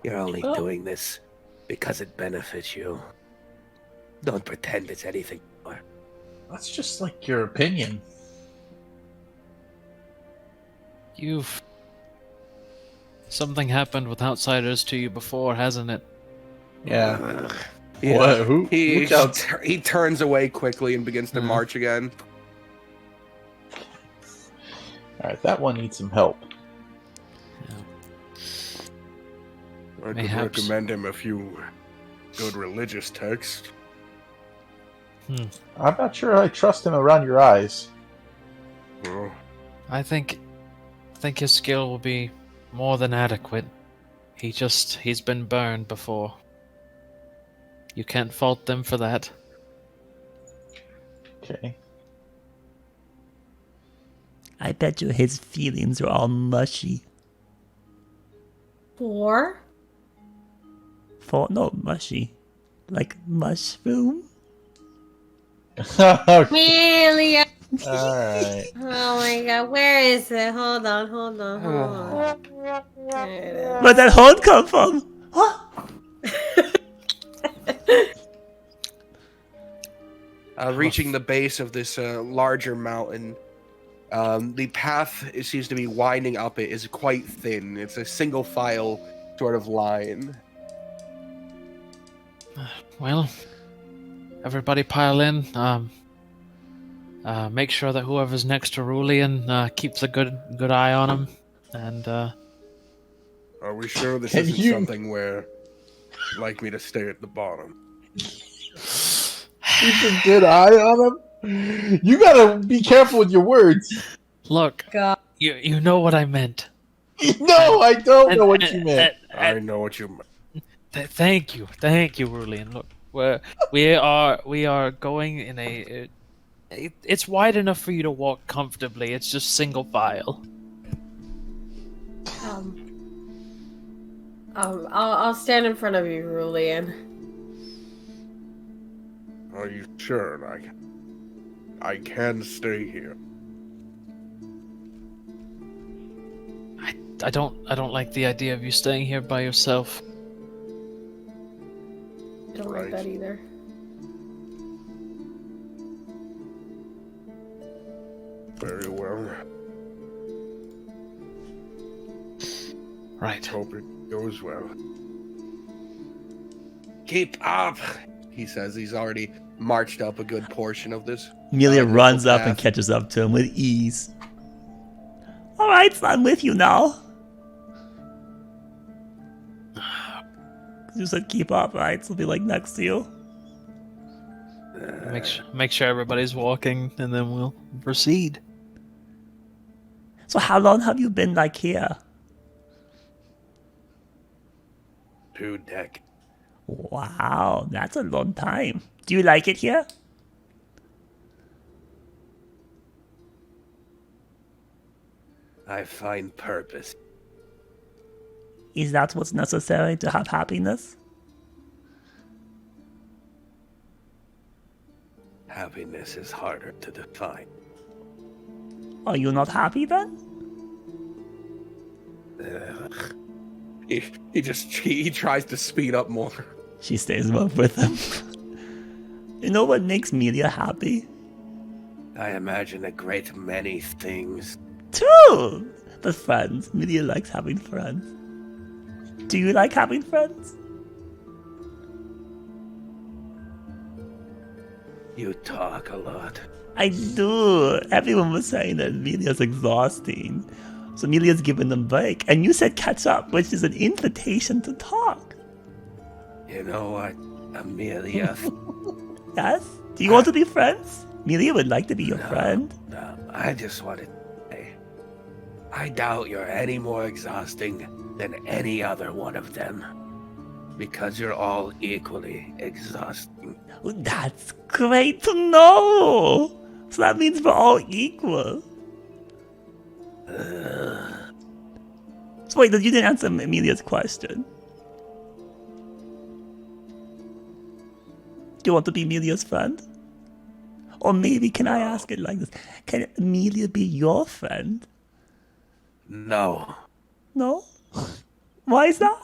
You're only Well- doing this because it benefits you. Don't pretend it's anything more. That's just like your opinion. Something happened with outsiders to you before, hasn't it? Yeah. Yeah. What? Who? He Which out- he turns away quickly and begins to march again. Alright, that one needs some help. I could Mayhaps. recommend him a few good religious texts. I'm not sure I trust him around your eyes. Well, I think his skill will be more than adequate. He's been burned before. You can't fault them for that. Okay. I bet you his feelings are all mushy. No, mushy. Like mushroom? Amelia! Alright. Oh my god, where is it? Hold on. There it is. Where'd that horn come from? Huh? Reaching the base of this larger mountain, the path it seems to be winding up it is quite thin. It's a single file sort of line. Well, everybody pile in. Make sure that whoever's next to Rulian keeps a good eye on him. And are we sure this Can isn't you- something where you'd like me to stay at the bottom? Keep a good eye on him. You gotta be careful with your words. look, God. you know what I meant. No, I don't know what you meant. I know what you meant. Thank you, Rulian. Look, We are going in a. It's wide enough for you to walk comfortably. It's just single file. I'll stand in front of you, Rulian. Are you sure? I can stay here. I don't like the idea of you staying here by yourself. I don't like that either. Very well. Right. Hope it goes well. Keep up, he says. He's already marched up a good portion of this. Amelia runs up and path. catches up to him with ease. Alright, so I'm with you now. You said keep up, right? So I'll be like next to you. Make sure everybody's walking, and then we'll proceed. So how long have you been like here? 2 decades. Wow, that's a long time. Do you like it here? I find purpose. Is that what's necessary to have happiness? Happiness is harder to define. Are you not happy then? Ugh. He tries to speed up more. She stays with him. You know what makes Melia happy? I imagine a great many things. True! But friends. Melia likes having friends. Do you like having friends? You talk a lot. I do. Everyone was saying that Amelia's exhausting. So Amelia's giving them break. And you said catch up, which is an invitation to talk. You know what, Amelia? Yes? Do you want to be friends? Amelia would like to be your friend. No, I just wanted to say, I doubt you're any more exhausting than any other one of them. Because you're all equally exhausting. That's great to know. So that means we're all equal. So wait, you didn't answer Amelia's question. Do you want to be Amelia's friend? Or maybe, can I ask it like this? Can Amelia be your friend? No, No? Why is that?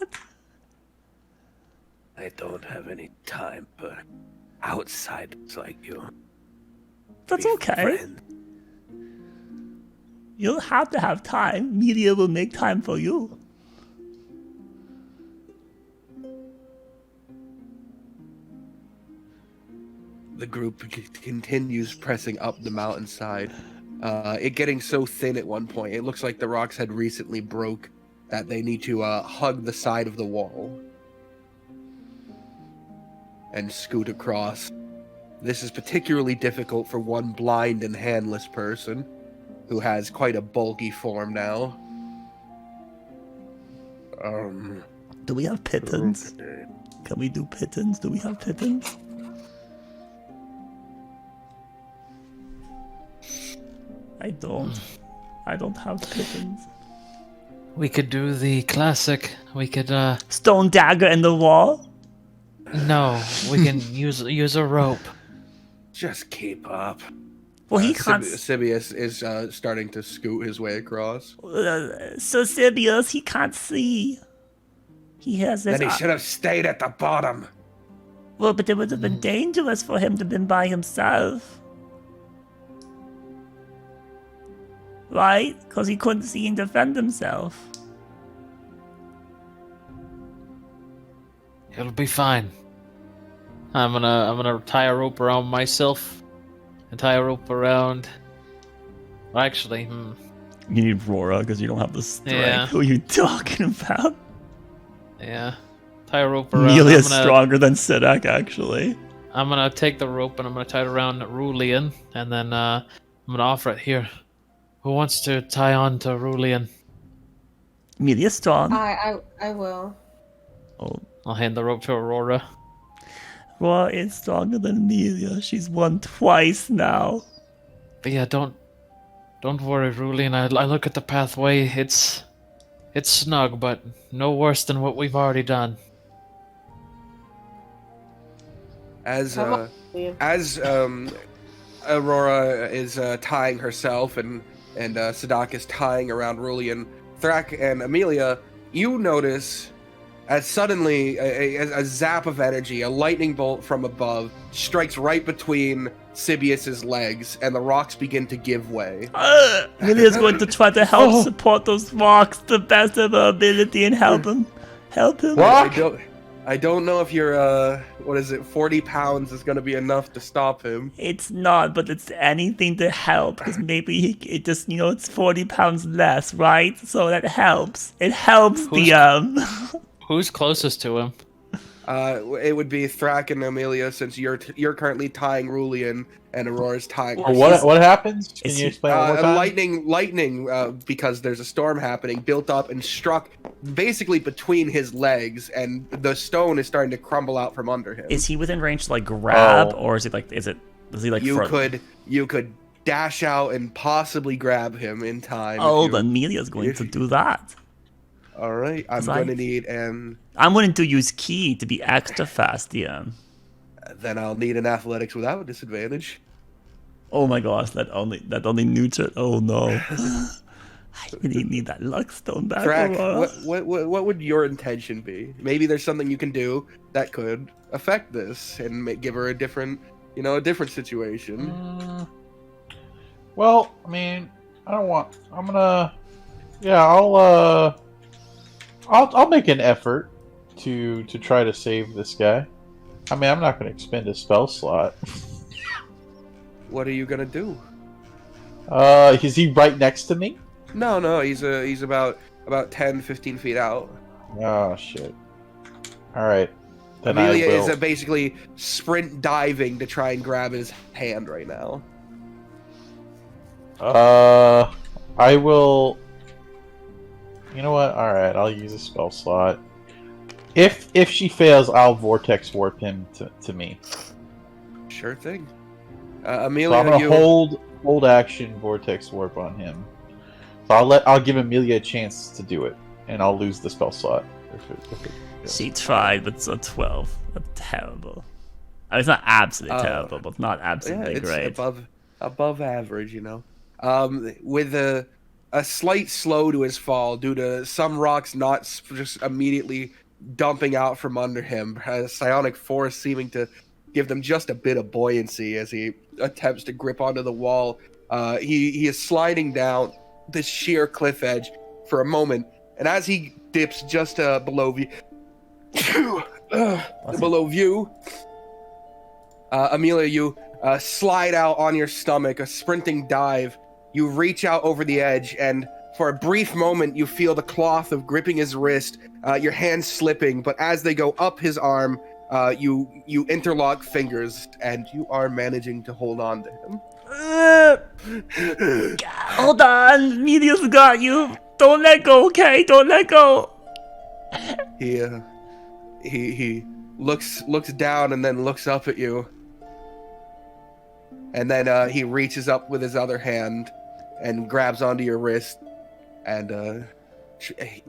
I don't have any time for outsiders like you. That's Be okay. friend. You don't have to have time. Media will make time for you. The group continues pressing up the mountainside. It getting so thin at one point, it looks like the rocks had recently broke, that they need to hug the side of the wall and scoot across. This is particularly difficult for one blind and handless person who has quite a bulky form now. Do we have pittance? Okay. Can we do pittance? Do we have pittance? I don't. I don't have pittance. We could do the classic. We could Stone dagger in the wall? no, we can use a rope. Just keep up. Well, he can't. Sibius is starting to scoot his way across. So Sibius, he can't see. He has this. Then he should have stayed at the bottom. Well, but it would have been dangerous for him to have been by himself. Right? Because he couldn't see and defend himself. It'll be fine. I'm gonna tie a rope around myself and tie a rope around. Well, actually, You need Rora because you don't have the strength. Yeah. Who are you talking about? yeah, tie a rope around. Amelia's I'm gonna- stronger than Sidak, actually. I'm gonna take the rope and I'm gonna tie it around Rulian, and then I'm gonna offer it here. Who wants to tie on to Rulian? Amelia's strong. I will. Oh, I'll hand the rope to Aurora. Aurora is stronger than Amelia. She's won twice now. But yeah, don't worry, Rulin. I look at the pathway. It's snug, but no worse than what we've already done. As Come on, Liam. Aurora is tying herself and Sadak is tying around Rulian, Thrak and Amelia, you notice as suddenly a zap of energy, a lightning bolt from above, strikes right between Sibius's legs, and the rocks begin to give way. Amelia's going to try to help support those rocks the best of her ability and help him. Help him. I don't know if your 40 pounds is going to be enough to stop him. It's not, but it's anything to help, because maybe it just, it's 40 pounds less, right? So that helps. It helps Who's closest to him? It would be Thrak and Amelia, since you're currently tying Rulian and Aurora's tying. What happens? Can you explain one more time? Lightning, because there's a storm happening, built up and struck basically between his legs, and the stone is starting to crumble out from under him. Is he within range to grab, or is he You could dash out and possibly grab him in time. Then Amelia's going to do that. All right, I'm going to need an. I'm going to use Key to be extra fast, DM. Then I'll need an athletics without disadvantage. Oh my gosh, that only neutered. Oh no. I really need that luck stone back. Thrak, what would your intention be? Maybe there's something you can do that could affect this and give her a different situation. Well, I mean, I'll make an effort to try to save this guy. I mean, I'm not going to expend a spell slot. What are you going to do? Is he right next to me? No, he's about 10, 15 feet out. Oh, shit. Alright. Then Amelia I will. is basically sprint diving to try and grab his hand right now. I will... You know what? Alright, I'll use a spell slot. If she fails, I'll vortex warp him to me. Sure thing. So Amelia, I'm gonna hold action vortex warp on him. So I'll give Amelia a chance to do it, and I'll lose the spell slot. She tried, but it's a 12. That's terrible. I mean, it's not absolutely terrible, but not absolutely great. It's above average, with a slight slow to his fall due to some rocks not just immediately dumping out from under him, a psionic force seeming to give them just a bit of buoyancy as he attempts to grip onto the wall. He is sliding down this sheer cliff edge for a moment, and as he dips just below view, Amelia, you slide out on your stomach, a sprinting dive. You reach out over the edge, and for a brief moment, you feel the cloth of gripping his wrist, your hands slipping, but as they go up his arm, you interlock fingers, and you are managing to hold on to him. Hold on, Media's got you. Don't let go, okay? Don't let go. He looks down and then looks up at you, and then he reaches up with his other hand and grabs onto your wrist, and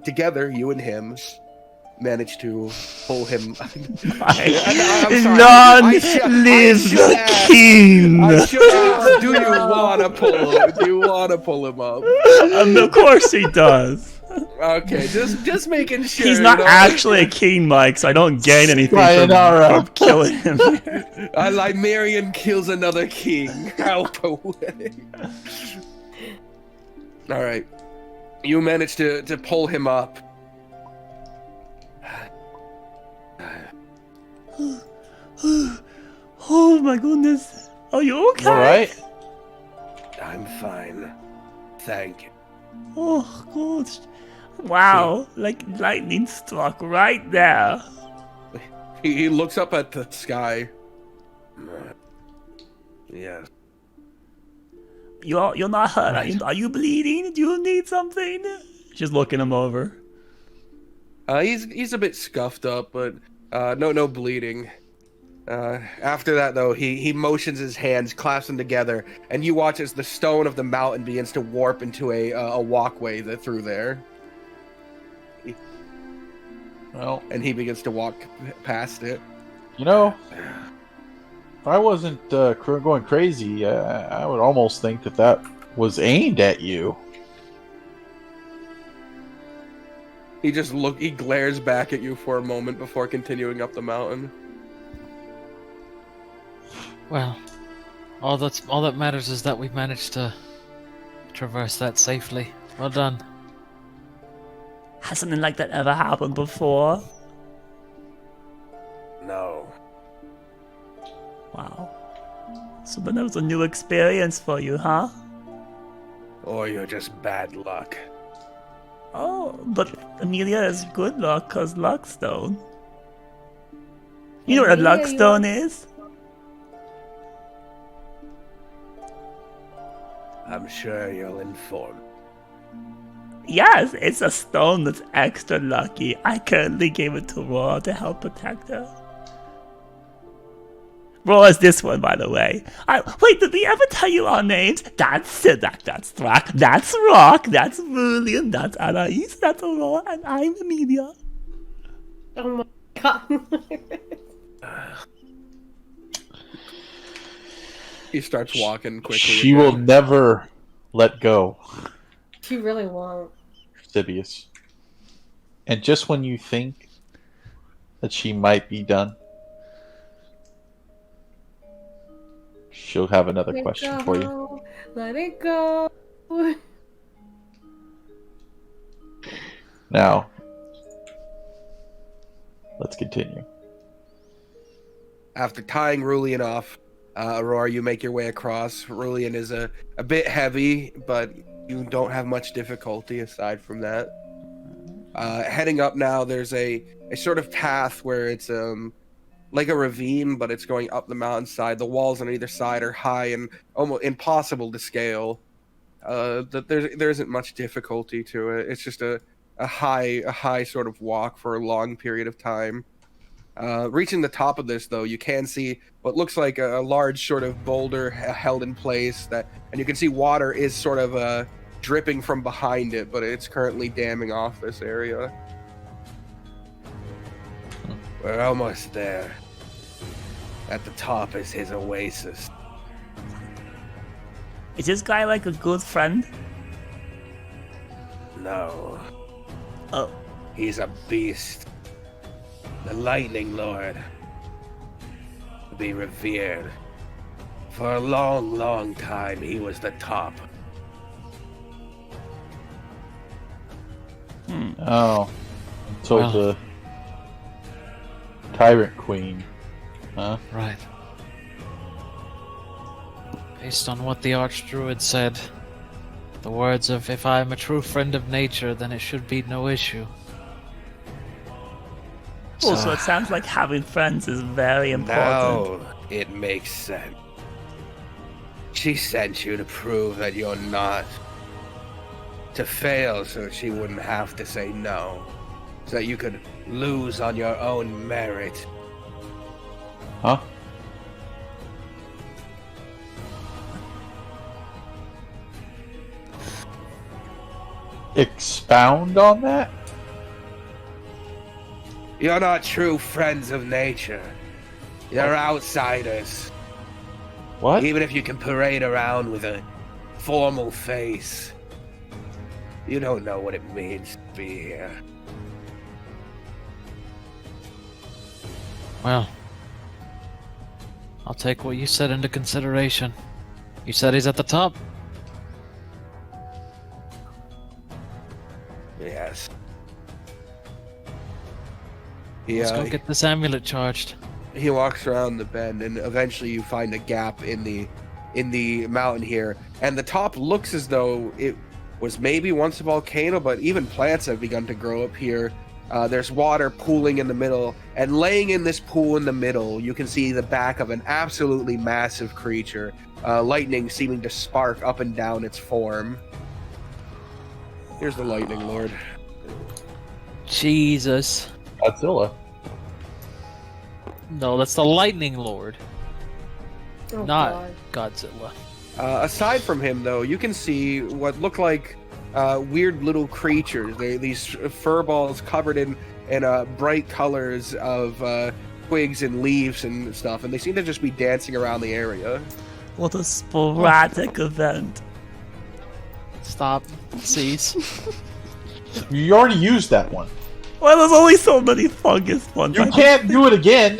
together, you and him manage to pull him. None lives the king. I should ask, do you want to pull him? Do you want to pull him up? Of course he does. Okay, just making sure. He's not actually a king, Mike, so I don't gain anything from killing him. A Limerian kills another king. Out away. All right, you managed to pull him up. Oh my goodness. Are you okay? Alright. I'm fine. Thank you. Oh, gosh. Wow. Like lightning struck right there. He looks up at the sky. Yes. You're not hurt. Are you bleeding? Do you need something? She's looking him over. He's a bit scuffed up, but no bleeding. After that, though, he motions his hands, clasps them together, and you watch as the stone of the mountain begins to warp into a walkway through there. Well, And he begins to walk past it. you know, if I wasn't going crazy, I would almost think that was aimed at you. He glares back at you for a moment before continuing up the mountain. Well, all that matters is that we've managed to traverse that safely. Well done. Has something like that ever happened before? No. Wow. So then that was a new experience for you, huh? Or you're just bad luck. Oh, but Amelia is good luck because Luckstone. You know what a Amelia, Luckstone is? I'm sure you'll inform. Yes, it's a stone that's extra lucky. I currently gave it to Roar to help protect her. Roar's this one, by the way. Wait, did we ever tell you our names? That's Sidak, that's Thrak, that's Rock, that's Verlian, that's Anais, that's Aurora, and I'm Amelia. Oh my god. He starts walking quickly. She will never let go, She really won't. Sibius. And just when you think that she might be done, she'll have another Let question it for you. go. Let it go. Now, let's continue. After tying Rulian off, Aurora, you make your way across. Rulian is a bit heavy, but you don't have much difficulty aside from that. Heading up now, there's a sort of path where it's like a ravine, but it's going up the mountainside. The walls on either side are high and almost impossible to scale. There isn't much difficulty to it. It's just a high sort of walk for a long period of time. Reaching the top of this, though, you can see what looks like a large sort of boulder held in place, and you can see water is sort of dripping from behind it, but it's currently damming off this area. We're almost there. At the top is his oasis. Is this guy like a good friend? No, Oh, he's a beast. The Lightning Lord. To be revered. For a long, long time, he was the top. Oh, so Well. the Tyrant Queen, huh? Right. Based on what the Archdruid said, the words of "if I am a true friend of nature, then it should be no issue." so it sounds like having friends is very important. Now it makes sense. She sent you to prove that you're not. To fail so she wouldn't have to say no. So that you could lose on your own merit. Huh? Expound on that? You're not true friends of nature. You're outsiders. What? Even if you can parade around with a formal face, you don't know what it means to be here. Well, I'll take what you said into consideration. You said he's at the top? Yes. Let's go get this amulet charged. He walks around the bend, and eventually you find a gap in the mountain here. And the top looks as though it was maybe once a volcano, but even plants have begun to grow up here. There's water pooling in the middle, and laying in this pool in the middle, you can see the back of an absolutely massive creature, lightning seeming to spark up and down its form. Here's the Lightning Lord. Jesus. Godzilla. No, that's the Lightning Lord, Oh, not God. Godzilla. Aside from him, though, you can see what look like weird little creatures. These fur balls covered in bright colors of twigs and leaves and stuff, and they seem to just be dancing around the area. What a sporadic event. Stop. Cease. You already used that one. Well, there's only so many fungus ones. You can't do it again.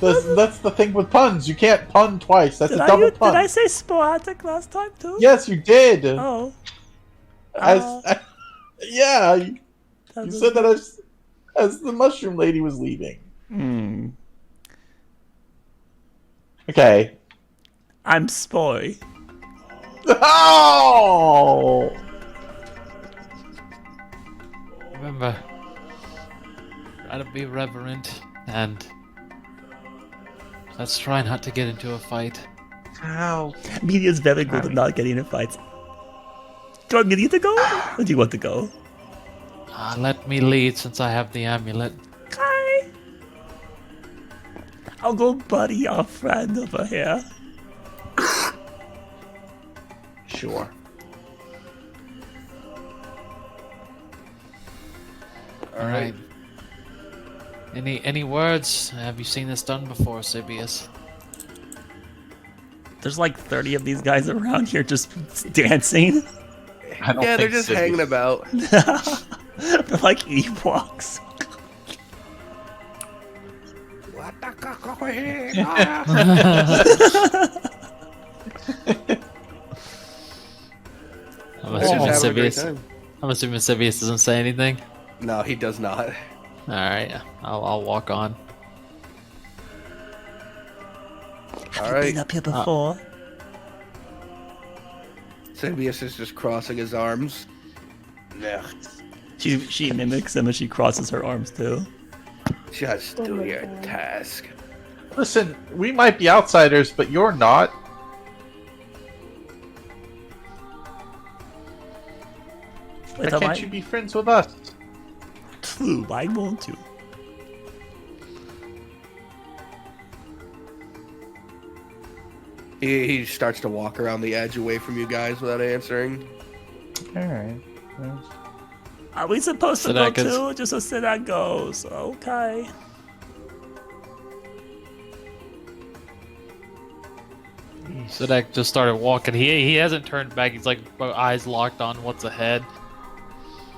That's the thing with puns. You can't pun twice. That's a double pun. Did I say sporadic last time too? Yes, you did. Oh. Yeah, you said that as the mushroom lady was leaving. Hmm. Okay. I'm Spoy. Oh! Remember, try to be reverent and let's try not to get into a fight. Ow. Media's very good at not getting in fights. Do you want Media to go? Or do you want to go? Let me lead since I have the amulet. Okay. I'll go buddy our friend over here. Sure. All right. Any words? Have you seen this done before, Sibius? There's like 30 of these guys around here just dancing. Yeah, they're just hanging about. They're like Ewoks. I'm They're assuming just having a great Sibius. time. I'm assuming Sibius doesn't say anything. No, he does not. All right, I'll walk on. All Been right, up here before. Sibius is just crossing his arms. Yeah, She mimics him and she crosses her arms too. just Oh do my your God. task. Listen, we might be outsiders, but you're not. Why Wait, can't you be friends with us? True, why won't you? He starts to walk around the edge away from you guys without answering. Alright. Are we supposed to go Sidak is- too? Just so Sidak goes. Okay. Sidak just started walking. He hasn't turned back. He's like eyes locked on what's ahead.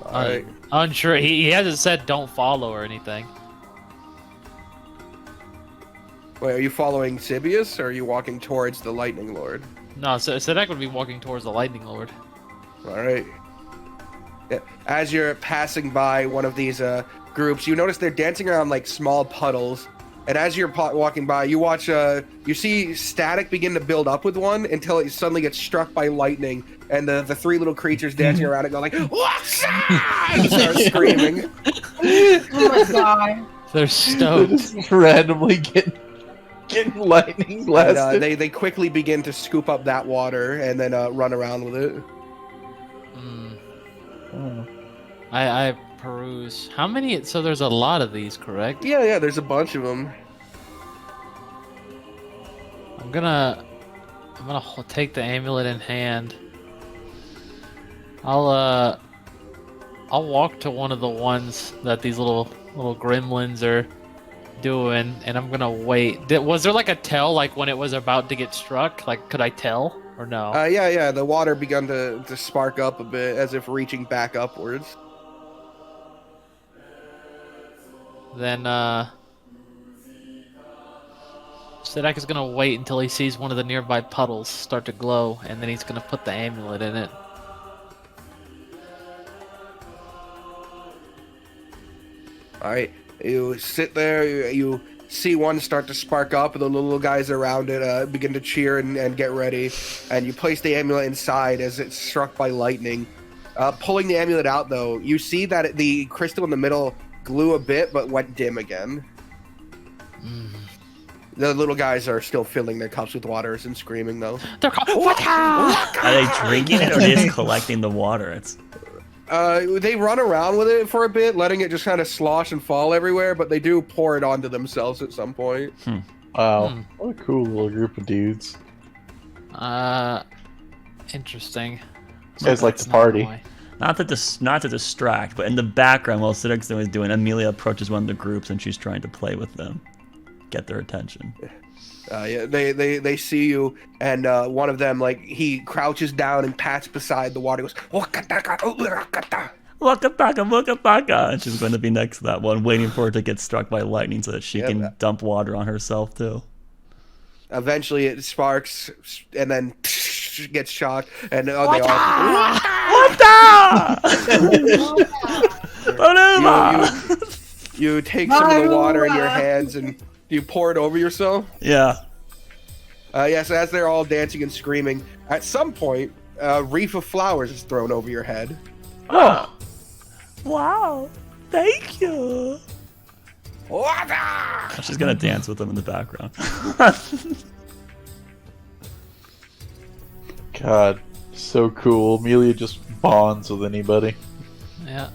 All right. Unsure. He hasn't said don't follow or anything. Wait, are you following Sibius, or are you walking towards the Lightning Lord? No, Sidak would be walking towards the Lightning Lord. All right. Yeah. As you're passing by one of these groups, you notice they're dancing around like small puddles. And as you're walking by, you watch, you see static begin to build up with one until it suddenly gets struck by lightning, and the three little creatures dancing around it go like, "What's up?" and start screaming. Oh my god. They're They're stoked. just randomly getting lightning And, blasted. they quickly begin to scoop up that water and then run around with it. I peruse. How many? So there's a lot of these, correct? Yeah, there's a bunch of them. I'm gonna take the amulet in hand. I'll walk to one of the ones that these little gremlins are doing, and I'm gonna wait. Was there like a tell, like when it was about to get struck? Like, could I tell or no? Yeah, the water begun to spark up a bit as if reaching back upwards. Then Sidak is gonna wait until he sees one of the nearby puddles start to glow, and then he's gonna put the amulet in it. All right, you sit there, you see one start to spark up, and the little guys around it begin to cheer and get ready, and you place the amulet inside as it's struck by lightning. Pulling the amulet out, though, you see that the crystal in the middle glue a bit, but went dim again. The little guys are still filling their cups with waters and screaming, though. They're called. What? Are they drinking it or are they just collecting the water? They run around with it for a bit, letting it just kind of slosh and fall everywhere, but they do pour it onto themselves at some point. Wow, what a cool little group of dudes. Interesting. These guys like to That's not party. why. Not to distract, but in the background while Sidexton was doing, Amelia approaches one of the groups and she's trying to play with them, get their attention. Yeah, they see you, and one of them, like, he crouches down and pats beside the water. He goes, "Wakataka, Waka and she's going to be next to that one, waiting for her to get struck by lightning so that she can dump water on herself too. Eventually, it sparks, and then gets shocked, and they all. You take some of the water in your hands and you pour it over yourself. Yeah. Yes, as they're all dancing and screaming, at some point, a wreath of flowers is thrown over your head. Oh. Wow. Thank you. She's gonna dance with them in the background. God, so cool. Amelia just bonds with anybody. Yeah.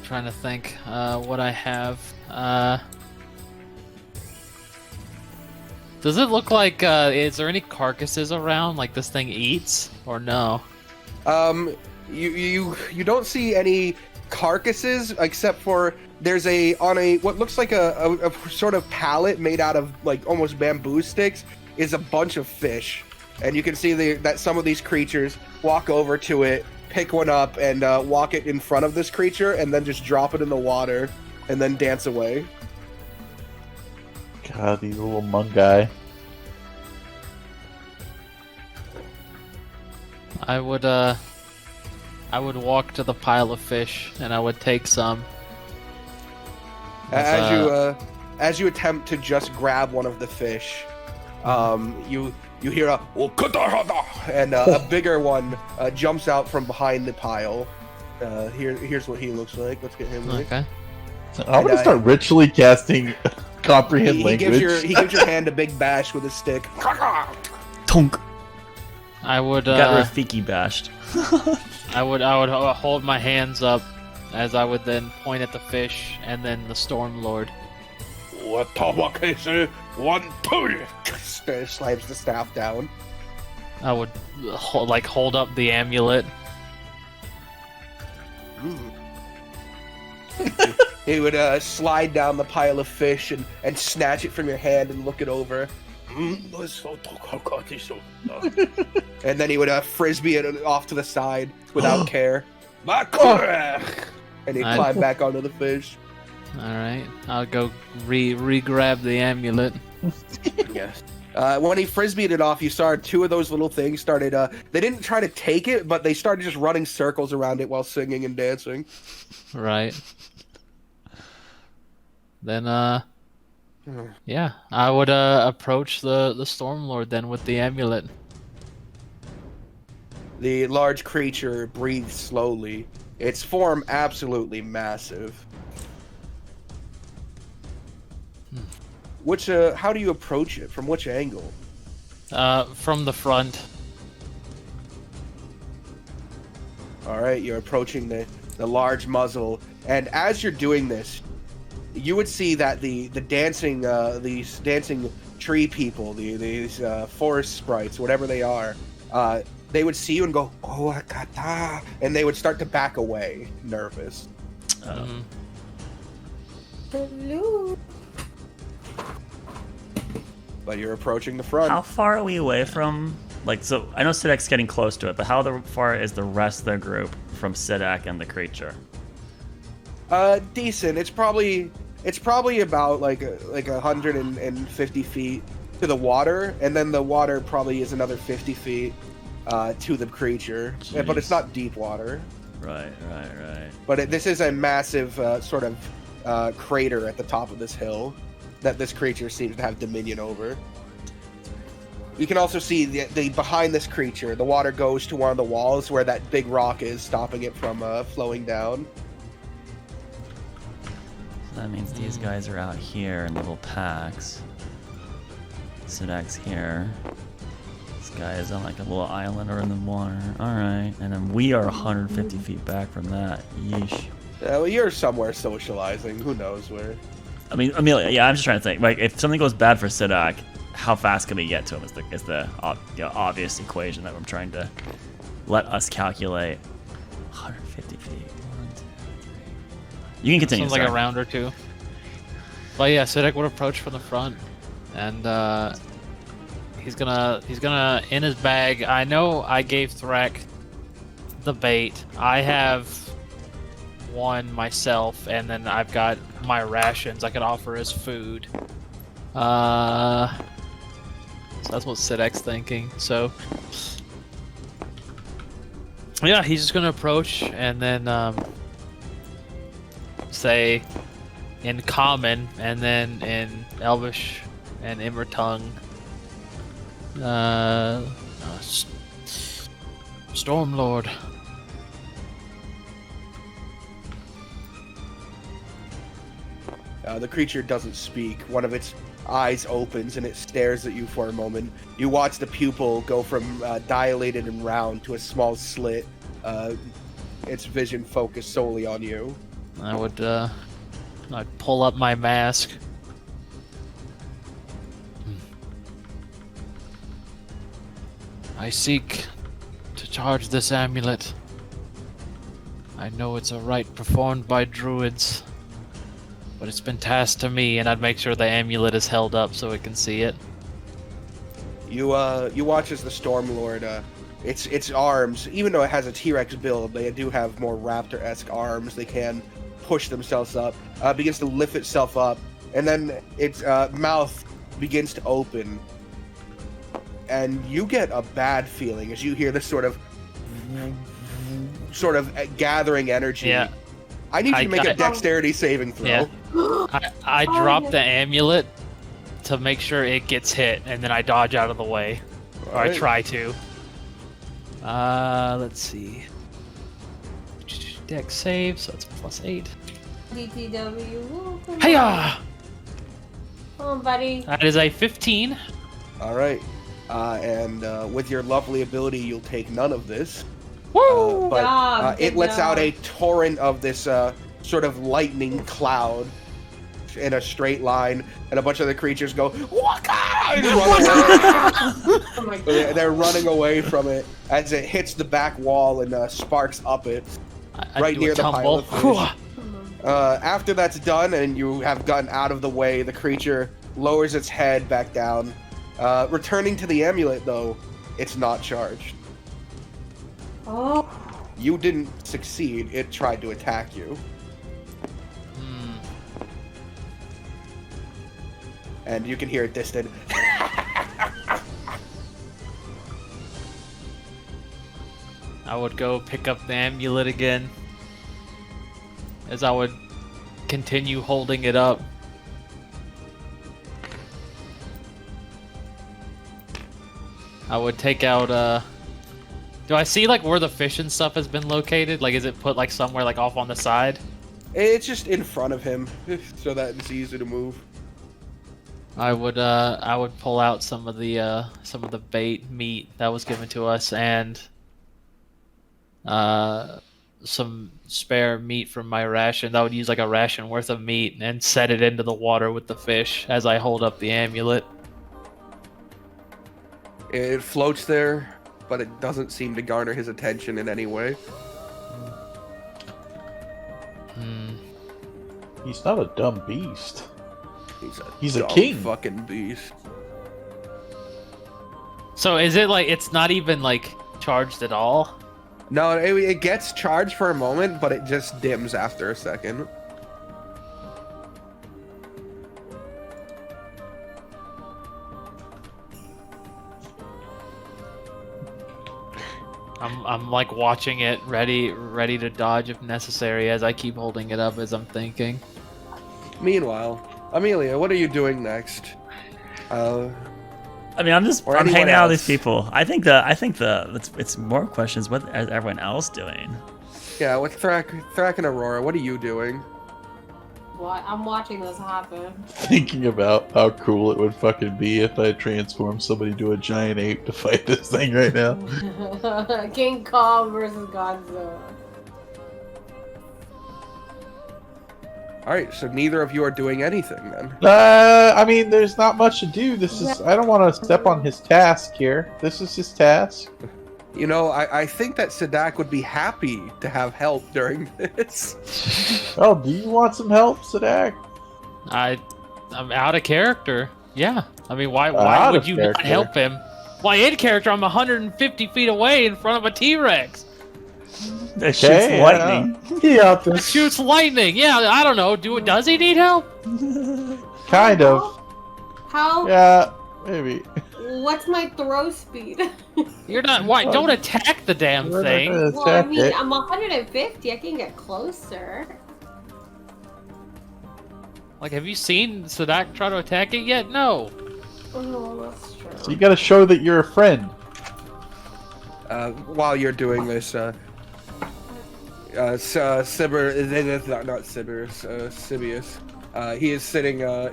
Trying to think what I have. Does it look like is there any carcasses around like this thing eats or no? You don't see any carcasses except for there's what looks like a sort of pallet made out of like almost bamboo sticks is a bunch of fish, and you can see that some of these creatures walk over to it, pick one up, and walk it in front of this creature, and then just drop it in the water, and then dance away. God, these little mungai. I would walk to the pile of fish and I would take some. As you attempt to just grab one of the fish, you hear a and a bigger one jumps out from behind the pile. Here's what he looks like. Let's get him. Okay. I'm gonna start ritually casting comprehend He language. gives your hand a big bash with his stick. Tonk. I would Got Rafiki bashed. I would hold my hands up as I would then point at the fish and then the Storm Lord. Slams the staff down. I would hold up the amulet. He would slide down the pile of fish and snatch it from your hand and look it over. And then he would frisbee it off to the side without care. And he'd climb back onto the fish. Alright, I'll go re-grab the amulet. Yes. When he frisbeed it off, you saw two of those little things started, they didn't try to take it, but they started just running circles around it while singing and dancing. Right. Then, yeah, I would approach the Stormlord then with the amulet. The large creature breathes slowly. Its form absolutely massive. How do you approach it? From which angle? From the front. Alright, you're approaching the large muzzle, and as you're doing this, you would see that these dancing tree people, these forest sprites, whatever they are, they would see you and go, "Oh, akata," and they would start to back away, nervous. Hello. But you're approaching the front. How far are we away from, so I know Sidek's getting close to it, but how far is the rest of the group from Sidek and the creature? Decent. It's probably about like 150 feet to the water, and then the water probably is another 50 feet to the creature. Jeez. But it's not deep water. Right. But this is a massive sort of crater at the top of this hill that this creature seems to have dominion over. You can also see the behind this creature, the water goes to one of the walls where that big rock is, stopping it from flowing down. So that means these guys are out here in little packs. Sidek's here. This guy is on like a little island or in the water. Alright. And then we are 150 feet back from that. Yeesh. Well, you're somewhere socializing. Who knows where? I mean, Amelia, yeah, I'm just trying to think. Like, if something goes bad for Sidak, how fast can we get to him is the obvious equation that I'm trying to let us calculate. 150 feet. 1, 2, 3. You can continue. Sounds like a round or two. But yeah, Sidak would approach from the front, and he's gonna in his bag. I know I gave Threk the bait. I have one myself, and then I've got my rations I could offer as food. So that's what Sidak's thinking. So yeah, he's just gonna approach and then say in Common and then in Elvish and Immertongue, Stormlord. The creature doesn't speak. One of its eyes opens and it stares at you for a moment. You watch the pupil go from dilated and round to a small slit. Its vision focused solely on you. I would, I'd pull up my mask. I seek to charge this amulet. I know it's a rite performed by druids, but it's been tasked to me, and I'd make sure the amulet is held up so it can see it. You watch as the Stormlord, its arms, even though it has a T-Rex build, they do have more Raptor-esque arms. They can push themselves up, begins to lift itself up, and then its mouth begins to open. And you get a bad feeling as you hear this sort of gathering energy. Yeah. I need you to make a dexterity saving throw. Yeah. I drop the amulet to make sure it gets hit, and then I dodge out of the way. Or I try to. Let's see. Dex save, so it's +8. DTW. Hiya! Come on, buddy. That is a 15. All right. And with your lovely ability, you'll take none of this. Woo! But it lets job. out a torrent of this sort of lightning cloud in a straight line, and a bunch of the creatures go, "Waka!" and run away. Oh my god. They're running away from it as it hits the back wall and sparks up it I right do near a the pile tumble. of fish. After that's done and you have gotten out of the way, the creature lowers its head back down. Returning to the amulet, though, it's not charged. Oh. You didn't succeed. It tried to attack you. And you can hear it distant. I would go pick up the amulet again, as I would continue holding it up. I would take out, do I see, like, where the fish and stuff has been located? Like, is it put, like, somewhere, like, off on the side? It's just in front of him, so that it's easy to move. I would pull out some of the bait meat that was given to us, and some spare meat from my ration. I would use, like, a ration worth of meat and set it into the water with the fish as I hold up the amulet. It floats there, but it doesn't seem to garner his attention in any way. He's not a dumb beast. He's a dumb king. Fucking beast. So is it like it's not even like charged at all? No, it gets charged for a moment, but it just dims after a second. I'm like watching it, ready to dodge if necessary, as I keep holding it up as I'm thinking. Meanwhile, Amelia, what are you doing next? I mean, I'm Or hanging anyone out with else. these people. it's more questions. What is everyone else doing? Yeah, with Thrak and Aurora, what are you doing? I'm watching this happen. Thinking about how cool it would fucking be if I transformed somebody into a giant ape to fight this thing right now. King Kong versus Godzilla. Alright, so neither of you are doing anything then. I mean, there's not much to do. I don't want to step on his task here. This is his task. You know, I think that Sadak would be happy to have help during this. Oh, do you want some help, Sadak? I'm out of character. Yeah. I mean, why Out would of you not character. help him? Why in character? I'm 150 feet away in front of a T-Rex. That shoots lightning. He out there. That shoots lightning. Yeah, I don't know. Does he need help? Kind of. How? Yeah, maybe. What's my throw speed? You're not. Why? Don't attack the damn We're not thing. gonna Well, I attack mean, it. I'm 150. I can get closer. Like, have you seen Sadak try to attack it yet? No. Oh, that's true. So you gotta show that you're a friend. While you're doing this, Sibius, he is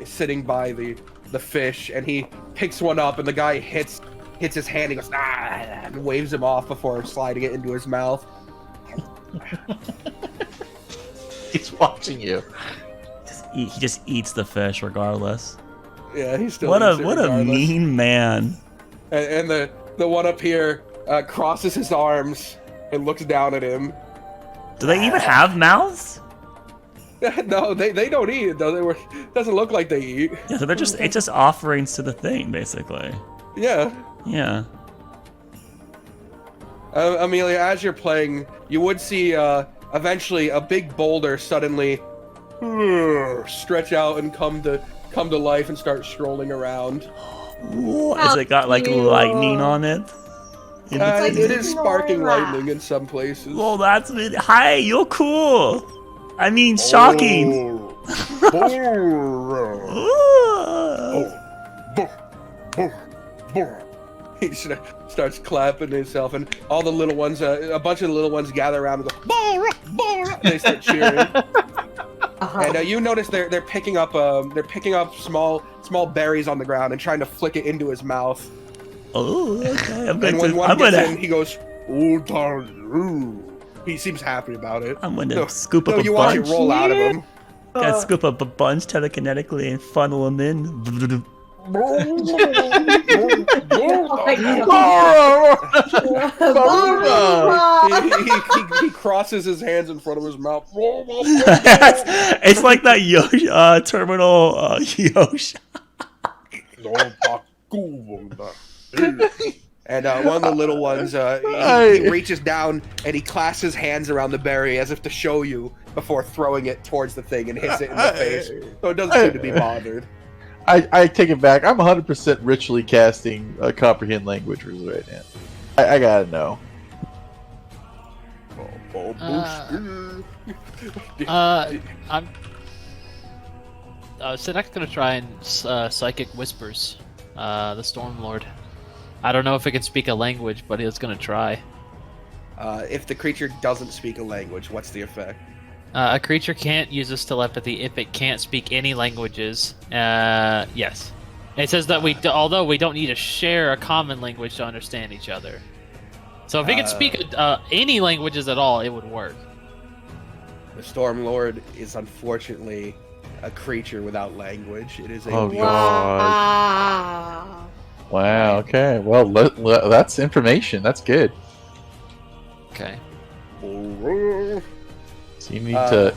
sitting by the fish, and he picks one up, and the guy hits his hand. He goes and waves him off before sliding it into his mouth. He's watching you. He just eats the fish regardless. Yeah, he's still What a eats it what a regardless. mean man. And the one up here crosses his arms and looks down at him. Do they even have mouths? No, they don't eat it though. Doesn't look like they eat. Yeah, so it's just offerings to the thing, basically. Yeah. Yeah. Amelia, as you're playing, you would see eventually a big boulder suddenly stretch out and come to life and start strolling around. Ooh, has it got like cute. lightning on it? It is sparking Nora. lightning in some places. Well, that's it. Hi, you're cool. I mean, shocking. Ooh. He starts clapping himself, and all the little ones, a bunch of the little ones gather around and go, "Bora, Bora!" And they start cheering. And you notice they're picking up small berries on the ground and trying to flick it into his mouth. Oh, okay. I'm And when one I'm gets gonna, in, he goes, "Ooh, darn." He seems happy about it. I'm gonna No, scoop up no, a you watch it bunch. roll out of him. Gotta scoop up a bunch telekinetically and funnel them in. He crosses his hands in front of his mouth. It's like that terminal Yoshi. And one of the little ones, he reaches down and he clasps his hands around the berry as if to show you before throwing it towards the thing and hits it in the face. So it doesn't seem to be bothered. I take it back. I'm 100% ritually casting comprehend language rules right now. I gotta know. I'm. Sidek's gonna try and psychic whispers. The Stormlord. I don't know if it can speak a language, but it's gonna try. If the creature doesn't speak a language, what's the effect? A creature can't use this telepathy if it can't speak any languages. Yes. It says that although we don't need to share a common language to understand each other. So if it could speak any languages at all, it would work. The Stormlord is unfortunately a creature without language. It is a Oh, beast. God. Wow. Wow. Okay. Well, that's information. That's good. Okay. So you need to.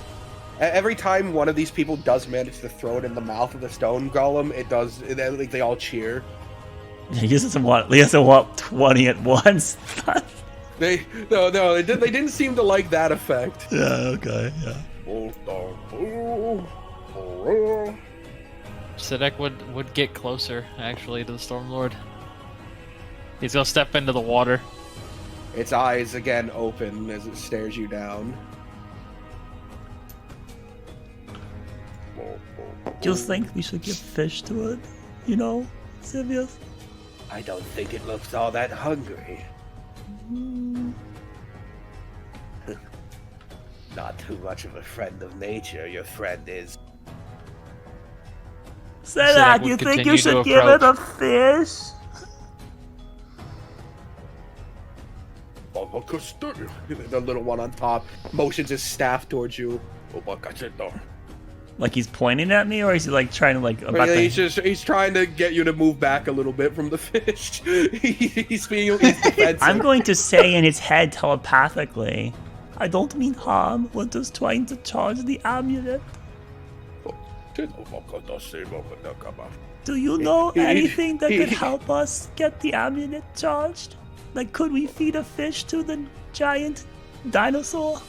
Every time one of these people does manage to throw it in the mouth of the stone golem, like they all cheer. He doesn't want 20 at once. They didn't seem to like that effect. Yeah, okay, yeah. Sidek would get closer, actually, to the Stormlord. He's gonna step into the water. Its eyes again open as it stares you down. Do you think we should give fish to it? You know, Silvius? I don't think it looks all that hungry. Not too much of a friend of nature, your friend is. Sedak, you think you should give it a fish? The little one on top motions his staff towards you. Like he's pointing at me, or is he like trying to like? About He's trying to get you to move back a little bit from the fish. he's defensive. I'm going to say in his head telepathically, I don't mean harm. We're just trying to charge the amulet. Do you know anything that could help us get the amulet charged? Like, could we feed a fish to the giant dinosaur?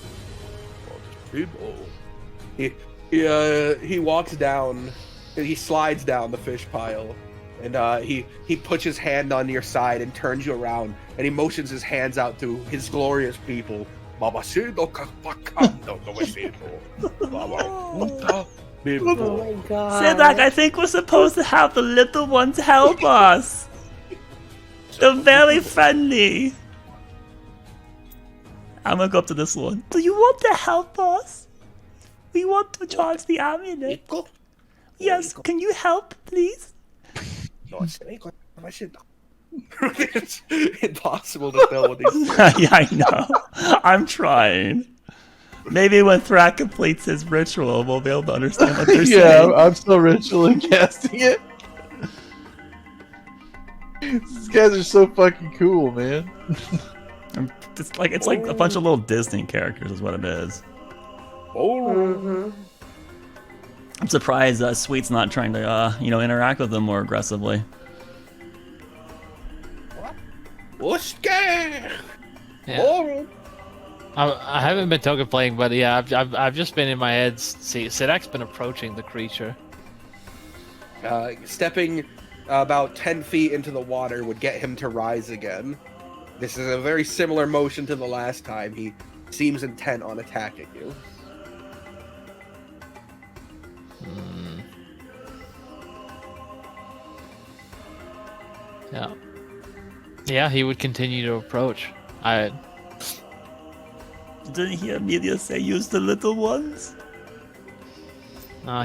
He walks down, he slides down the fish pile, and he puts his hand on your side and turns you around, and he motions his hands out to his glorious people. Oh my god. Sedak, I think we're supposed to have the little ones help us. They're very friendly. I'm gonna go up to this one. Do you want to help us? We want to charge the amulet. Yes, can you help, please? It's impossible to tell what these. Yeah, I know. I'm trying. Maybe when Thrak completes his ritual, we'll be able to understand what they're saying. Yeah, I'm still ritually casting it. These guys are so fucking cool, man. It's like a bunch of little Disney characters, is what it is. Mhm. I'm surprised Sweet's not trying to, interact with them more aggressively. Yeah. I haven't been token playing, but yeah, I've just been in my head. See, Sidak's been approaching the creature. Stepping about 10 feet into the water would get him to rise again. This is a very similar motion to the last time. He seems intent on attacking you. Yeah. Yeah, he would continue to approach. Didn't he immediately say use the little ones?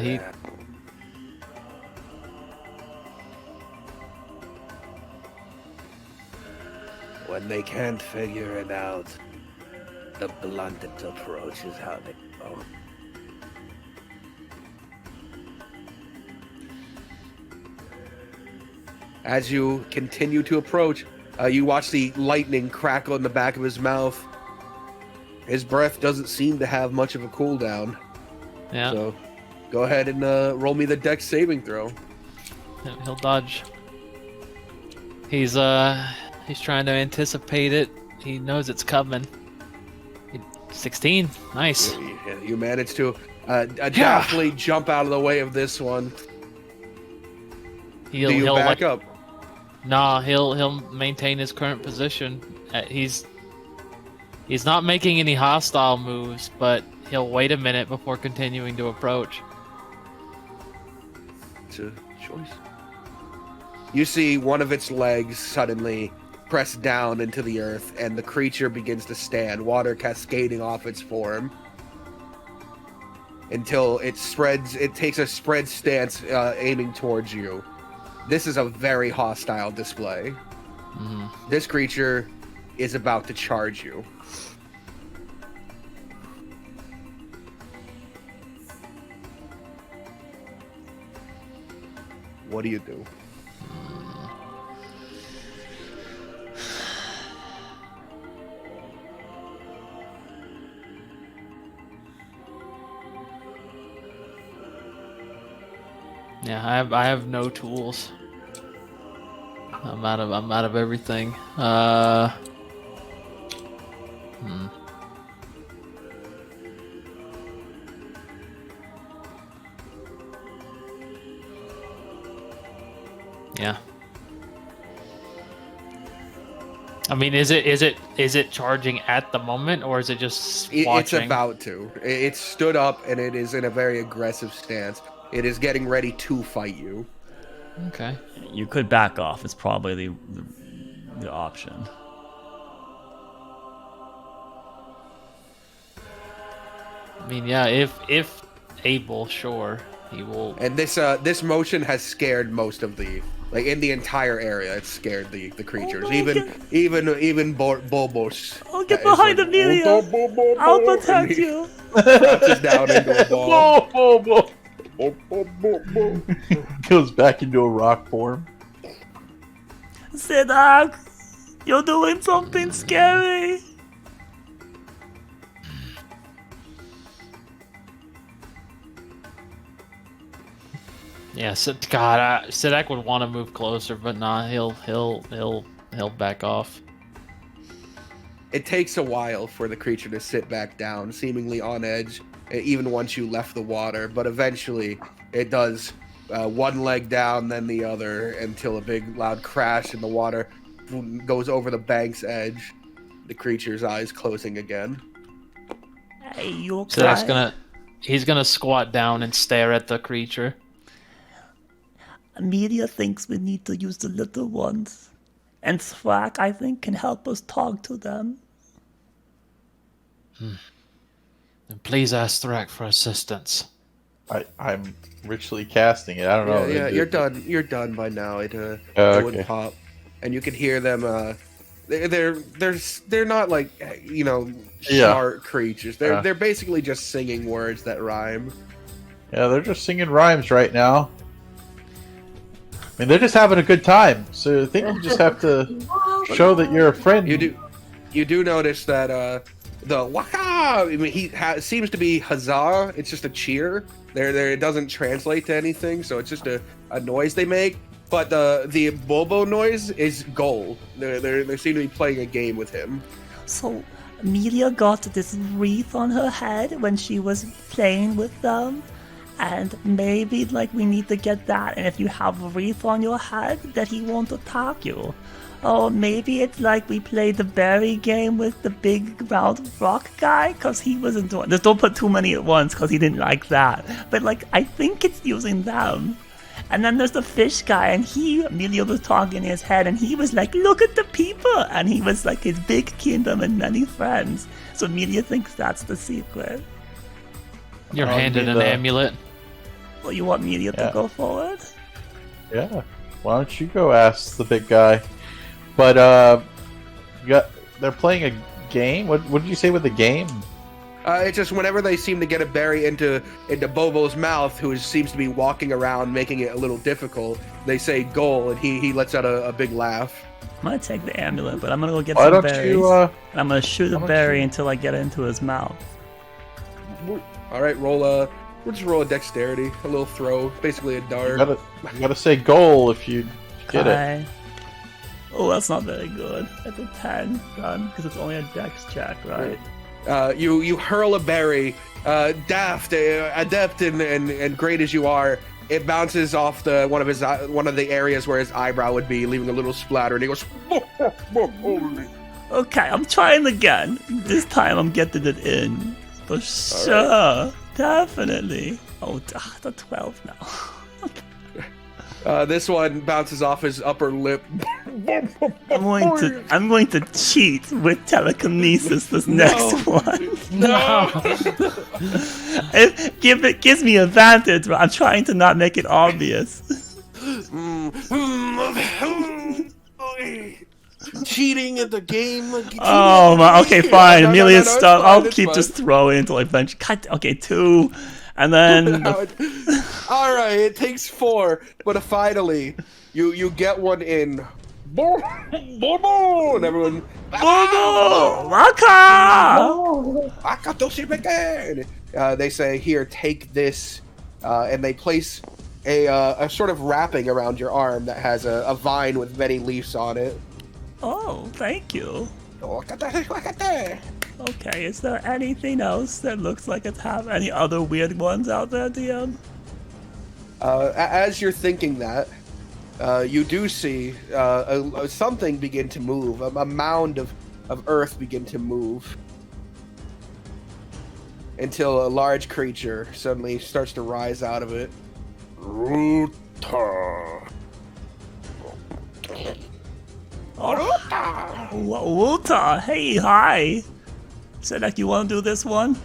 He. When they can't figure it out, the blunted approach is how they go. As you continue to approach, you watch the lightning crackle in the back of his mouth. His breath doesn't seem to have much of a cooldown. Yeah. So, go ahead and roll me the dex saving throw. He'll dodge. He's trying to anticipate it. He knows it's coming. 16. Nice. You managed to definitely jump out of the way of this one. He'll back up? Nah, he'll maintain his current position. He's not making any hostile moves, but he'll wait a minute before continuing to approach. It's a choice. You see one of its legs suddenly press down into the earth, and the creature begins to stand, water cascading off its form, until it takes a spread stance, aiming towards you. This is a very hostile display. Mm-hmm. This creature is about to charge you. What do you do? Yeah, I have no tools. I'm out of everything. Yeah. I mean, is it charging at the moment, or is it just watching? It's about to. It stood up, and it is in a very aggressive stance. It is getting ready to fight you. Okay. You could back off. It's probably the option. I mean, yeah, if able, sure. He will. And this motion has scared most of the in the entire area. It's scared the creatures, Oh, even Bobos. I'll get behind Amelia. I'll protect you. Crouches down into a ball. Goes back into a rock form. Sidak, you're doing something scary. Yeah, God, Sidak would want to move closer, but nah, he'll back off. It takes a while for the creature to sit back down, seemingly on edge, even once you left the water. But eventually, it does one leg down, then the other, until a big, loud crash in the water goes over the bank's edge. The creature's eyes closing again. Hey, you okay? Sidak's he's gonna squat down and stare at the creature. Amelia thinks we need to use the little ones. And Thrak, I think, can help us talk to them. And please ask Thrak for assistance. I'm ritually casting it. I don't know. Yeah, you're done. You're done by now. It would okay. pop, and you can hear them. They're not like shark creatures. They're basically just singing words that rhyme. Yeah, they're just singing rhymes right now. I mean, they're just having a good time. So I think you just have to show that you're a friend. You do notice that the waka. I mean, he seems to be huzzah. It's just a cheer. There. It doesn't translate to anything, so it's just a noise they make. But the Bobo noise is goal. They seem to be playing a game with him. So Amelia got this wreath on her head when she was playing with them. And maybe, we need to get that. And if you have a wreath on your head, that he won't attack you. Or maybe it's like we played the berry game with the big round rock guy, because he wasn't doing... Just don't put too many at once, because he didn't like that. But, I think it's using them. And then there's the fish guy, and Amelia was talking in his head, and he was like, look at the people! And he was like his big kingdom and many friends. So Amelia thinks that's the secret. You're handed an amulet. Well, you want Amelia to go forward? Yeah. Why don't you go ask the big guy? But they're playing a game. What did you say with the game? It's just whenever they seem to get a berry into Bobo's mouth, who seems to be walking around, making it a little difficult, they say goal, and he lets out a big laugh. I'm gonna take the amulet, but I'm gonna go get some berries. And I'm gonna shoot a berry until I get it into his mouth. All right, we'll just roll a dexterity, a little throw, basically a dart. You gotta say goal if you get it. Oh, that's not very good. That's a 10 done, because it's only a dex check, right? You hurl a berry, adept and great as you are. It bounces off one of the areas where his eyebrow would be, leaving a little splatter, and he goes. Okay, I'm trying again. This time I'm getting it in. For sure. Definitely. Oh, the 12 now. This one bounces off his upper lip. I'm going to cheat with telekinesis this next one. No. It gives me advantage, but I'm trying to not make it obvious. Cheating at the game. Oh my. Okay, fine. No, Amelia, no, stop. Fine, I'll keep just throwing until I eventually. Okay, 2, and then. All right, it takes 4, but finally, you get one in. And everyone. They say, "Here, take this," and they place a sort of wrapping around your arm that has a vine with many leaves on it. Oh, thank you. Okay, is there anything else that looks like it's have any other weird ones out there, DM? As you're thinking that, you do see something begin to move, a mound of earth begin to move, until a large creature suddenly starts to rise out of it. Ruta. Wuta, hey, hi. Said like you want to do this one?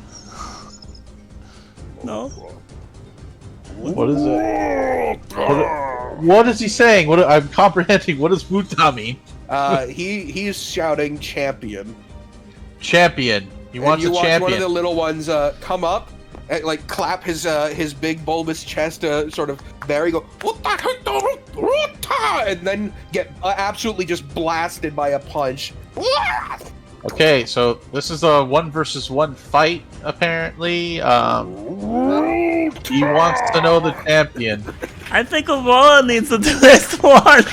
No? What is it? What is he saying? I'm comprehending. What does Wuta mean? He's shouting champion. Champion. He wants and you a watch champion. one of the little ones come up and like clap his big bulbous chest sort of bury, go and then get absolutely just blasted by a punch. Okay, so this is a 1 versus 1 fight. Apparently, he wants to know the champion. I think Aurora needs to do this one.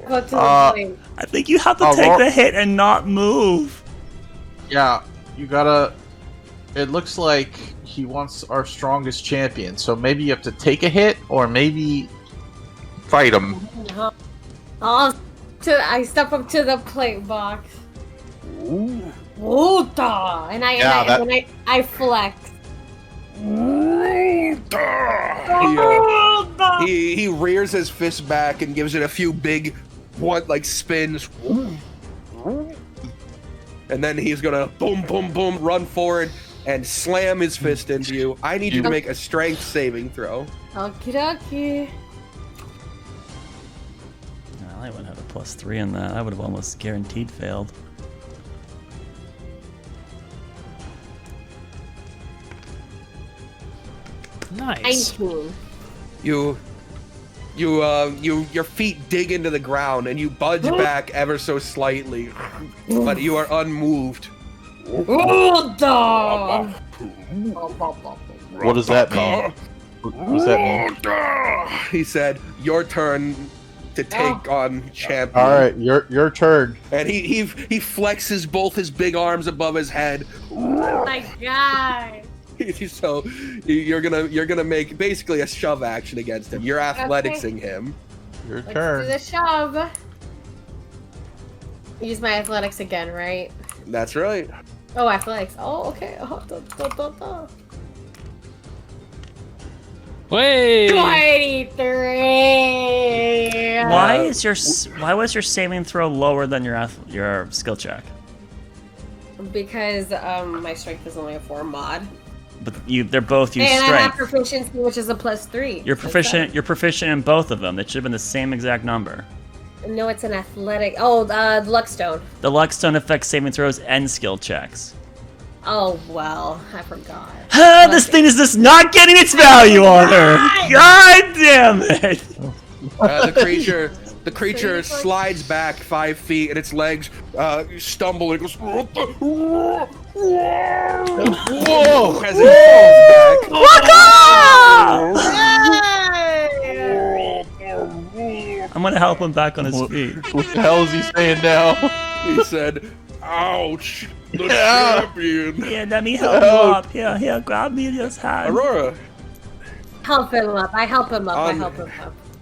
Go to the point. I think you have to take the hit and not move. Yeah, you gotta. It looks like he wants our strongest champion, so maybe you have to take a hit, or maybe fight him. I step up to the plate box. Wuta! And I flex. He rears his fist back and gives it a few big spins. And then he's gonna boom, boom, boom, run forward and slam his fist into you. I need you to make a strength saving throw. Okie dokie. I wouldn't have a +3 in that. I would have almost guaranteed failed. Nice. 19. Your feet dig into the ground and you budge back ever so slightly, but you are unmoved. Wuta! What does that mean? What does that mean? He said, "Your turn to take on champion." All right, your turn. And he flexes both his big arms above his head. Oh my god! So you're gonna make basically a shove action against him. You're athleticsing him. Your Let's turn. do the shove. Use my athletics again, right? That's right. Oh, athletics. Oh, okay. Wait. 23. Why was your saving throw lower than your skill check? Because my strength is only a 4 mod. But they're both use And I have strength. proficiency, which is a +3. You're proficient. You're proficient in both of them. That should have been the same exact number. No, it's an athletic. Oh, the Luckstone. The Luckstone affects saving throws and skill checks. Oh well, I forgot. This thing is just not getting its value on her. God damn it! The creature slides back 5 feet, and its legs stumble and goes. Whoa! As it falls back. I'm gonna help him back on his feet. What the hell is he saying now? He said, "Ouch, the champion." Yeah, let me help you up. Here, grab me this hand. Aurora. Help him up. I help him up.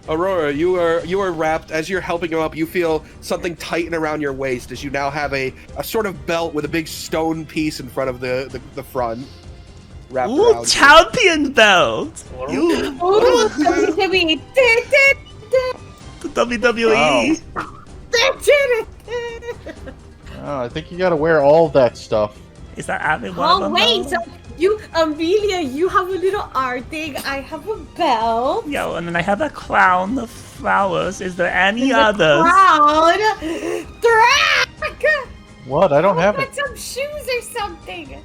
Aurora, you are wrapped. As you're helping him up, you feel something tighten around your waist as you now have a sort of belt with a big stone piece in front of the front. Wrapped Ooh, around champion belt! Ooh, WWE. The WWE! Oh, I think you gotta wear all that stuff. Is that having one Oh of them? wait, though? so you, Amelia, you have a little art thing. I have a belt. Yo, and then I have a crown of flowers. Is there any The others? crown. Drac! What? I don't have Got it. some shoes or something.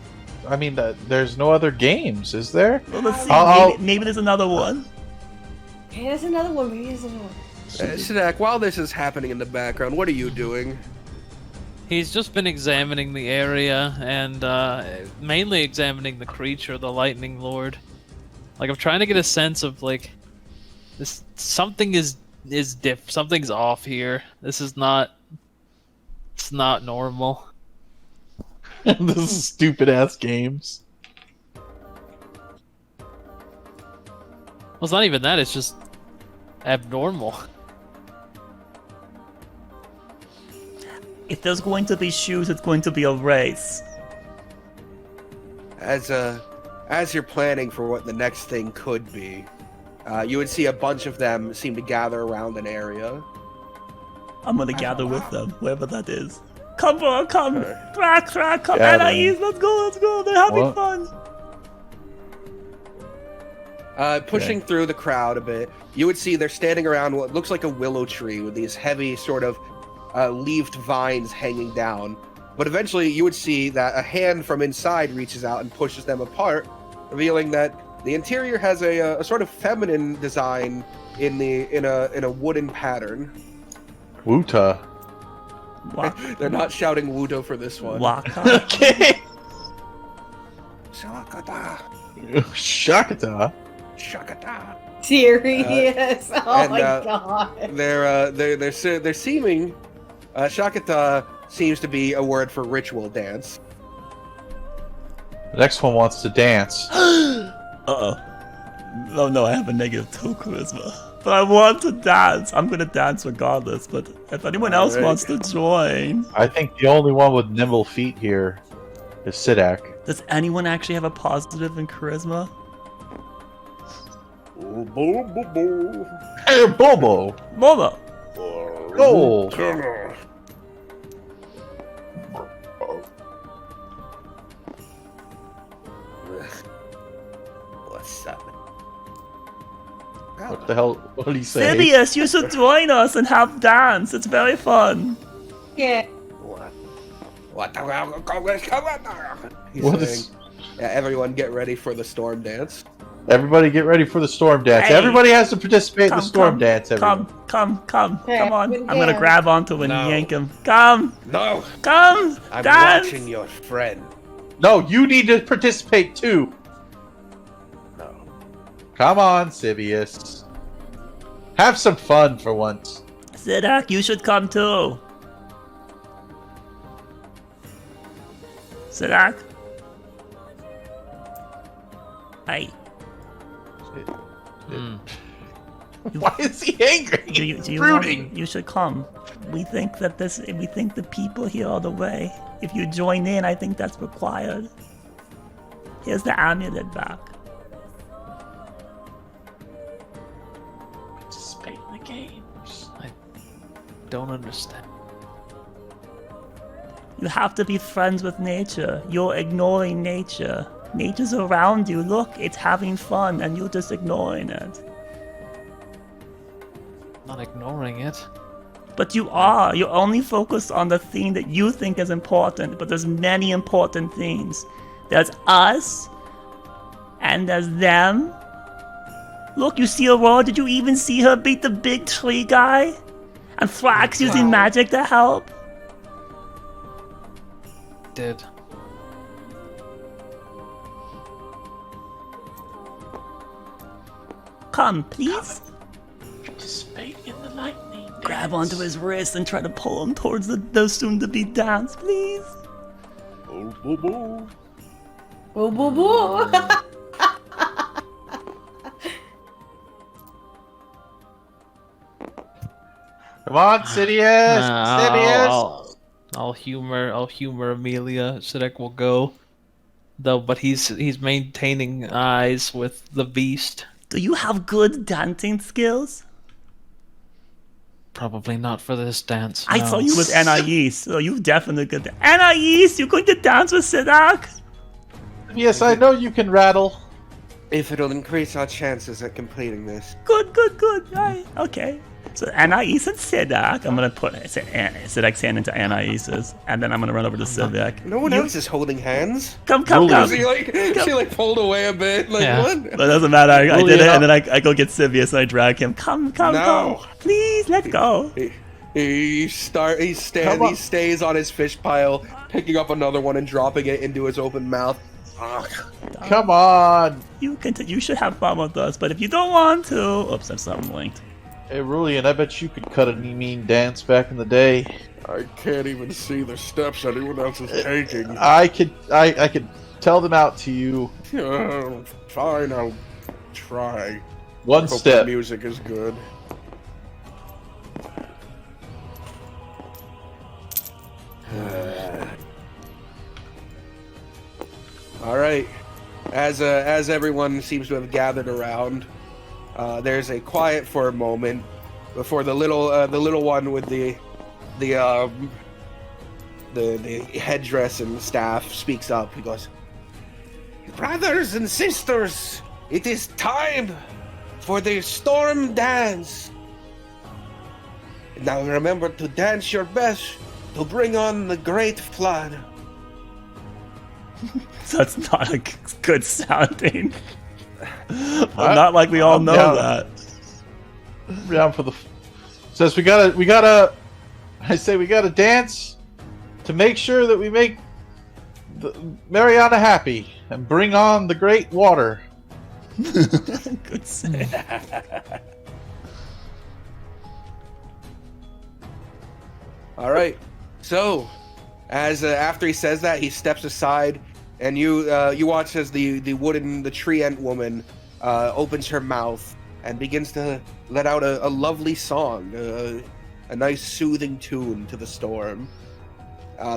I mean, there's no other games, is there? Well, let's see. I'll- Maybe there's another one. Okay, there's another one. Maybe there's another one. Sidak, while this is happening in the background, what are you doing? He's just been examining the area and mainly examining the creature, the Lightning Lord. Like, I'm trying to get a sense of like this. Something something's off here. This is not. It's not normal. This is stupid ass games. Well, it's not even that. It's just abnormal. If there's going to be shoes, it's going to be a race. As you're planning for what the next thing could be, you would see a bunch of them seem to gather around an area. I'm gonna gather with them, wherever that is. Come on, come! Track, come! Gather. Anais, let's go! They're having What? fun! Pushing through the crowd a bit, you would see they're standing around what looks like a willow tree with these heavy sort of leafed vines hanging down. But eventually you would see that a hand from inside reaches out and pushes them apart, revealing that the interior has a sort of feminine design in a wooden pattern. Wuta. They're not shouting Wudo for this one. Waka. Okay. Shakata. Shakata. Shakata. Serious? Oh and, my god. They're seeming. Shakata seems to be a word for ritual dance. The next one wants to dance. Uh-oh. Oh no, I have a -2 charisma. But I want to dance. I'm gonna dance regardless, but if anyone else Alright. wants to join... I think the only one with nimble feet here is Sidak. Does anyone actually have a positive in charisma? Hey, Bobo! Momo! Go! What's up? What the hell? What did he say? Phineas, you should join us and have dance. It's very fun. Yeah. What He's What saying, is- yeah, everyone get ready for the storm dance. Everybody get ready for the storm dance. Hey. Everybody has to participate in Come, the storm come, dance. Everyone. Come Hey, on. good I'm gonna dance. grab onto him and No. yank him. Come, No, come, I'm dance. watching your friend. No, you need to participate too. No. Come on, Sibius. Have some fun for once. Sidak, you should come too. Sidak? Hey, Why is he angry? do you Brooding. want, you should come. We think the people here are the way. If you join in, I think that's required. Here's the amulet back. Participate in the games. I don't understand. You have to be friends with nature. You're ignoring nature. Nature's around you. Look, it's having fun, and you're just ignoring it. Not ignoring it. But you are. You're only focused on the thing that you think is important, but there's many important things. There's us, and there's them. Look, you see Aurora? Did you even see her beat the big tree guy? And Thrax using magic to help? Did. Come, please. Participate in the lightning. Grab onto his wrist and try to pull him towards the soon-to-be dance, please. Boo boo boo. Come on, Sidious. Sidious. I'll humor Amelia. Sidek will go. Though, but he's maintaining eyes with the beast. Do you have good dancing skills? Probably not for this dance. I no. saw you with Anais, so you definitely could. Anais, you're going to dance with Sidak? Yes, I know you can rattle. If it'll increase our chances at completing this. Good. Right, okay. So Anais and Sidak, I'm gonna put Sidak's hand into Anais's, and then I'm gonna run over to Sidak. No one else is holding hands. Come. She pulled away a bit. Like Yeah. what? But it doesn't matter. I Really did it, not. and then I go get Sivius and I drag him. Come. No. Please, let go. He stays on his fish pile, picking up another one and dropping it into his open mouth. Come on. You should have fun with us, but if you don't want to, oops, that's something linked. Hey, Rulian, I bet you could cut a mean dance back in the day. I can't even see the steps anyone else is taking. I could tell them out to you. Fine, I'll try. One Hope the step. music is good. All right. As everyone seems to have gathered around, there's a quiet for a moment before the little one with the headdress and staff speaks up. He goes, "Brothers and sisters, it is time for the storm dance. Now remember to dance your best to bring on the great flood. That's not a good sounding. Well, not like we all know down. that. Down for the. Says we gotta. I say we gotta dance to make sure that we make Mariana happy and bring on the great water. Good say. All right. So, as after he says that, he steps aside, and you watch as the tree ant woman opens her mouth and begins to let out a lovely song, a nice soothing tune to the storm.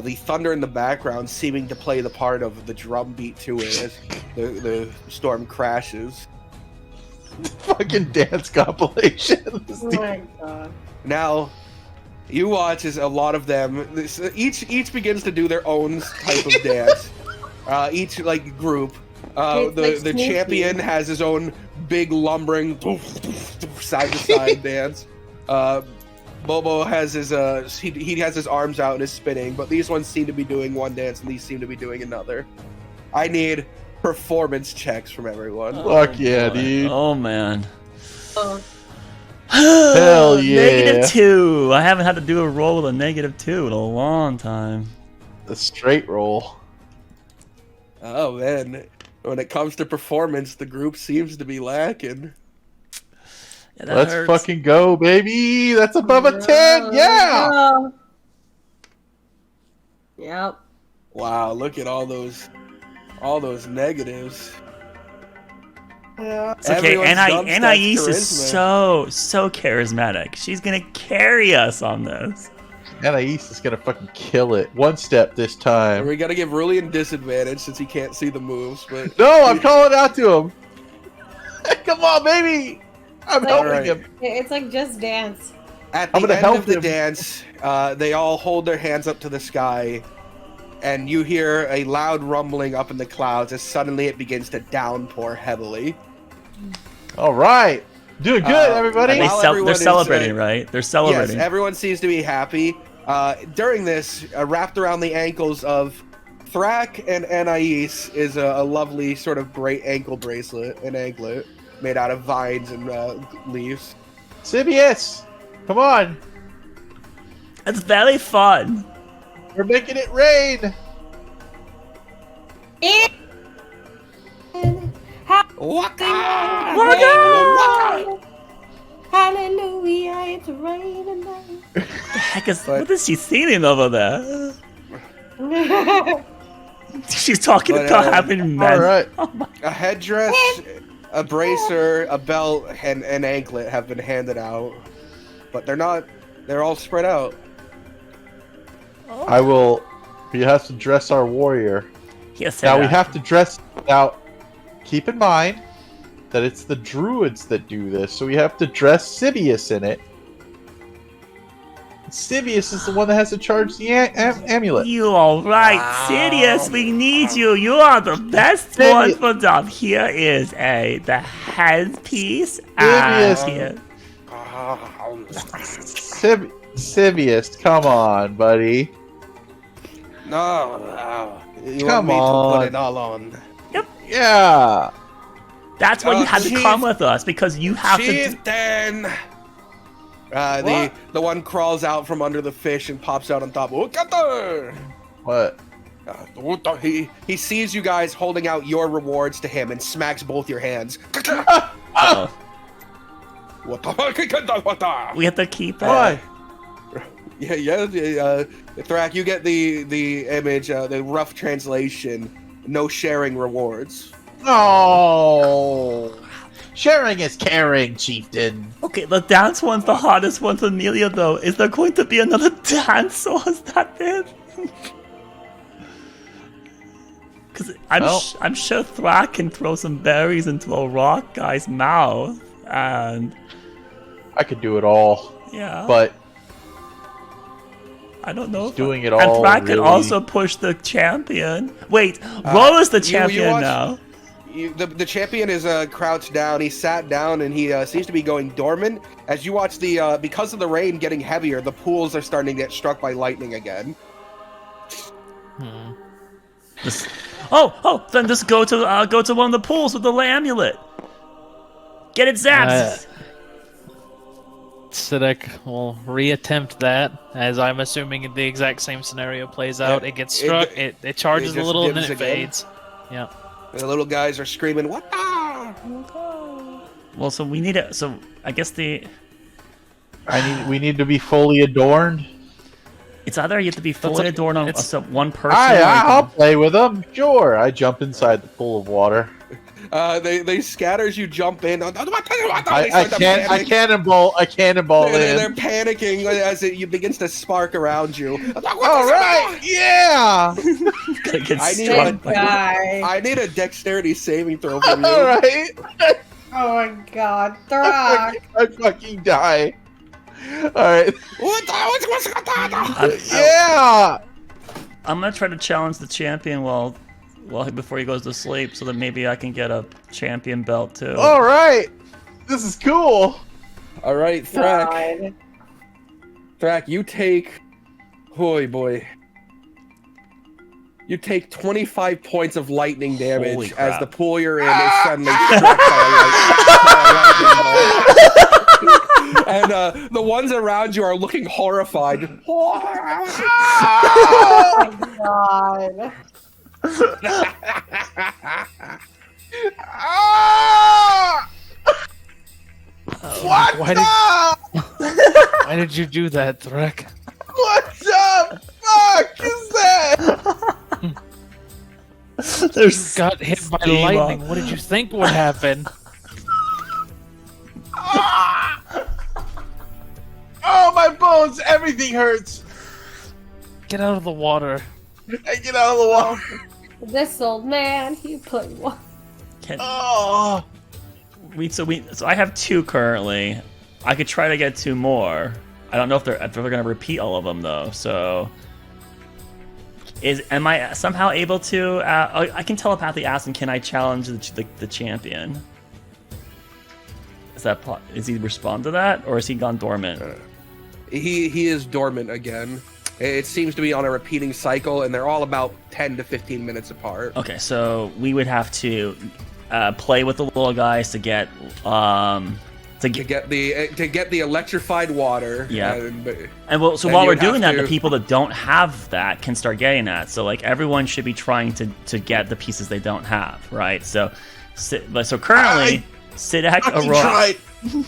The thunder in the background seeming to play the part of the drum beat to it as the storm crashes. Fucking dance compilation. Oh my god. Now, you watch as a lot of them, each begins to do their own type of dance. Each like group. The champion has his own big lumbering side to side dance. Bobo has his he has his arms out and is spinning, but these ones seem to be doing one dance and these seem to be doing another. I need performance checks from everyone. Fuck yeah, dude. Oh man. Hell yeah. -2. I haven't had to do a roll with a -2 in a long time. The straight roll. Oh man, when it comes to performance, the group seems to be lacking. Yeah, that Let's hurts. fucking go, baby. That's above a 10. Yeah. Yep. Wow, look at all those negatives. It's okay. Everyone's dumped Anais that is charisma. so charismatic. She's gonna carry us on this. Anais is gonna fucking kill it. One step this time. We gotta give Rulian disadvantage since he can't see the moves, but No, I'm calling out to him. Come on, baby. I'm Like- helping Alright. him. It's like just dance. at I'm the gonna end help of the him. dance, they all hold their hands up to the sky, and you hear a loud rumbling up in the clouds as suddenly it begins to downpour heavily. All right. Doing good, everybody. And While they're everyone is, celebrating, right? They're celebrating. Yes, everyone seems to be happy. During this, wrapped around the ankles of Thrak and Anais is a lovely sort of great ankle bracelet, an anklet made out of vines and leaves. Sibius, come on. It's very fun. We're making it rain. Hallelujah, it's raining. The heck is what is she singing over there? She's talking But, about having men. All right. A headdress, a bracer, a belt, and an anklet have been handed out, but they're all spread out. I will. We have to dress our warrior. Yes, Now we have to dress. Now, keep in mind that it's the druids that do this, so we have to dress Sibius in it. Sibius is the one that has to charge the amulet. You all right, Sidious? We need you. You are the best one for job. Here is the headpiece. And Sidious. here. Sibius, come on, buddy. No, you Come want me to on. put it all on. Yeah. That's why you had to come with us because you have to. Chieftain! The one crawls out from under the fish and pops out on top. What? He sees you guys holding out your rewards to him and smacks both your hands. Uh-oh. What the? We have to keep it. Why? Yeah. Thrak, you get the image, the rough translation. No sharing rewards. No. Sharing is caring, chieftain. Okay, the dance one's the hardest one for Amelia, though. Is there going to be another dance, or is that it? Because I'm sure Thrak can throw some berries into a rock guy's mouth, and I could do it all, yeah, but I don't know. doing it And all Thrak can really- also push the champion. Wait, Ro is the champion watch- now. The champion is crouched down. He sat down and he seems to be going dormant. As you watch because of the rain getting heavier, the pools are starting to get struck by lightning again. Then just go to one of the pools with the amulet. Get it zapped. Sidek will reattempt that, as I'm assuming the exact same scenario plays out. It gets struck, it charges a little, and then it fades. Yeah. And the little guys are screaming, "What?" Well, so we need it. So I guess we need to be fully adorned. It's either you have to be fully adorned on one person. I'll play with them. Sure. I jump inside the pool of water. They scatter as you jump in. I cannonball in. They're panicking as it begins to spark around you. All right, yeah. I need a dexterity saving throw from you. All right. Oh my god, Thrak! I fucking die. All right. Yeah. I'm gonna try to challenge the champion before he goes to sleep, so that maybe I can get a champion belt too. All right, this is cool. All right, Thrak. Thrak, you take. Oh boy. You take 25 points of lightning damage as the pool you're in is suddenly struck by a lightning bolt. And the ones around you are looking horrified. Oh my god. What? Why did you do that, Threk? What the fuck is that? There's got hit by lightning. What did you think would happen? Oh, my bones! Everything hurts. Get out of the water. Get out of the water. This old man, he put one. Oh. So I have 2 currently. I could try to get 2 more. I don't know if they're gonna repeat all of them though. So am I somehow able to? I can telepathically ask him. Can I challenge the champion? Is he respond to that, or is he gone dormant? He is dormant again. It seems to be on a repeating cycle, and they're all about 10 to 15 minutes apart. Okay, so we would have to play with the little guys to get the electrified water. Yeah. And while we're doing that, the people that don't have that can start getting that. So like everyone should be trying to get the pieces they don't have, right? So currently, Sidek, Aurora.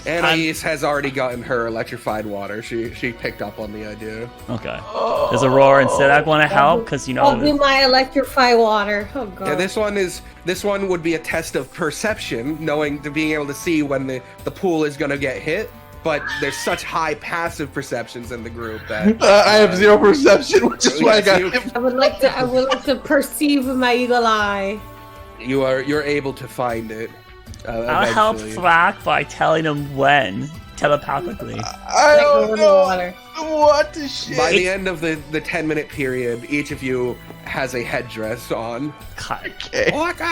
Anais has already gotten her electrified water. She picked up on the idea. Okay. Does Aurora and Sidek want to help? Because I'll do my electrify water. Oh god. Yeah, this one would be a test of perception, being able to see when the pool is gonna get hit. But there's such high passive perceptions in the group that I have 0 perception, which is why I got him. I would like to perceive with my eagle eye. You're able to find it. I'll help Thrak by telling him when, telepathically. I don't know what the shit. By the end of the 10-minute period, each of you has a headdress on. Okay. Waka!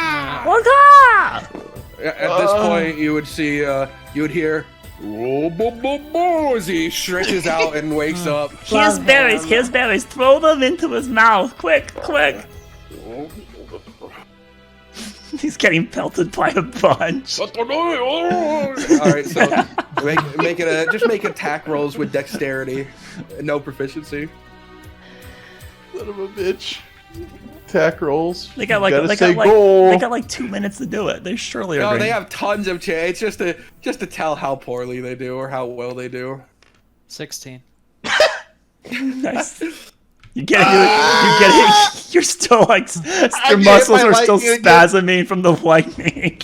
At this point, you would hear as he stretches out and wakes up. Here's berries, throw them into his mouth, quick. He's getting pelted by a bunch. All right, so make attack rolls with dexterity, no proficiency. Son of a bitch. Attack rolls. They got like 2 minutes to do it. They surely are. No, they have tons of chance. It's just to tell how poorly they do or how well they do. 16. Nice. You're still like, your muscles are still spasming from the lightning.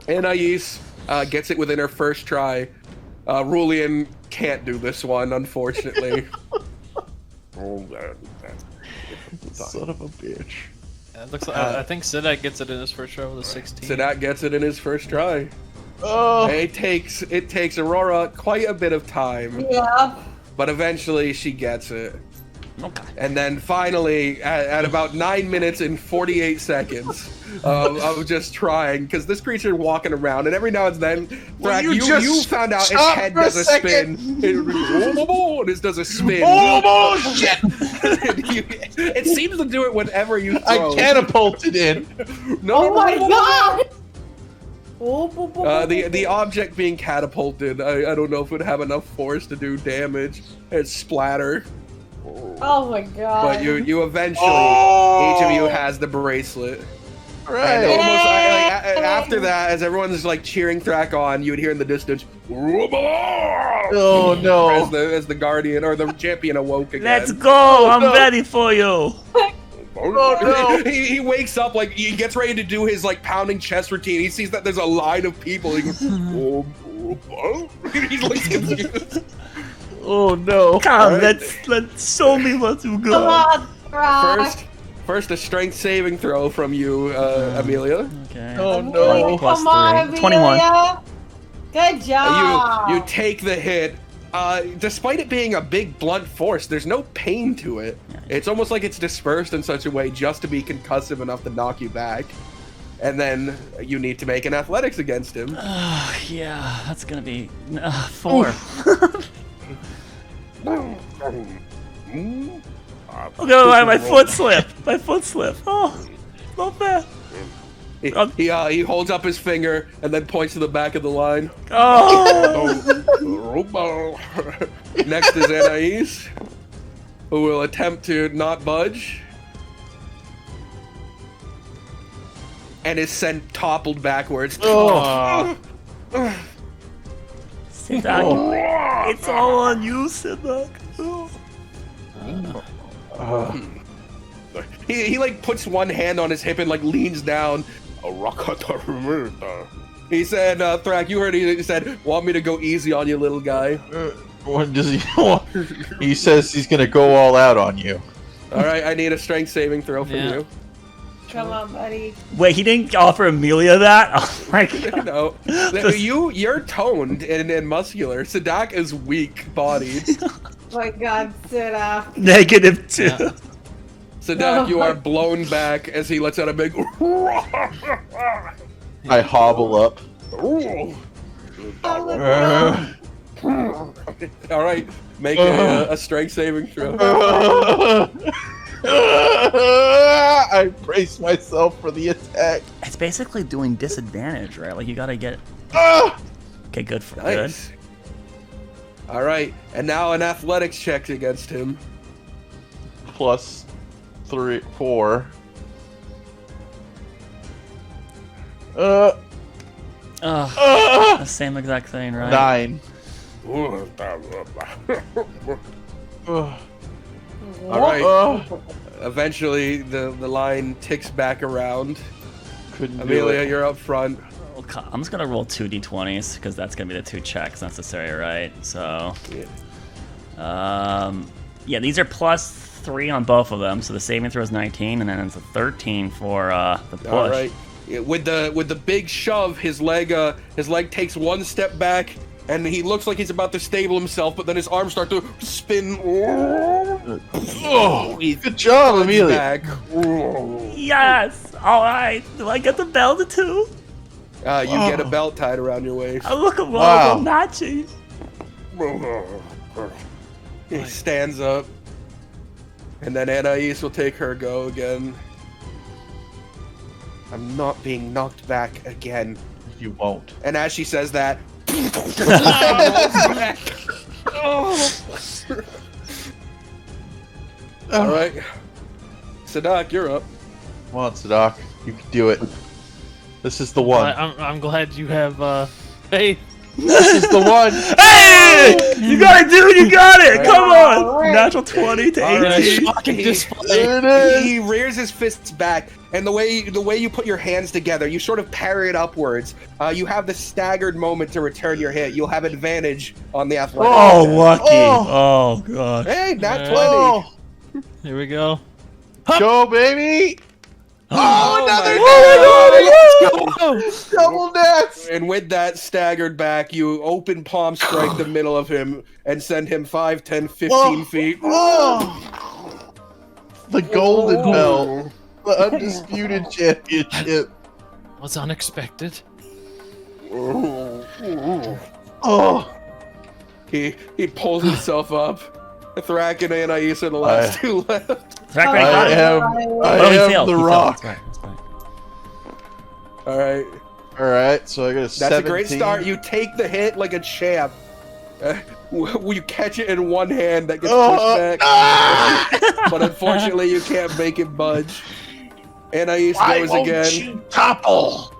Anais gets it within her first try. Rulian can't do this one, unfortunately. Son of a bitch. It looks like I think Sidek gets it in his first try with a 16. Sidek gets it in his first try. Oh. It takes Aurora quite a bit of time. Yeah. But eventually she gets it. Okay. And then finally, at about 9 minutes and 48 seconds of just trying, because this creature walking around, and every now and then, Thrak, you found out its head does a spin. And it does a spin. Oh, shit! It seems to do it whenever you throw. I catapulted in. Oh my god! The object being catapulted, I don't know if it would have enough force to do damage. It's splatter. Oh my god! But you eventually, each of you has the bracelet. Right. And almost after that, as everyone's like cheering Thrak on, you would hear in the distance, Oh no! as the guardian or the champion awoke again. Let's go! I'm ready for you. Oh no! He wakes up, like he gets ready to do his like pounding chest routine. He sees that there's a line of people. He goes, he's like confused. Oh no! Come, Right. let's show me what you Come got. on, Thrak. First a strength saving throw from you, Amelia. Okay. Oh no! Plus Come on, 3. 21. Amelia. Good job. You take the hit. Despite it being a big blunt force, there's no pain to it. It's almost like it's dispersed in such a way just to be concussive enough to knock you back. And then you need to make an athletics against him. Yeah, that's gonna be 4. Okay, my foot slipped. My foot slipped. Oh, not bad. He holds up his finger and then points to the back of the line. Oh. Next is Anais, who will attempt to not budge. And is sent toppled backwards. Oh. Sidak, it's all on you, Sidak. Oh. He like puts one hand on his hip and like leans down. He said, Thrak, you heard he said, want me to go easy on you, little guy? What does he want? He says he's gonna go all out on you. Alright, I need a strength saving throw from you. Come on, buddy. Wait, he didn't offer Amelia that? Oh my god. No. You're toned and muscular. Sadak is weak-bodied. Oh my god, sit up. -2. Yeah. Sadak, you are blown back as he lets out a big... I hobble up. Alright, make a strength saving throw. I brace myself for the attack. It's basically doing disadvantage, right? Like you gotta get. Okay, good for Nice. Alright, and now an athletics check against him. Plus 3, 4. The same exact thing, right? 9. Alright. Eventually, the line ticks back around. Couldn't do Amelia, it. you're up front. Okay, I'm just gonna roll 2 d20s because that's gonna be the 2 checks necessary, right? So, yeah, these are plus 3 on both of them. So the saving throw is 19, and then it's a 13 for the push. All right. Yeah, with the big shove, his leg takes one step back, and he looks like he's about to stable himself, but then his arms start to spin. Oh, good job, Amelia. Back. Yes. All right. Do I get the belt too? You get a belt tied around your waist. Oh, look at Wow. all matching. He stands up, and then Anais will take her go again. I'm not being knocked back again. You won't. And as she says that, all right, Sadak, you're up. Come on, Sadak. You can do it. This is the one. I'm glad you have faith. This is the one. Hey! You got it, dude. You got it. Come on. Alright. Natural 20 to 18. Shocking display. There it is. He rears his fists back, and the way you put your hands together, you sort of parry it upwards. You have the staggered moment to return your hit. You'll have advantage on the athletic. Oh, check. lucky. Oh. Oh, god. Hey, nat 20. Oh, Here we go. go, baby. Oh, another my double nets. And with that staggered back, you open palm strike the middle of him and send him 5, 10, 15 feet. Oh. The golden belt. The undisputed championship. Was unexpected. Oh. He pulls himself up. Thrak and Anais are the last two left. Thrak Oh, already got I it. am, Oh, I he am failed. the He failed. rock. That's right. That's right. Alright. Alright, so I got a That's 17. a great start. You take the hit like a champ. You catch it in one hand that gets pushed back. But unfortunately, you can't make it budge. Anais goes again. You topple?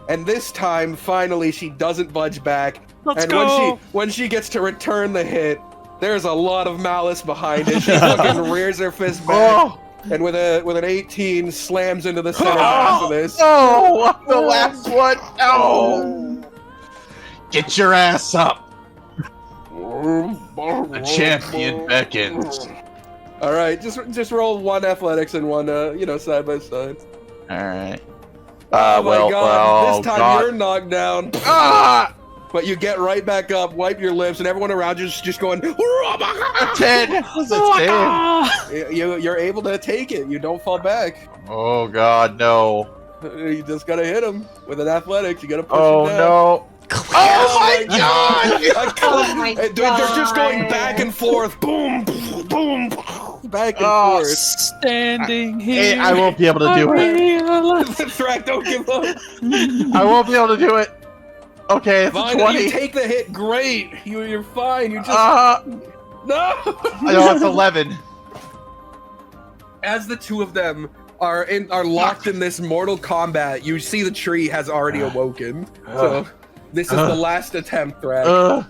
And this time, finally, she doesn't budge back. Let's and go. when she gets to return the hit, there's a lot of malice behind it. She fucking rears her fist back, and with an 18, slams into the center half of this. No! The last one! No! Get your ass up! The champion beckons. All right, just roll one athletics and one, side by side. Alright. Oh my god! well, this time God. you're knocked down. Ah! But you get right back up, wipe your lips, and everyone around you's just going. A 10! What's a 10? You're able to take it. You don't fall back. Oh god, no. You just gotta hit him with an athletics. You gotta push Oh him down. no. Oh my god! Oh my They're just going back and forth. Boom, boom, back and forth. Standing here. Hey, I won't be able to do it. Thrak, don't give up. I won't be able to do it. Okay, it's a Fine, 20. you take the hit. Great. You're fine. You just No! I know it's 11. As the two of them are locked in this mortal combat, you see the tree has already awoken. So this is the last attempt, Thrak.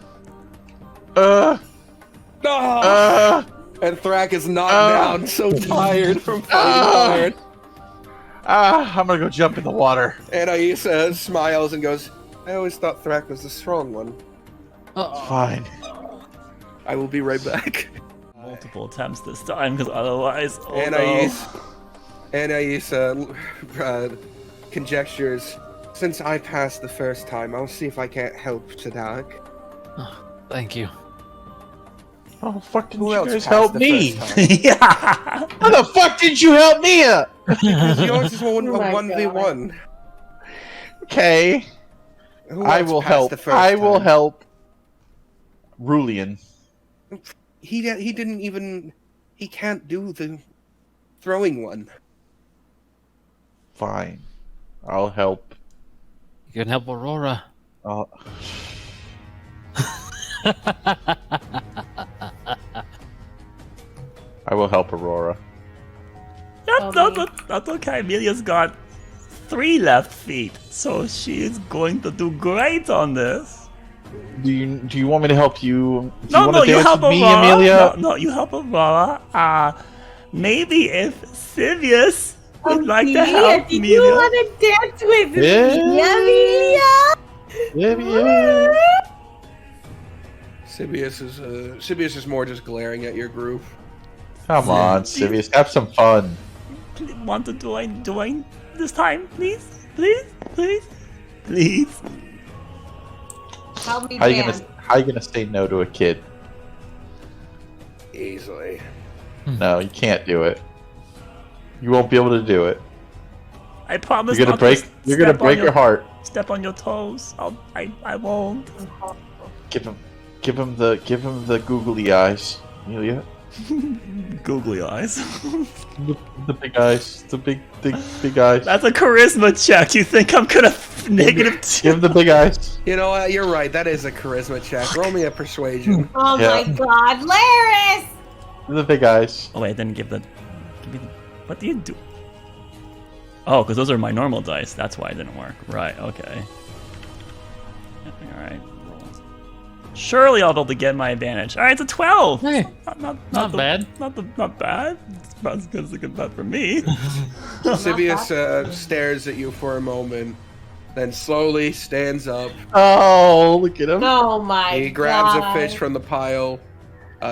And Thrak is knocked down, so tired from fighting hard. I'm gonna go jump in the water. And Aisa smiles and goes, I always thought Thrak was the strong one. Fine. I will be right back. Multiple attempts this time, because otherwise, Anais conjectures, since I passed the first time, I'll see if I can't help Tadak. Thank you. Oh, fuck, didn't Who you else guys passed help the me? first time? yeah. How the fuck did you help me up? Because yours is a Oh my 1v1. Okay. Who I else will passed help. the first I will time? help Rulian. He didn't even... He can't do the throwing one. Fine. I'll help. You can help Aurora. I will help Aurora. That's okay. Amelia's got 3 left feet, so she is going to do great on this. Do you want me to help you? Do No, you want to you dance help with me, Aurora. Amelia? No, you help Aurora. Maybe if Sivius would like to help Did Amelia. you want to dance with me, Yeah. Amelia? Sibius is more just glaring at your group. Come on, Sivius, have some fun. Want to join this time, please? Please. Help me How you dance. gonna say no to a kid? Easily. No, you can't do it. You won't be able to do it. I promise. You're gonna break your heart. Step on your toes. I won't. Give him the googly eyes, Amelia. Googly eyes. The big eyes. The big eyes. That's a charisma check. You think I'm gonna negative 2? Give him the big eyes. You know what? You're right. That is a charisma check. Roll me a persuasion. Oh Yeah. my god, Laris! The big eyes. Oh wait, I didn't give me what do you do? Oh, because those are my normal dice. That's why it didn't work. Right. Okay. All right. Surely I'll be able to get my advantage. All right, it's a 12. Hey, Not not bad. Not bad. It's about as good as it could be for me. Sibius stares at you for a moment, then slowly stands up. Oh, look at him. Oh my god. He grabs a fish from the pile,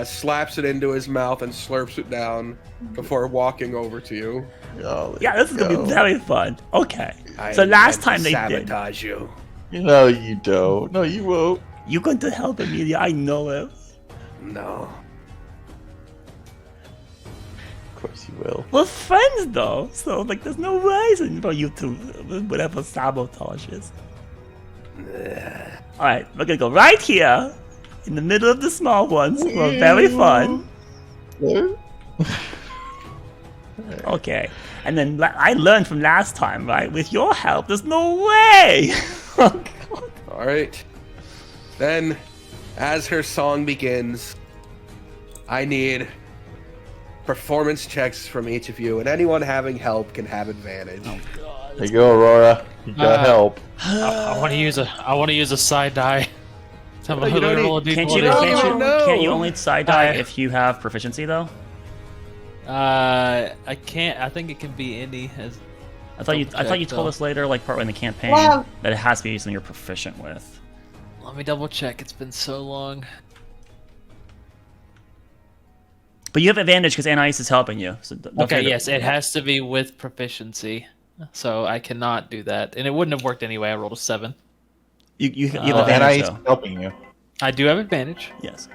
slaps it into his mouth, and slurps it down before walking over to you. Oh, Yeah, this is gonna be very fun. Okay. I So last intend time to they did. sabotage you. No, you don't. No, you won't. You're going to help Amelia. I know it. No. course you will. We're friends though, so like there's no reason for you to whatever sabotage is. Alright, we're gonna go right here in the middle of the small ones. We're very fun. Okay, and then I learned from last time, right? With your help, there's no way. Oh, God. All right. Then, as her song begins, I need performance checks from each of you, and anyone having help can have advantage. There you go, Aurora. You got help. I want to use a side die. You don't Roll a need- Can't D20. can't you only side die if you have proficiency though? I can't. I think it can be any. I thought you check, told though. us later, like partway in the campaign, Wow. that it has to be something you're proficient with. Let me double check. It's been so long. But you have advantage because Anais is helping you. So don't Okay, forget- yes, it has to be with proficiency, so I cannot do that, and it wouldn't have worked anyway. I rolled a 7. You have And advantage I though. helping you. I do have advantage. Yes.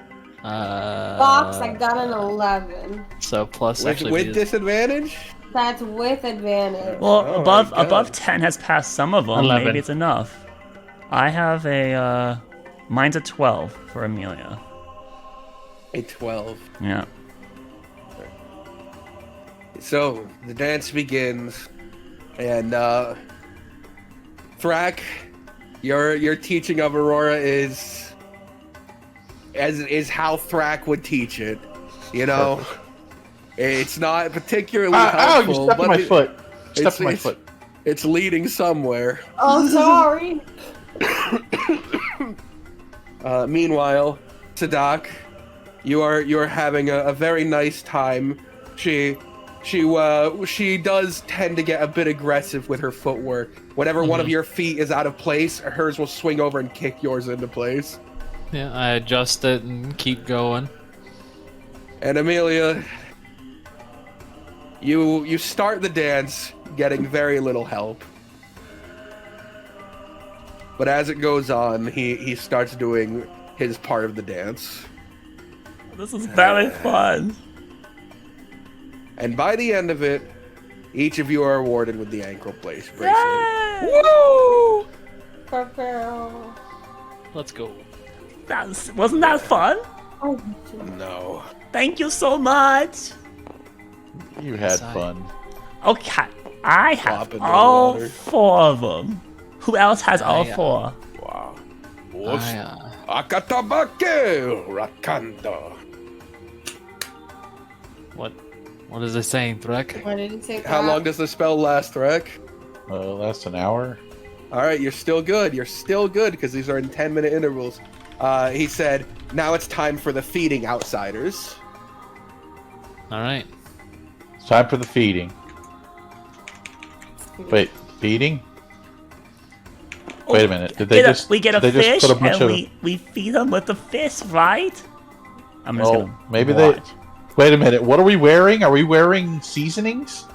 Box, I got an 11. So plus With, actually with be- disadvantage? That's with advantage. Well, Oh my above God. above 10 has passed some of them. 11. Maybe it's enough. I have a mine's a 12 for Amelia. A 12. Yeah. So, the dance begins, and Thrak, your teaching of Aurora is how Thrak would teach it. You know, it's not particularly Ow, you helpful, stepped on my foot. it's- Stepped on my it's- foot. it's leading somewhere. Oh, sorry. Meanwhile, Sadak, you are having a very nice time. She does tend to get a bit aggressive with her footwork. Whenever one of your feet is out of place, hers will swing over and kick yours into place. Yeah, I adjust it and keep going. And Amelia, you start the dance getting very little help. But as it goes on, he starts doing his part of the dance. This is very fun. And by the end of it, each of you are awarded with the ankle bracelet. Woo! Purple. Let's go. Wasn't that fun? Oh, No. Thank you so much. You had Sigh. fun. Okay, I Flop have into the all water. 4 of them. Who else has all I, 4? Wow. Akatabake Rakanda. What is it saying, Threk? What did it say? How long does the spell last, Rek? Last an hour. Alright, you're still good. You're still good because these are in 10-minute intervals. He said, now it's time for the feeding outsiders. All right. It's time for the feeding. Wait, feeding? Wait a minute. Did they we get a did they fish just put a bunch and of? we feed them with the fish, right? I'm just Well, gonna maybe watch. they. Wait a minute. What are we wearing? Are we wearing seasonings?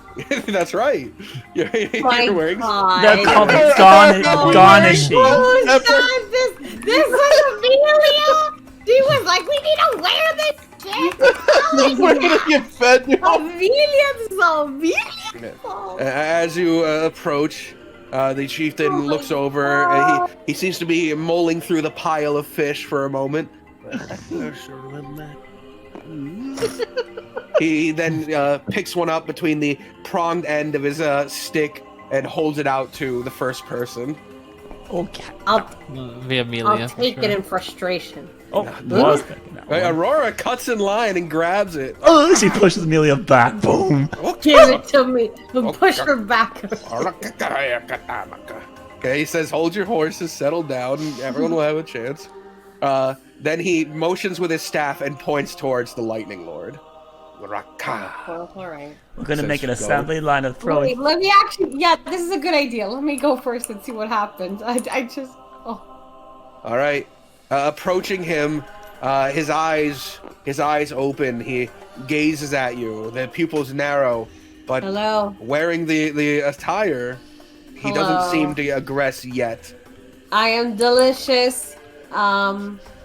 That's right. You're wearing. They're called Oh, garnishing. Oh, God, this was Amelia. She was like, we need to wear this shit. We're gonna get fed. Amelia, this is Amelia. As you approach, the chieftain looks over. And he seems to be mulling through the pile of fish for a moment. He then picks one up between the pronged end of his stick and holds it out to the first person. Okay. Via Amelia. I'll take it in frustration. Oh, was picking that one. Aurora cuts in line and grabs it. Oh, she pushes Amelia back. Boom. Give it to me and push her back. Okay, he says, hold your horses, settle down, and everyone will have a chance. Then he motions with his staff and points towards the Lightning Lord. Raka. Well, all right. We're gonna Says make an go. assembly line of Wait, throwing. let me actually. Yeah, this is a good idea. Let me go first and see what happens. I just. Oh. All right. Approaching him, his eyes open. He gazes at you. The pupils narrow, but Hello. wearing the attire, he Hello. doesn't seem to aggress yet. I am delicious.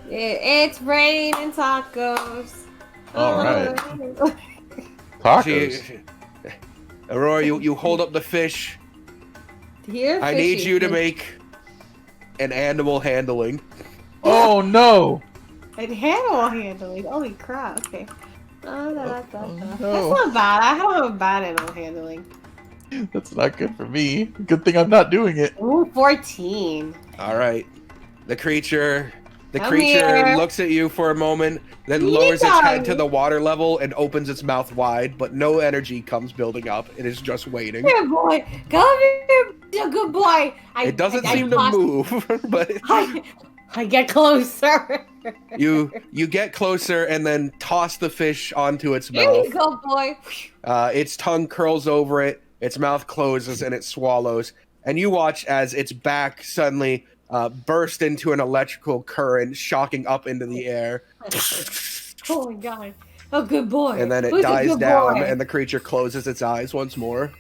It's rain and tacos. All right. Tacos. Aurora, you hold up the fish. Here, I need fishy you to fish. make an animal handling. Oh no! And animal handling. Holy crap. Okay. no. That's not bad. I don't have a bad animal handling. That's not good for me. Good thing I'm not doing it. Ooh, 14. All right. The creature Come here. looks at you for a moment, then You lowers its head dog. to the water level and opens its mouth wide, but no energy comes building up. It is just waiting. Come here, boy. Come here. You're a good boy. It doesn't seem to toss- move, but I get closer. you get closer and then toss the fish onto its Here mouth. you go, boy. Its tongue curls over it, its mouth closes, and it swallows. And you watch as its back suddenly burst into an electrical current, shocking up into the air. Oh my god. Oh, good boy. And then it Who's a dies good down, boy? and the creature closes its eyes once more.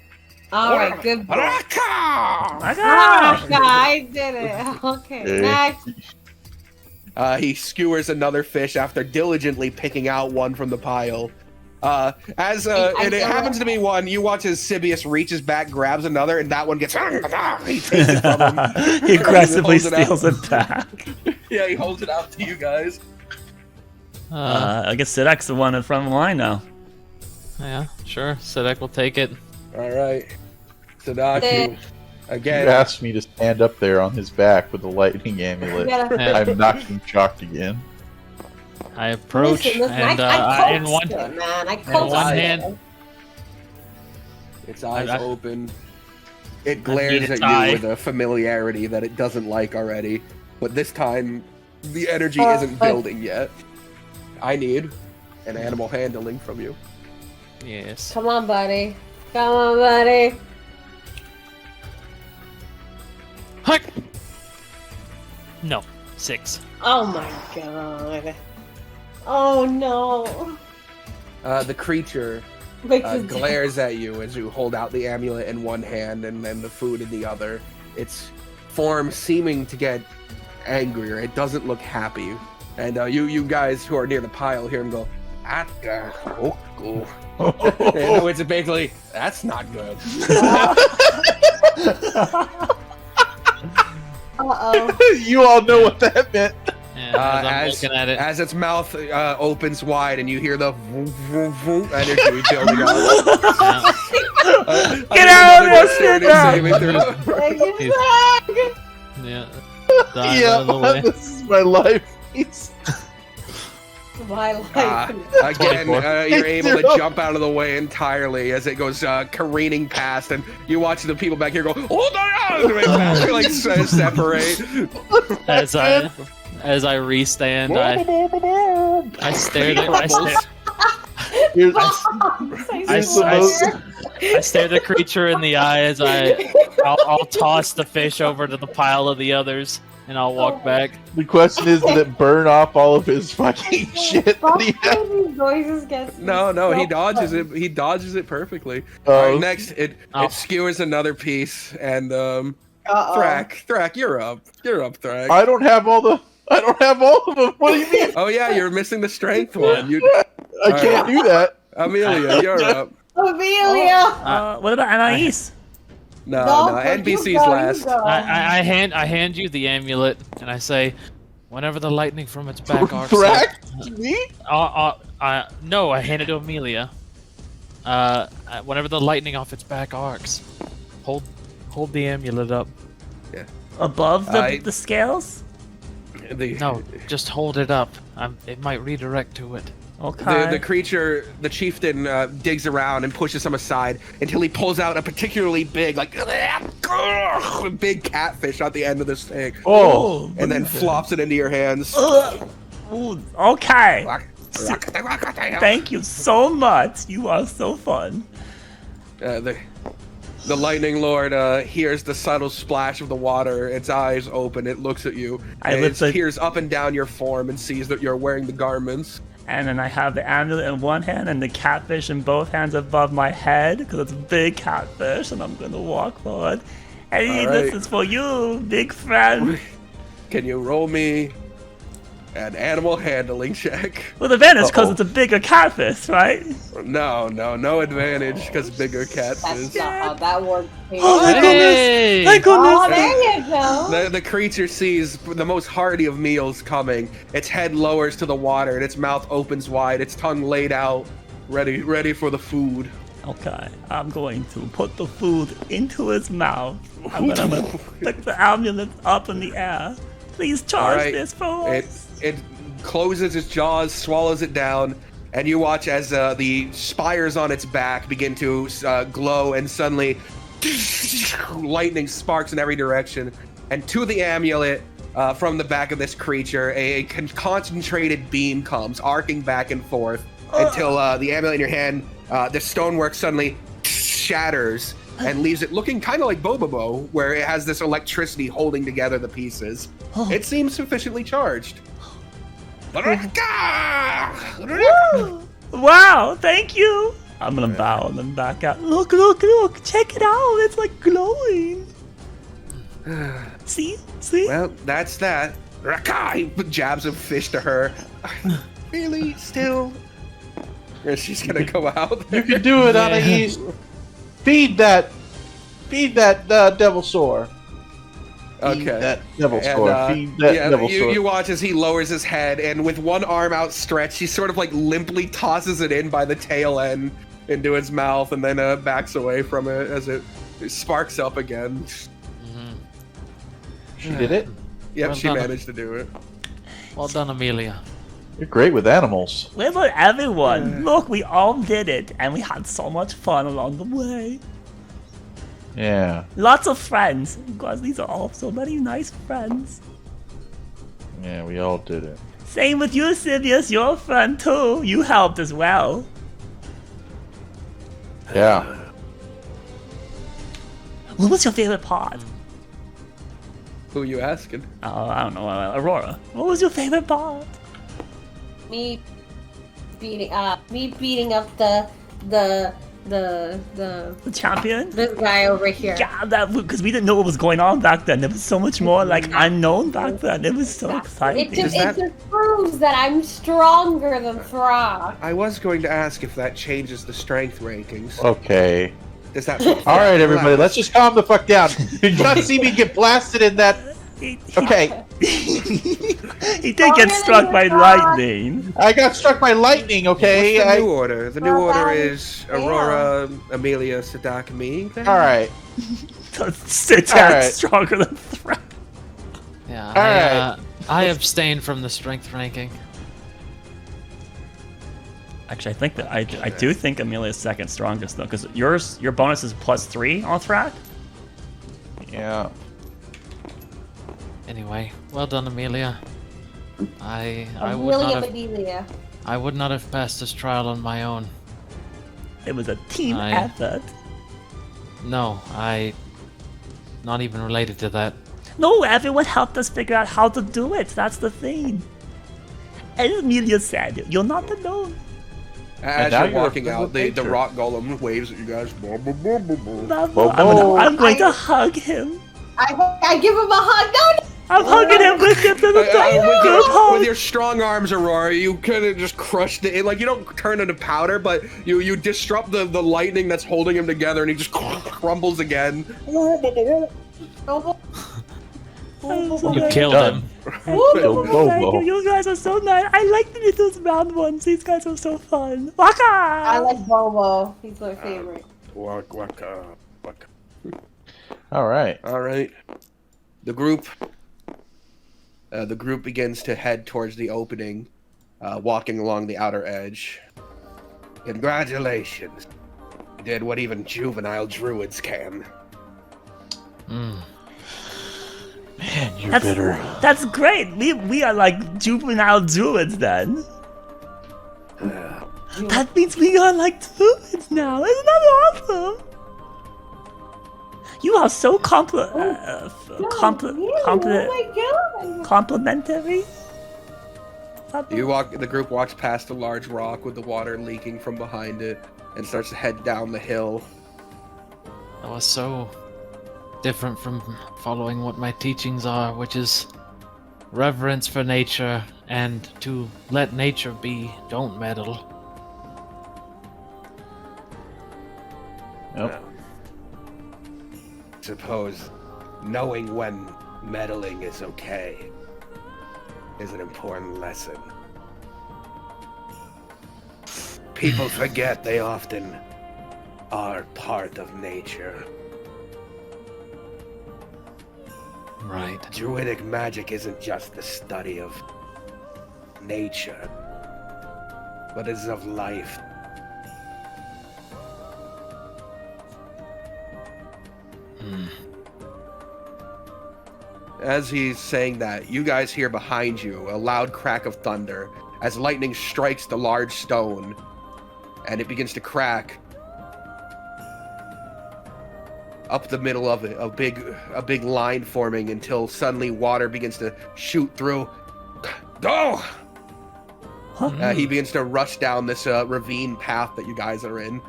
All right, good boy. Okay. I did it. Okay, next. He skewers another fish after diligently picking out one from the pile. And it happens to be one. You watch as Sibius reaches back, grabs another, and that one gets. He takes it from him. He aggressively Holds it out. steals it back. Yeah, he holds it out to you guys. I guess Sidek's the one in front of the line now. Yeah, sure. Sedek will take it. All right, Sadaku. You Again, asked me to stand up there on his back with the lightning amulet. Yeah. I'm not getting shocked again. I approach Listen, and I in one coaxed it, man. I in coaxed one it. hand, its eyes I- open. It glares its at you eye. with a familiarity that it doesn't like already. But this time, the energy Oh, isn't building yet. I need an animal handling from you. yes. Come on, buddy. Come on, buddy. Huck! No, 6. Oh my god. Oh no. The creature Makes it glares at you as you hold out the amulet in one hand and then the food in the other. Its form seeming to get angrier. It doesn't look happy. And you guys who are near the pile hear him go, "Oh, and it's basically, that's not good. Uh-oh. You all know what that meant. Yeah, as I'm looking at it. As its mouth opens wide and you hear the energy building up. Get out of there, Yeah. Dive out of the way. This is my life. My life. Again, 24. you're able to Zero. jump out of the way entirely as it goes careening past, and you watch the people back here go, "Hold on!" like separate. As I restand, I stare at Here's- I stare the creature in the eye as I'll toss the fish over to the pile of the others, and I'll walk back. the question is, did it burn off all of his fucking shit that he had? These noises get No, he so dodges fun. it. He dodges it perfectly. Oh. All right, next, it Oh. skewers another piece, and Uh-oh. Thrak, you're up. You're up, Thrak. I don't have all of them. What do you mean? Oh yeah, you're missing the strength one. I can't do that. Amelia, you're up. Amelia! What about Anais? No, Go, NPC's you go, last. you go. I hand you the amulet, and I say, whenever the lightning from its back arcs. Thrak? Me? No, I hand it to Amelia. Whenever the lightning off its back arcs, hold the amulet up. Above I- the scales? No, just hold it up. It might redirect to it. Okay. The creature, the chieftain, digs around and pushes him aside until he pulls out a particularly big, big catfish at the end of this thing, Oh. and then flops it into your hands. Ooh, okay. Thank you so much. You are so fun. The lightning lord hears the subtle splash of the water. Its eyes open. It looks at you. I And lift it the- peers up and down your form and sees that you're wearing the garments. And then I have the amulet in one hand and the catfish in both hands above my head because it's a big catfish, and I'm gonna walk forward. Hey, All this right. is for you, big friend. Can you roll me An animal handling check. With advantage because Uh-oh. it's a bigger catfish, right? No advantage because bigger catfish. That's not how that works. Oh, thank goodness! Hey! Thank Oh, goodness! there you go. The creature sees the most hearty of meals coming. Its head lowers to the water and its mouth opens wide, its tongue laid out, ready for the food. Okay, I'm going to put the food into his mouth. I'm gonna pick the amulet up in the air. Please charge Alright, this for us. It closes its jaws, swallows it down, and you watch as the spires on its back begin to glow, and suddenly lightning sparks in every direction. And to the amulet, from the back of this creature, a concentrated beam comes, arcing back and forth until the amulet in your hand, the stonework suddenly shatters and leaves it looking kind of like Bobobo, where it has this electricity holding together the pieces. It seems sufficiently charged. Wow, thank you! I'm gonna bow and then back out. Look, check it out, it's like glowing. See? Well, that's that. He jabs a fish to her. Really? Still? And she's gonna go out there. You can do it, Anais. Feed that devil sore. Feed Okay. that devil And, sore. Feed that devil sore. you watch as he lowers his head, and with one arm outstretched, he sort of like limply tosses it in by the tail end into his mouth, and then backs away from it as it sparks up again. She did it. Yep, Well she done. managed to do it. Well done, Amelia. You're great with animals. Where about everyone? Look, we all did it, and we had so much fun along the way. Yeah. Lots of friends. Because these are all so many nice friends. Yeah, we all did it. Same with you, Sivius. You're a friend too. You helped as well. Yeah. What was your favorite part? Who are you asking? I don't know, Aurora. What was your favorite part? Me beating up the The champion? this guy over here. Yeah, that because we didn't know what was going on back then. There was so much more like unknown back then. It was so exciting. It just that- proves that I'm stronger than Thra. I was going to ask if that changes the strength rankings. Okay. Does that? All right, everybody. Let's just calm the fuck down. Did you not see me get blasted in that? Okay. He did get struck by lightning. I got struck by lightning. Okay. What's the new order? The new Well, order that is is- Aurora, Amelia, Sadakami. All right. It's Alright. stronger than Thra. Yeah, Alright. I abstain from the strength ranking. Actually, I think that I do think Amelia's second strongest though, because your bonus is +3 on Thrak. Yeah. Anyway, well done, Amelia. I would not have passed this trial on my own. It was a team Aye. effort. No, not even related to that. No, everyone helped us figure out how to do it. That's the thing. As Amelia said, you're not alone. As now you're you're walking a out, the nature. rock golem waves at you guys. Blah, blah, blah, blah, blah. I'm going to hug him. I give him a hug. No, I'm hugging him with him to the group With hug. your strong arms, Aurora, you kind of just crushed it. Like, you don't turn into powder, but you disrupt the lightning that's holding him together, and he just crumbles again. no. You killed him. Killed Bobo. Thank you. You guys are so nice. I like those round ones. These guys are so fun. Waka! I like Bobo. He's my favorite. Waka. All right. All right. The group begins to head towards the opening, walking along the outer edge. Congratulations. You did what even juvenile druids can. Man, you're bitter. That's great. We are like juvenile druids then. That means we are like druids now. Isn't that awesome? You are so complimentary. The group walks past a large rock with the water leaking from behind it and starts to head down the hill. That was so different from following what my teachings are, which is reverence for nature and to let nature be. Don't meddle. Yep. Suppose knowing when meddling is okay is an important lesson. People forget they often are part of nature. Right. Druidic magic isn't just the study of nature, but is of life. As he's saying that, you guys hear behind you a loud crack of thunder as lightning strikes the large stone, and it begins to crack up the middle of it, a big line forming until suddenly water begins to shoot through. Oh! He begins to rush down this ravine path that you guys are in.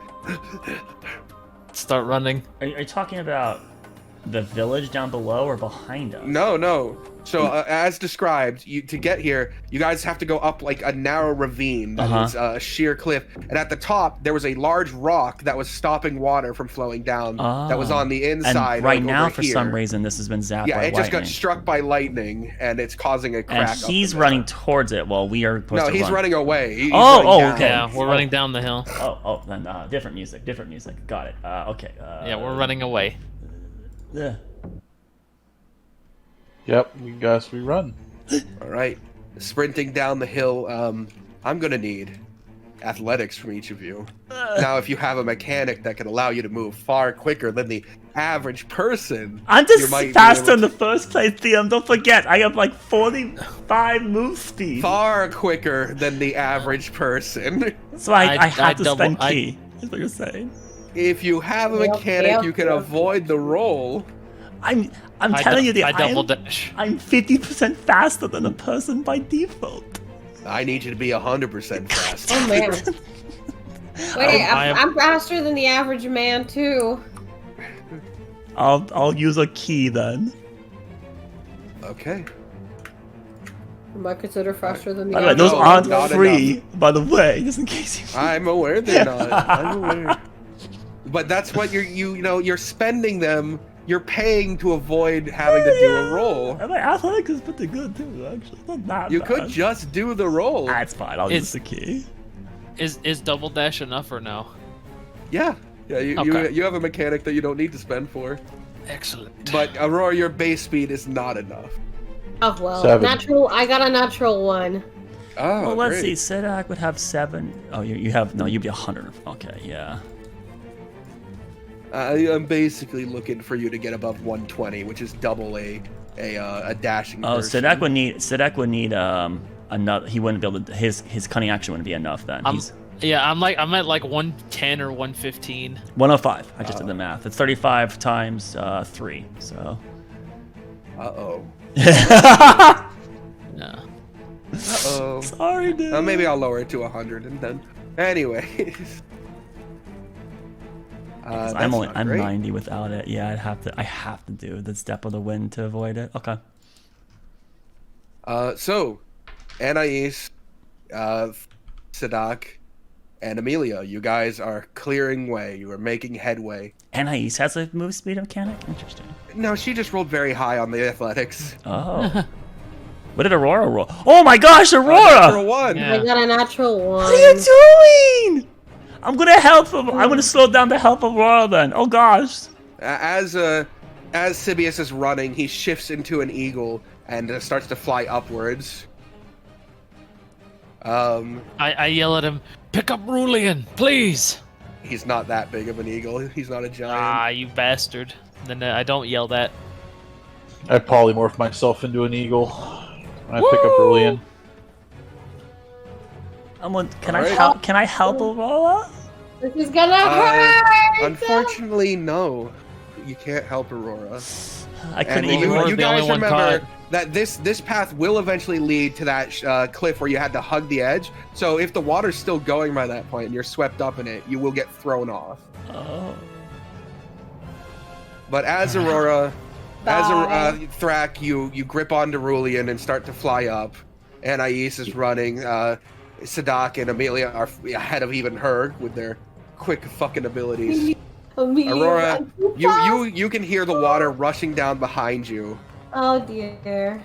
Start running. Are you talking about the village down below or behind us? No. So as described, to get here, you guys have to go up like a narrow ravine that is a sheer cliff, and at the top there was a large rock that was stopping water from flowing down. That was on the inside. And right like, now, over for here. some reason, this has been zapped Yeah, by it just got lightning. struck by lightning, and it's causing a crack. And he's running towards it while we are supposed No, to he's run. running away. He's Oh, running down. okay. Yeah, we're running down the hill. Then different music. Got it. Okay. Yeah, we're running away. Yeah. Yep, we guys, we run. All right, sprinting down the hill. I'm gonna need athletics from each of you. Now, if you have a mechanic that can allow you to move far quicker than the average person, I'm you just might be faster able in the first place, Liam. Don't forget, I have like 45 move speed. far quicker than the average person. So I have to double- spend key. That's what you're saying. If you have a Yep, mechanic, yep, you can yep. avoid the roll. I'm telling you, I double dash. I'm 50% faster than a person by default. I need you to be 100% fast. Oh man. Wait, I am- I'm faster than the average man too. I'll use a key then. Okay. Am I considered faster than the By the way, average those No, man? aren't not free, by the way, just in case you. I'm aware they're not. I'm aware. But that's what you're spending them. You're paying to avoid having to do a roll. And my athletics is pretty good too, actually. It's not that You bad. could just do the roll. That's fine. I'll use the key. Is double dash enough or no? Yeah. You Okay. you have a mechanic that you don't need to spend for. Excellent. But Aurora, your base speed is not enough. Oh well, 7. I got a natural one. Oh, Well, let's great. see. Sidak would have 7. Oh, you have no. You'd be 100. Okay, yeah. I'm basically looking for you to get above 120, which is double a dashing. Oh, person. Sidak would need another. He wouldn't be able to. His cunning action wouldn't be enough then. He's I'm at like 110 or 115. 105. I just did the math. It's 35 times 3. So. Uh-oh. No. Uh-oh. Sorry, dude. Maybe I'll lower it to 100 and then. Anyways. I'm not 90 without it. Yeah, I have to do the step of the wind to avoid it. Okay. So, Anais, Sadak, and Amelia, you guys are clearing way. You are making headway. Anais has a move speed mechanic? Interesting. No, she just rolled very high on the athletics. Oh. What did Aurora roll? Oh my gosh, Aurora! Natural one. Yeah. I got a natural one. What are you doing? I'm gonna slow down to help Aurora then. Oh gosh. As Sibius is running, he shifts into an eagle and starts to fly upwards. I yell at him, pick up Rulian, please. He's not that big of an eagle. He's not a giant. You bastard. Then I don't yell that. I polymorph myself into an eagle. I pick up Rulian. Can Alright. I help Aurora? This is gonna hurt. Unfortunately, no. You can't help Aurora. I couldn't And even. Aurora's you the guys only one remember caught. that this path will eventually lead to that cliff where you had to hug the edge. So if the water's still going by that point and you're swept up in it, you will get thrown off. Oh. But as Aurora As Bye. Thrak, you grip onto Rulian and start to fly up. Anais is running. Sadak and Amelia are ahead of even her with their quick fucking abilities. Amelia, Aurora, I'm too fast. you can hear the water rushing down behind you, Oh dear.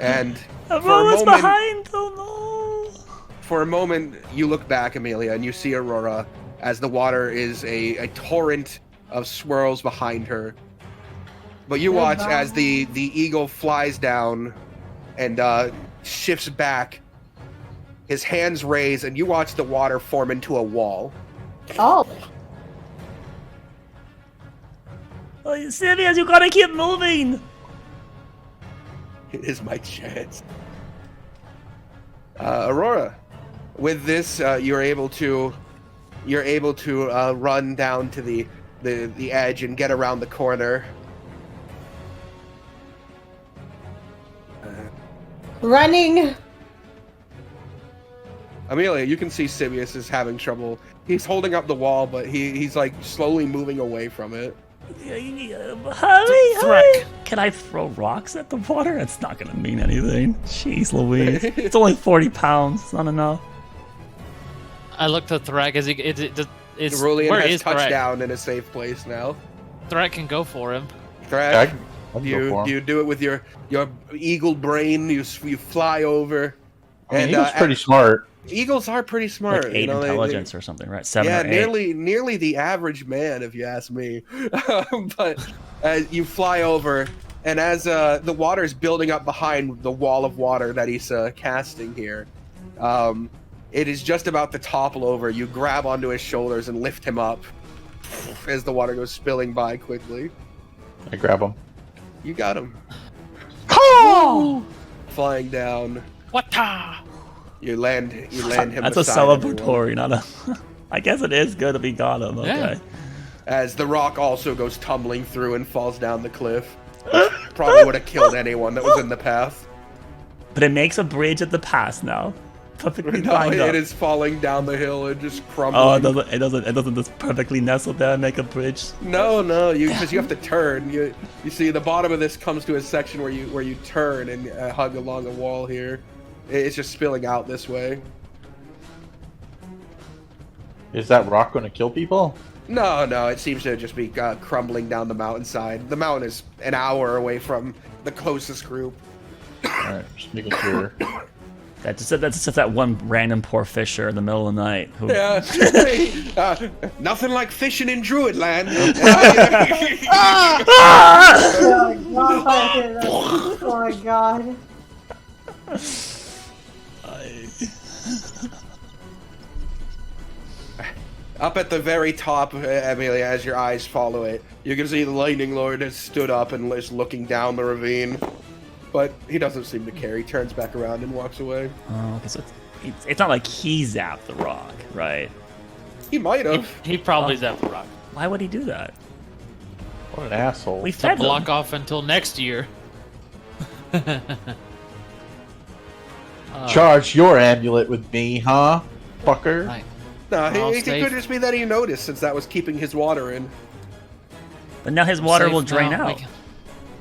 and Aurora's behind! Oh no! for a moment you look back, Amelia, and you see Aurora as the water is a torrent of swirls behind her. But you watch as the eagle flies down and shifts back. His hands raise, and you watch the water form into a wall. Oh. Oh, Sylvia, you gotta keep moving! It is my chance. Aurora, with this, you're able to run down to the edge and get around the corner. Running. Amelia, you can see Sibius is having trouble. He's holding up the wall, but he's like slowly moving away from it. Hurry! Can I throw rocks at the water? It's not gonna mean anything. Jeez Louise. It's only 40 pounds. It's not enough. I looked at Thrak as Rulian where has is touched Thrak? down in a safe place now. Thrak can go for him. Thrak, I'll go for him. you do it with your eagle brain. You fly over. I mean, he was pretty smart. Eagles are pretty smart. Like 8 intelligence or something, right? 7 yeah, or 8. nearly the average man, if you ask me. But you fly over, and as the water is building up behind the wall of water that he's casting here, it is just about to topple over. You grab onto his shoulders and lift him up as the water goes spilling by quickly. I grab him. You got him. Oh! Flying down. Wata! You land him. That's a beside everyone. celebratory, not a... I guess it is good if he got him, okay. Yeah. As the rock also goes tumbling through and falls down the cliff. Probably would have killed anyone that was in the path. But it makes a bridge at the pass now. Perfectly No, lined up. it is falling down the hill and just Oh, crumbling. it doesn't just perfectly nestle there and make a bridge. No, because you have to turn. You see, the bottom of this comes to a section where you turn and hug along a wall here. It's just spilling out this way. Is that rock going to kill people? No, it seems to just be crumbling down the mountainside. The mountain is an hour away from the closest group. Alright, just making sure. That's just that one random poor fisher in the middle of the night. Who... Yeah, nothing like fishing in Druidland. Oh my god. Up at the very top, Amelia, as your eyes follow it, you can see the Lightning Lord has stood up and is looking down the ravine. But he doesn't seem to care. He turns back around and walks away. Oh, okay, so it's not like he zapped the rock, right? He might have. He probably zapped the rock. Why would he do that? What an asshole. We To fed block them. off until next year. Charge your amulet with me, huh? Fucker. Right. No, All it safe. could just be that he noticed since that was keeping his water in. But now his water Safe will drain now. out.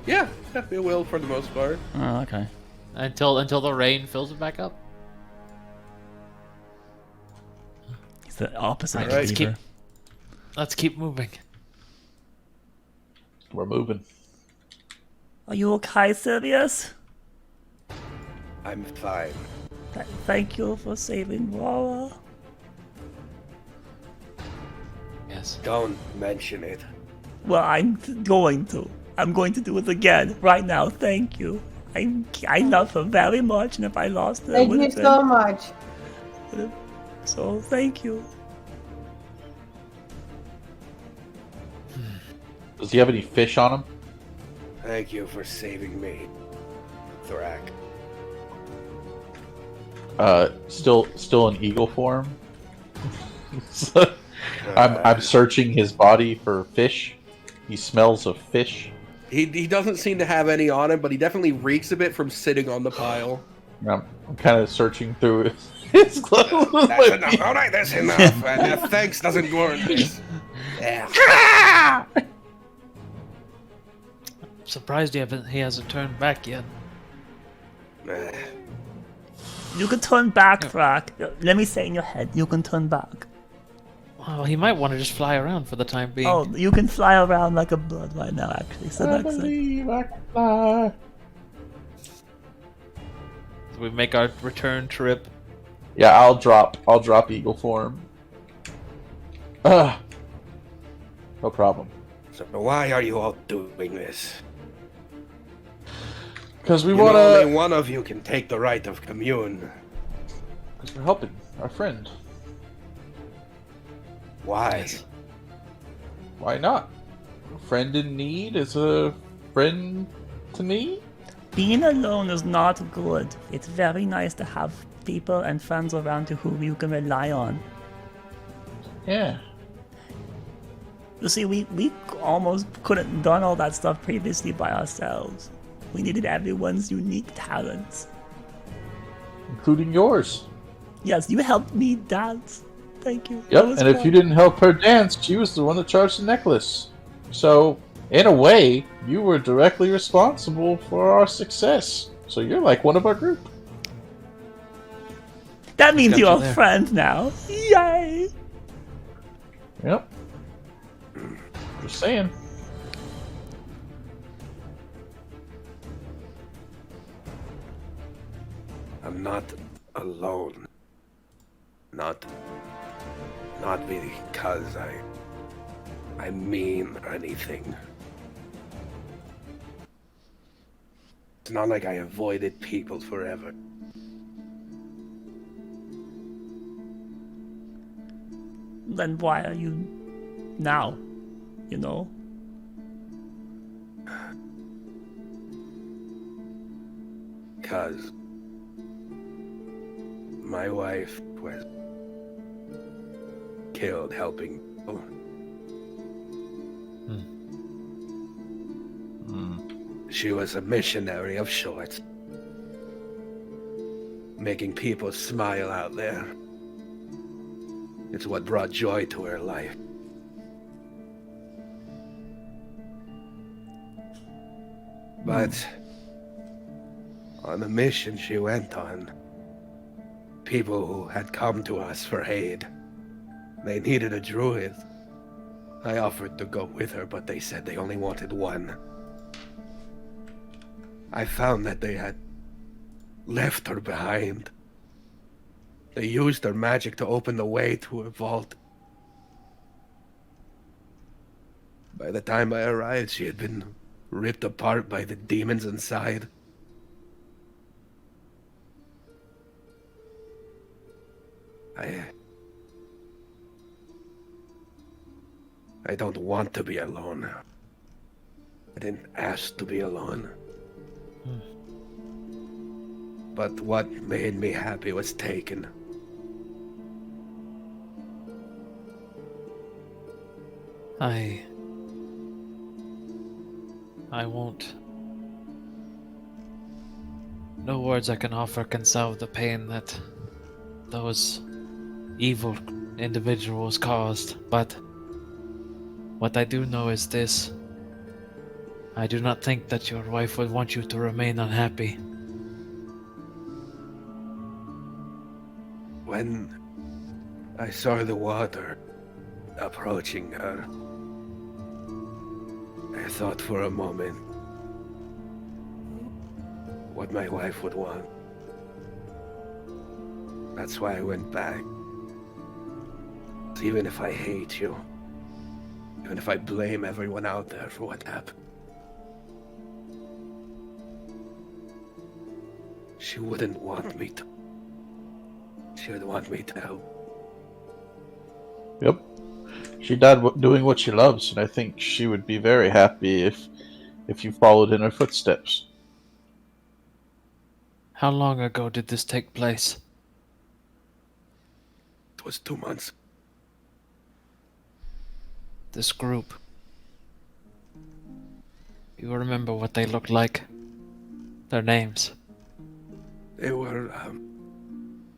Yeah, it will for the most part. Oh, okay. Until the rain fills it back up. It's the opposite of Alright, a beaver. Let's keep moving. We're moving. Are you okay, Silvius? I'm fine. Thank you for saving Laura. Yes. Don't mention it. Well, I'm going to. I'm going to do it again right now. Thank you. I love her very much, and if I lost her, it Thank would you have been. so much. So thank you. Does he have any fish on him? Thank you for saving me, Thorak. Still in eagle form. So, I'm searching his body for fish. He smells of fish. He doesn't seem to have any on him, but he definitely reeks a bit from sitting on the pile. I'm kind of searching through his clothes. That's enough. All right, that's enough. Thanks doesn't warrant this. Yeah. surprised he hasn't turned back yet. You can turn back, Rock. Let me say in your head, you can turn back. Well, he might want to just fly around for the time being. Oh, you can fly around like a bird right now, actually. So I that's it. believe I can fly. So we make our return trip. Yeah, I'll drop eagle form. No problem. So why are you all doing this? Because we You know, want only to. one of you can take the right of commune. Because we're helping our friend. Why? Why not? A friend in need is a friend to me. Being alone is not good. It's very nice to have people and friends around you who you can rely on. Yeah. You see, we almost couldn't done all that stuff previously by ourselves. We needed everyone's unique talents. Including yours. Yes, you helped me dance. Thank you. That Yep, was and if fun. you didn't help her dance, she was the one that charged the necklace. So, in a way, you were directly responsible for our success. So you're like one of our group. That means Got you're you a there. friend now. Yay! Yep. Just saying. I'm not alone. Not because I mean anything. It's not like I avoided people forever. Then why are you now? You know? Because my wife was killed helping people. She was a missionary of sorts, making people smile out there. It's what brought joy to her life. But on the mission she went on, people who had come to us for aid, they needed a druid. I offered to go with her, but they said they only wanted one. I found that they had left her behind. They used their magic to open the way to her vault. By the time I arrived, she had been ripped apart by the demons inside. I don't want to be alone. I didn't ask to be alone. But what made me happy was taken. I won't. No words I can offer can solve the pain that those evil individuals caused, but what I do know is this. I do not think that your wife would want you to remain unhappy. When I saw the water approaching her, I thought for a moment what my wife would want. That's why I went back. Even if I hate you, even if I blame everyone out there for what happened, she wouldn't want me to. She would want me to help. Yep. She died doing what she loves, and I think she would be very happy if you followed in her footsteps. How long ago did this take place? It was 2 months. This group. You remember what they looked like? Their names. They were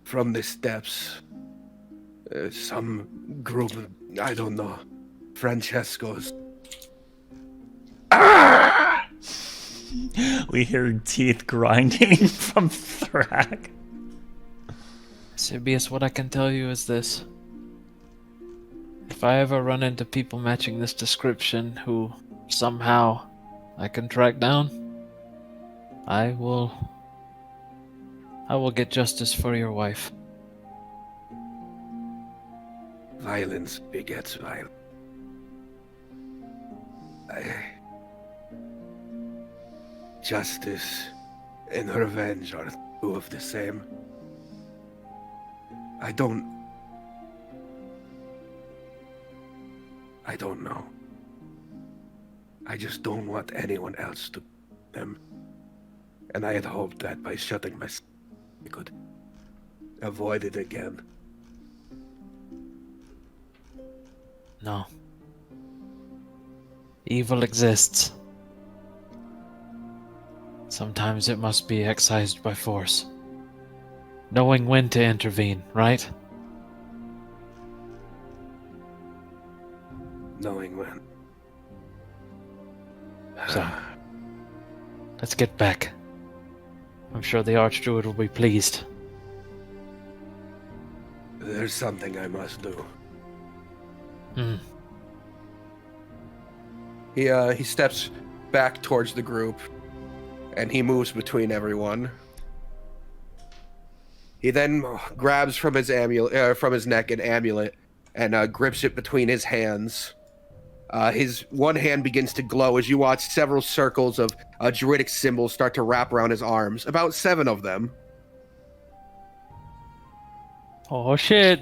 from the steppes. Some group, I don't know. Francesco's. We hear teeth grinding from Thrak. Sibius, what I can tell you is this. If I ever run into people matching this description who somehow I can track down, I will get justice for your wife. Violence begets violence. Justice and revenge are two of the same. I don't know. I just don't want anyone else to them. And I had hoped that by shutting myself, I could avoid it again. No. Evil exists. Sometimes it must be excised by force. Knowing when to intervene, right? Knowing when. So, let's get back. I'm sure the Archdruid will be pleased. There's something I must do. He steps back towards the group, and he moves between everyone. He then grabs from his from his neck an amulet and grips it between his hands. His one hand begins to glow as you watch several circles of druidic symbols start to wrap around his arms. About 7 of them. Oh shit.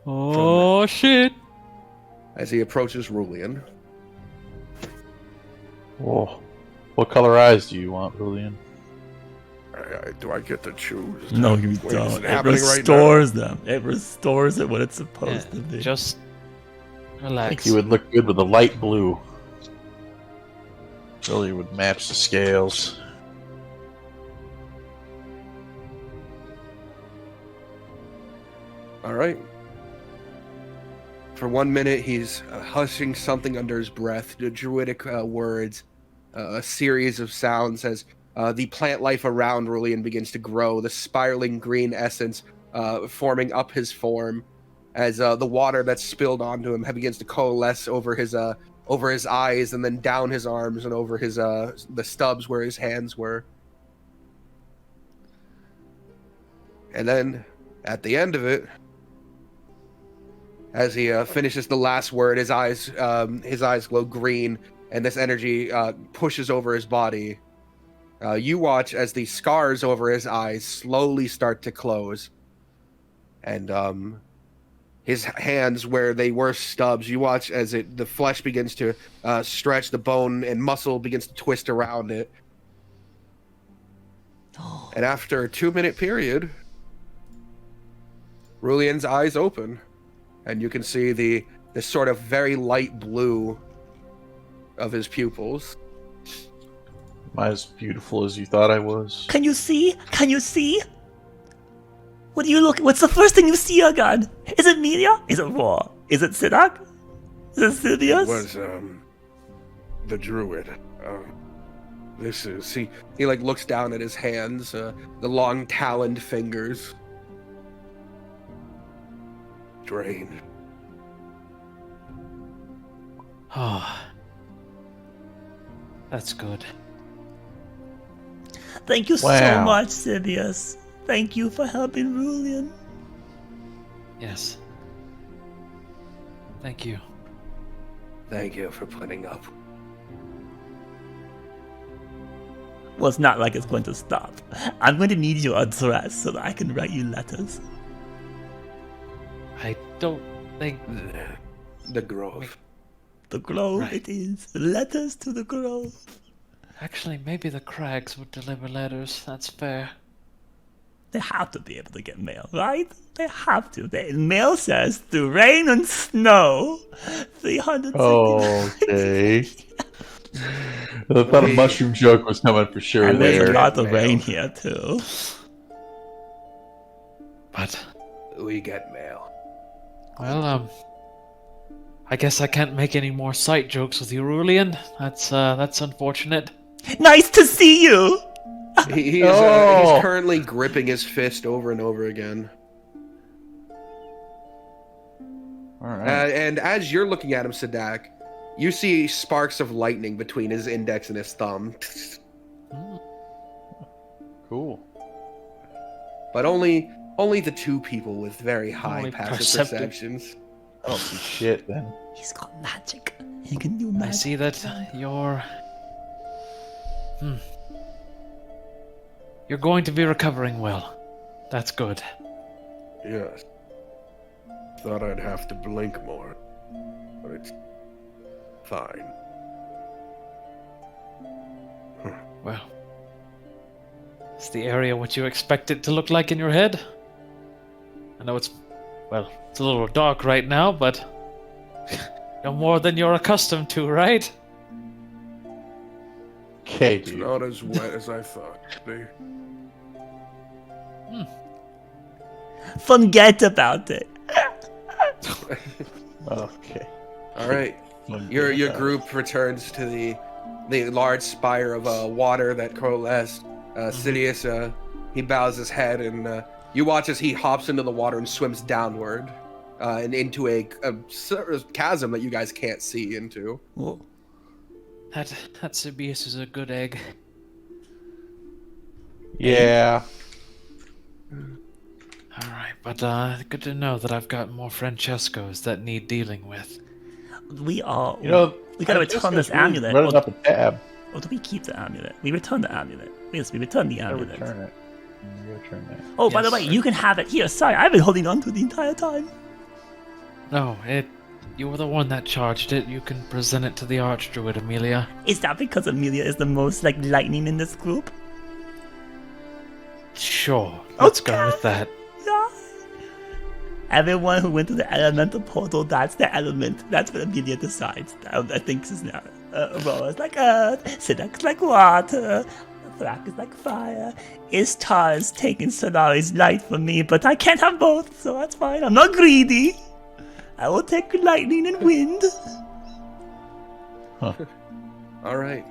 Oh shit. As he approaches Rulian. Whoa. What color eyes do you want, Julian? Do I get to choose? No, you Wait, is don't. it It happening right restores them. It restores it when it's supposed to be. Just I relax. think you would look good with a light blue. Really would match the scales. All right. For 1 minute, he's hushing something under his breath, the druidic words, a series of sounds as the plant life around Rulian begins to grow, the spiraling green essence forming up his form as the water that's spilled onto him begins to coalesce over his eyes and then down his arms and over his the stubs where his hands were. And then, at the end of it, as he finishes the last word, his eyes glow green, and this energy pushes over his body. You watch as the scars over his eyes slowly start to close, and his hands, where they were stubs, you watch as the flesh begins to stretch, the bone and muscle begins to twist around it. And after a 2-minute period, Rulian's eyes open. And you can see this sort of very light blue of his pupils. Am I as beautiful as you thought I was? Can you see? Can you see? What do you look? What's the first thing you see, Agad? Is it Melia? Is it War? Is it Sidak? Is it Sibius? It was the druid. This is He like looks down at his hands, the long taloned fingers. strange. Oh. That's good. Thank you so Wow. much, Sibius. Thank you for helping Rulian. Yes. Thank you. Thank you for putting up. Well, it's not like it's going to stop. I'm going to need your address so that I can write you letters. I don't think... The Grove. The Grove Right. it is. Letters to the Grove. Actually, maybe the Crags would deliver letters. That's fair. They have to be able to get mail, right? They have to. Mail says, through rain and snow, 360. Okay. I thought a mushroom joke was coming for sure And there's there. a lot of Mail. rain here, too. But, We get mail. well, I guess I can't make any more sight jokes with you, Rulian. That's unfortunate. Nice to see you! He's Oh. currently gripping his fist over and over again. All right. And as you're looking at him, Sadak, you see sparks of lightning between his index and his thumb. Cool. But only the two people with very high Only passive perceptive. perceptions. I don't see shit then. He's got magic. He can do I magic. see that you're... You're going to be recovering well. That's good. Yes. Thought I'd have to blink more, but it's fine. Well... Is the area what you expect it to look like in your head? I know it's... Well, it's a little dark right now, but... no more than you're accustomed to, right? Okay, It's dude. not as wet as I thought it'd be. Forget about it. Okay. All right, your group returns to the large spire of water that coalesced. Sidious, he bows his head, and you watch as he hops into the water and swims downward, and into a sort of chasm that you guys can't see into. Whoa. That Sibius is a good egg. Yeah. Alright, but good to know that I've got more Francescos that need dealing with. We all... You know, we gotta I return just this was really amulet. running up a tab. Or do we keep the amulet? We return the amulet. Yes, we return the I amulet. return it. Return that. Oh, by the Yes, way, sir. you can have it here. Sorry, I've been holding on to it the entire time. No, you were the one that charged it. You can present it to the Archdruid, Amelia. Is that because Amelia is the most, like, lightning in this group? Sure, let's go Okay. with that. Yeah. Everyone who went to the elemental portal, that's the element. That's what Amelia decides. I think is now. Aurora is like earth, Sidak's like water, Flak is like fire. Istar is taking Solari's light from me, but I can't have both, so that's fine. I'm not greedy. I will take lightning and wind. All right,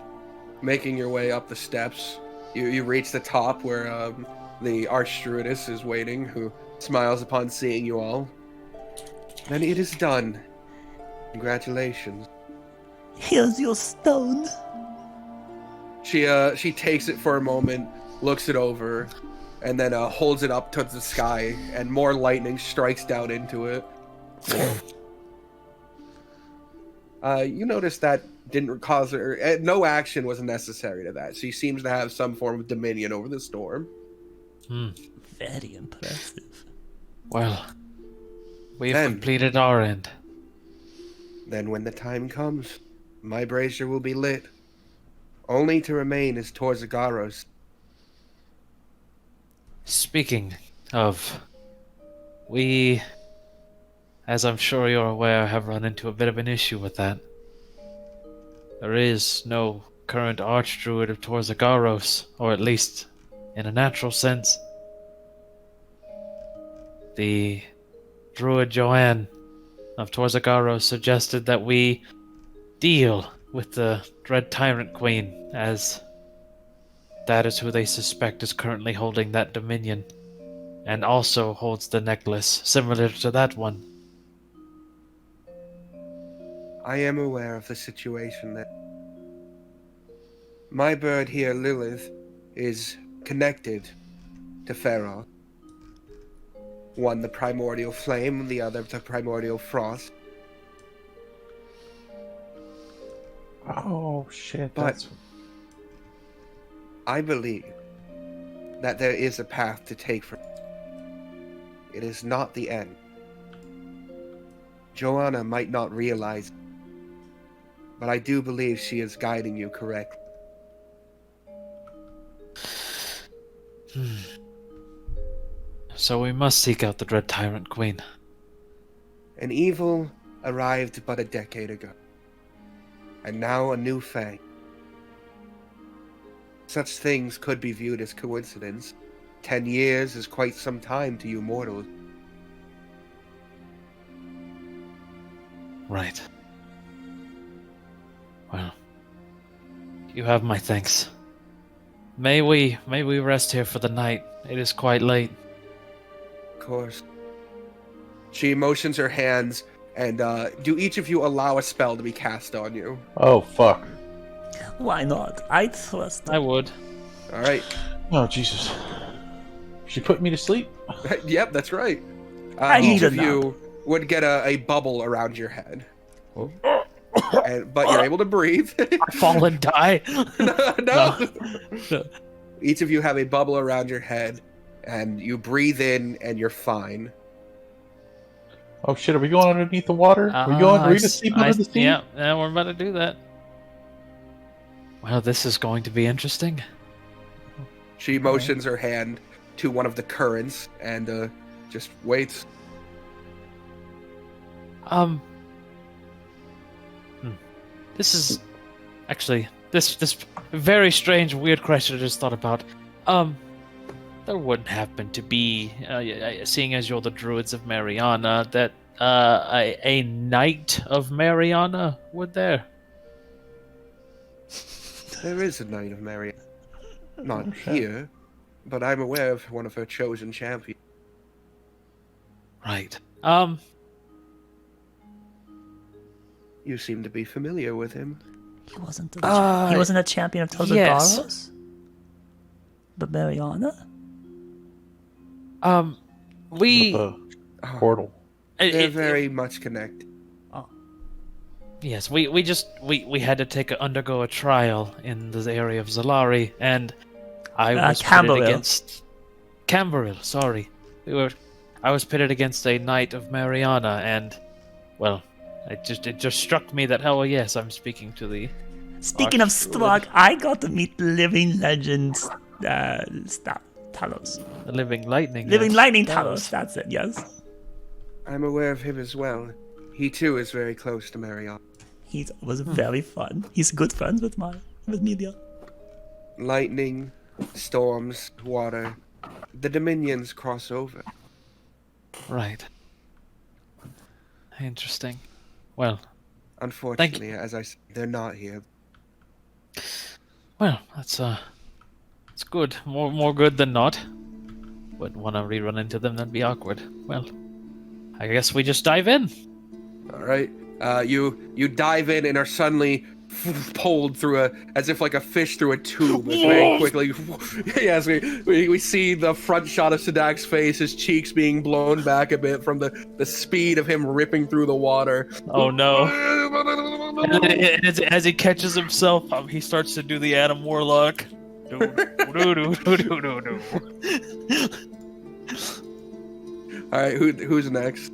making your way up the steps, you reach the top where the Archdruidess is waiting, who smiles upon seeing you all. Then it is done. Congratulations. Here's your stone. She takes it for a moment, looks it over, and then holds it up towards the sky, and more lightning strikes down into it. You notice that didn't cause her... no action was necessary to that. She seems to have some form of dominion over the storm. Very impressive. Well, we've Then- completed our end. Then when the time comes, my brazier will be lit, only to remain as Torzagaros. Speaking of, we, as I'm sure you're aware, have run into a bit of an issue with that. There is no current Archdruid of Torzagaros, or at least in a natural sense. The Druid Joanne of Torzagaros suggested that we deal with the Dread Tyrant Queen, as that is who they suspect is currently holding that dominion, and also holds the necklace similar to that one. I am aware of the situation that my bird here, Lilith, is connected to Pharaoh. One the primordial flame, the other the primordial frost. Oh shit! But- That's I believe that there is a path to take from it is not the end. Joanna might not realize, but I do believe she is guiding you correctly. So we must seek out the Dread Tyrant Queen. An evil arrived but a decade ago, and now a new fang. Such things could be viewed as coincidence. 10 years is quite some time to you mortals. Right. Well, you have my thanks. May we rest here for the night. It is quite late. Of course. She motions her hands, and do each of you allow a spell to be cast on you? Oh fuck. Why not? I trust. I would. All right. Oh Jesus. She put me to sleep. Yep, that's right. I Each need a of you would get a bubble around your head. Oh. But you're able to breathe. Fall and die. No. Each of you have a bubble around your head, and you breathe in, and you're fine. Oh shit, are we going underneath the water? Are we going to sleep under the sea? Yeah, we're about to do that. Well, this is going to be interesting. She motions her hand to one of the currents and just waits. This is actually this very strange, weird question I just thought about. There wouldn't happen to be, seeing as you're the druids of Mariana, that a knight of Mariana would there? There is a Knight of Mariana. Not here, but I'm aware of one of her chosen champions. Right. You seem to be familiar with him. He wasn't a champion of Tozogaros? Yes. But Mariana? We The portal. They're very much connected. Yes, we had to undergo a trial in the area of Zalari, and I was pitted Camberville. against Camberville. Sorry, I was pitted against a knight of Mariana, and well, it just struck me that yes, I'm speaking to the. Speaking of struck, I got to meet the living legend Talos. The living lightning. Living yes. lightning That Talos, was- that's it, yes. I'm aware of him as well. He too is very close to Mariana. He was very fun. He's good friends with Media. Lightning, storms, water. The dominions cross over. Right. Interesting. Well, Unfortunately, as I said, they're not here. well, that's it's good. More good than not. Wouldn't want to rerun into them. That'd be awkward. Well, I guess we just dive in. All right. You dive in and are suddenly pulled through as if like a fish through a tube. Very quickly. Yes, we see the front shot of Sadak's face, his cheeks being blown back a bit from the speed of him ripping through the water. Oh no! And as he catches himself, he starts to do the Adam Warlock. All right, who's next?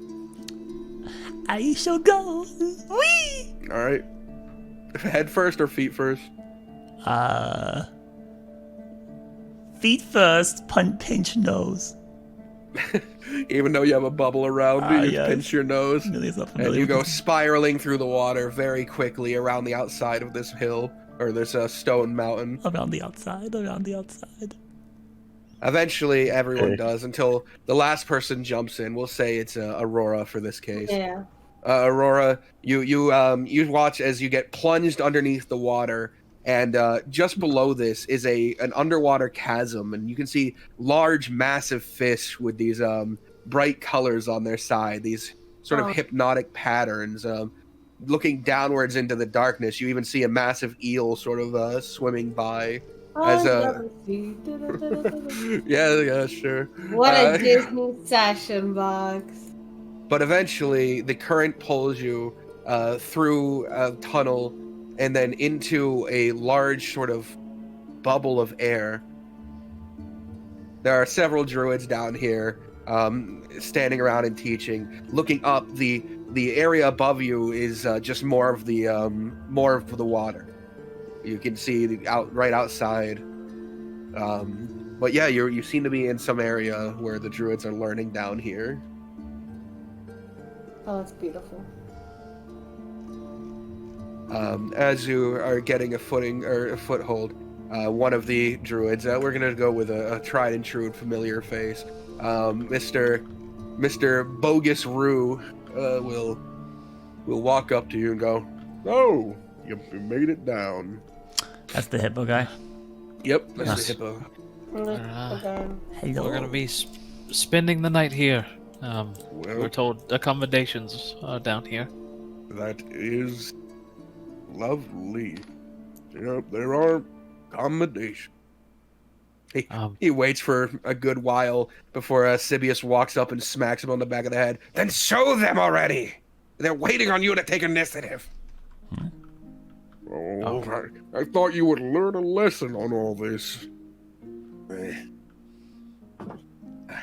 I shall go. Whee! All right. Head first or feet first? Feet first, pinch nose. Even though you have a bubble around you, you yes. pinch your nose. Millie's not And familiar you with go this. spiraling through the water very quickly around the outside of this hill, or this stone mountain. Around the outside. Eventually, everyone Okay. does, until the last person jumps in. We'll say it's Aurora for this case. Yeah. Aurora, you watch as you get plunged underneath the water, and just below this is an underwater chasm, and you can see large, massive fish with these bright colors on their side, these sort of hypnotic patterns. Looking downwards into the darkness, you even see a massive eel sort of swimming by. As yeah, sure. What a Disney session box. But eventually, the current pulls you through a tunnel and then into a large sort of bubble of air. There are several druids down here, standing around and teaching. Looking up, the area above you is just more of the water. You can see right outside. But yeah, you seem to be in some area where the druids are learning down here. Oh, that's beautiful. As you are getting a footing or a foothold, one of the druids, we're gonna go with a tried and true familiar face, Mr. Bogus Rue, will will walk up to you and go, Oh, you made it down. That's the hippo guy. "Yep, that's Yes. the hippo." Hello. We're gonna be spending the night here. Well, We're told accommodations are down here. that is lovely. Yep, there are accommodations. He waits for a good while before Sibius walks up and smacks him on the back of the head. Then show them already! They're waiting on you to take initiative. Oh, I thought you would learn a lesson on all this.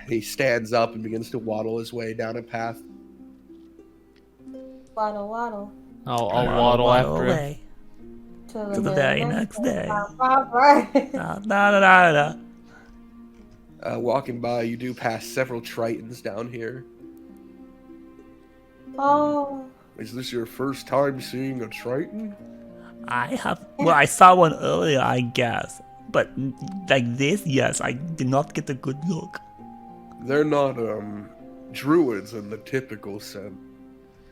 He stands up and begins to waddle his way down a path. Waddle, waddle. I'll waddle after him. away to the very next day. Right. Da, da, da, da, da. Walking by, you do pass several tritons down here. Oh. Is this your first time seeing a Triton? I saw one earlier, I guess. But like this, yes, I did not get a good look. They're not, druids in the typical sense.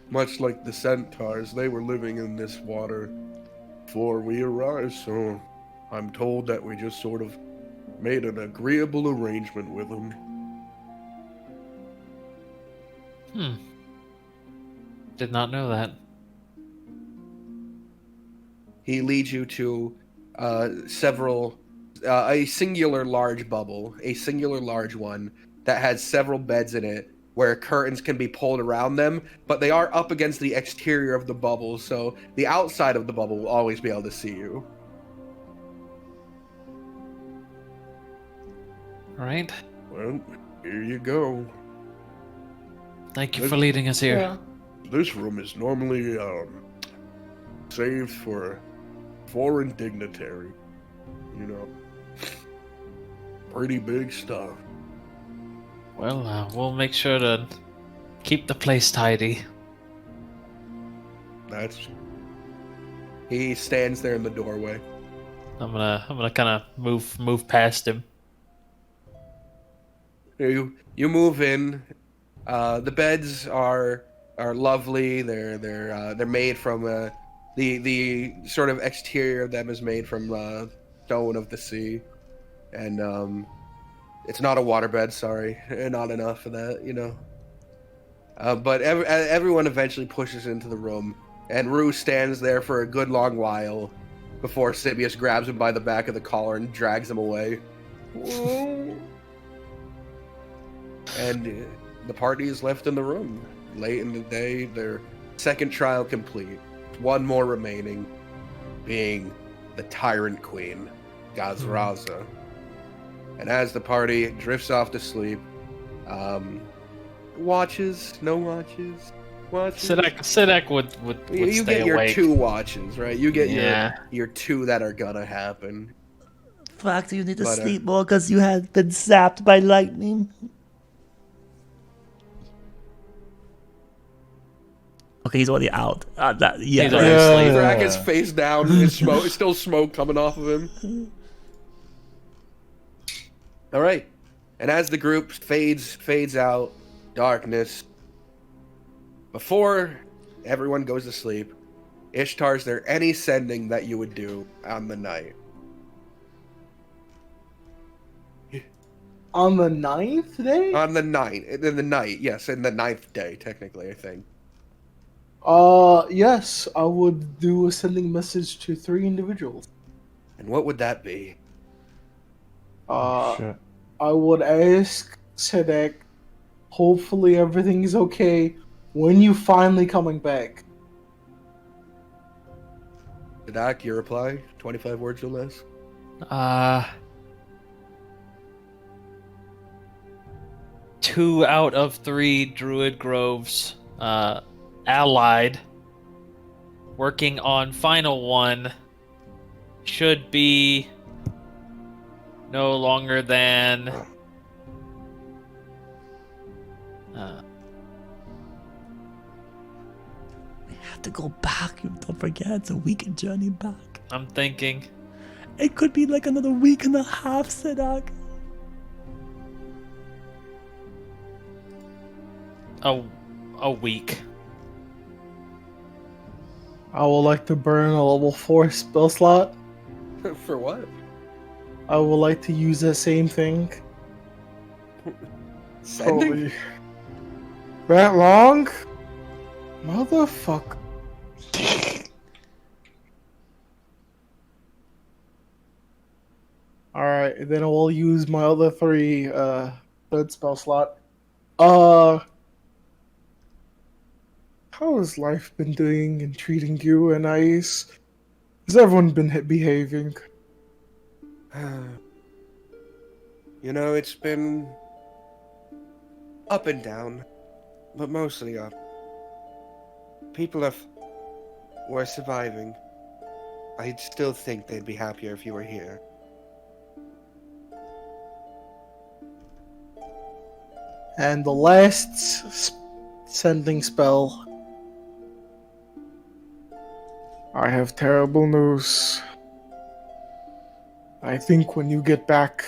Much like the centaurs, they were living in this water before we arrived, so I'm told that we just sort of made an agreeable arrangement with them. Did not know that. He leads you to a singular large bubble, a singular large one that has several beds in it where curtains can be pulled around them, but they are up against the exterior of the bubble, so the outside of the bubble will always be able to see you. Right? Well, here you go. Thank you for leading us here. Yeah. This room is normally, saved for foreign dignitary. You know, pretty big stuff. Well, we'll make sure to keep the place tidy. That's He stands there in the doorway. I'm gonna kind of move past him. You move in. The beds are lovely. They're made from the sort of exterior of them is made from stone of the sea, and it's not a waterbed. Sorry, not enough of that, you know. But everyone eventually pushes into the room, and Rue stands there for a good long while before Sibius grabs him by the back of the collar and drags him away. And the party is left in the room. Late in the day, their second trial complete. One more remaining, being the Tyrant Queen, Gazraza. And as the party drifts off to sleep, watches, no watches, watches. Sidek would You stay get your awake. 2 watches, right? You get Yeah. your 2 that are gonna happen. Fact, you need to But, sleep more because you had been zapped by lightning. Okay, he's already out. Yeah. He's already asleep. Rack is face down, it's still smoke coming off of him. All right, and as the group fades out, darkness. Before everyone goes to sleep, Ishtar, is there any sending that you would do on the night? On the 9th day? On the night, in the night, yes, in the 9th day, technically, I think. Yes, I would do a sending message to 3 individuals. And what would that be? Shit. I would ask Sedek, hopefully everything's okay, when you finally coming back? Sadak, your reply? 25 words or less? 2 out of 3 Druid Groves allied, working on final one, should be no longer than We have to go back. You don't forget, it's a weekend journey back. I'm thinking It could be like another week and a half, Sadak. a week. I would like to burn a level 4 spell slot. For what? I would like to use the same thing. Sending? Probably. That long? Motherfucker. Alright, then I will use my other 3 third spell slot. How has life been doing and treating you and Ice? Has everyone been behaving? You know, it's been up and down, but mostly up. People were surviving. I still think they'd be happier if you were here. And the last sending spell. I have terrible news. I think when you get back,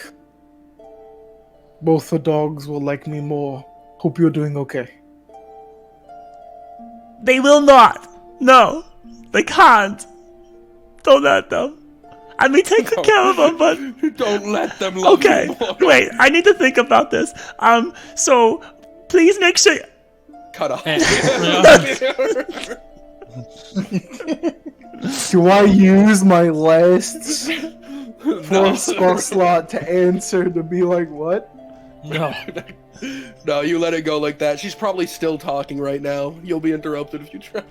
both the dogs will like me more. Hope you're doing okay. They will not. No, they can't. Don't let them. I mean, take good care of them, but Don't let them love okay. you more. Wait, I need to think about this. So please make sure. Cut off. Do I use my last 4 spell slot to answer to be like, what? No. No, you let it go like that. She's probably still talking right now. You'll be interrupted if you try.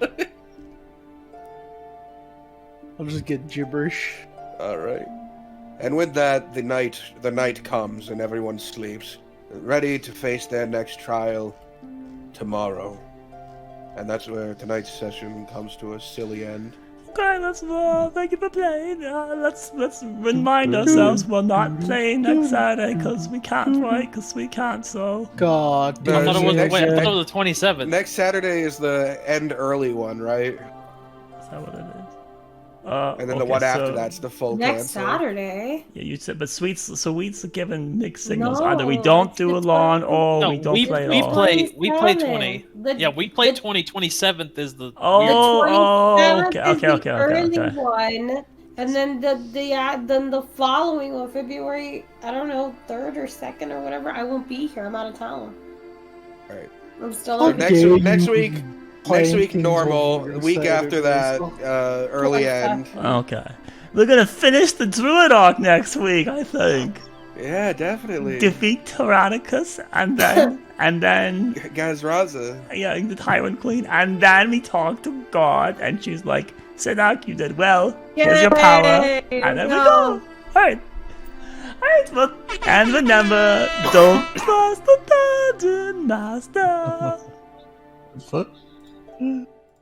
I'll just get gibberish. Alright. And with that, the night comes and everyone sleeps, ready to face their next trial tomorrow. And that's where tonight's session comes to a silly end. Okay, let's thank you for playing. Let's remind ourselves we're not playing next Saturday because we can't, right? Because we can't. So God I damn thought it was, Next- wait, I it. thought it was the 27th. Next Saturday is the end early one, right? is that what it is? And then the okay, one after so- that's the full Next cancel. Saturday. Yeah, you said, but Sweet's given mixed signals. No, Either we don't it's do the a lawn 20th. or No, we don't we play at we all. play 27th. 20. The- Yeah, we play the- 20. 27th is the Oh, weird. oh, 27th okay, is okay, the okay. early one, and then then the following one, February, I don't know, 3rd or 2nd or whatever. I won't be here. I'm out of town. Alright. I'm still So on next Okay, next you week, playing next week things normal. over The week after that, Saturday, early end. Okay. We're gonna finish the Druid arc next week, I think. Yeah, definitely. Defeat Tyrannicus, and then Guys, Raza. yeah, the Tyrant Queen, and then we talk to God, and she's like, Sinak, you did well. Here's your power, Yay! and then we No. go. Alright, well, and remember, don't trust the Dungeon Master. What?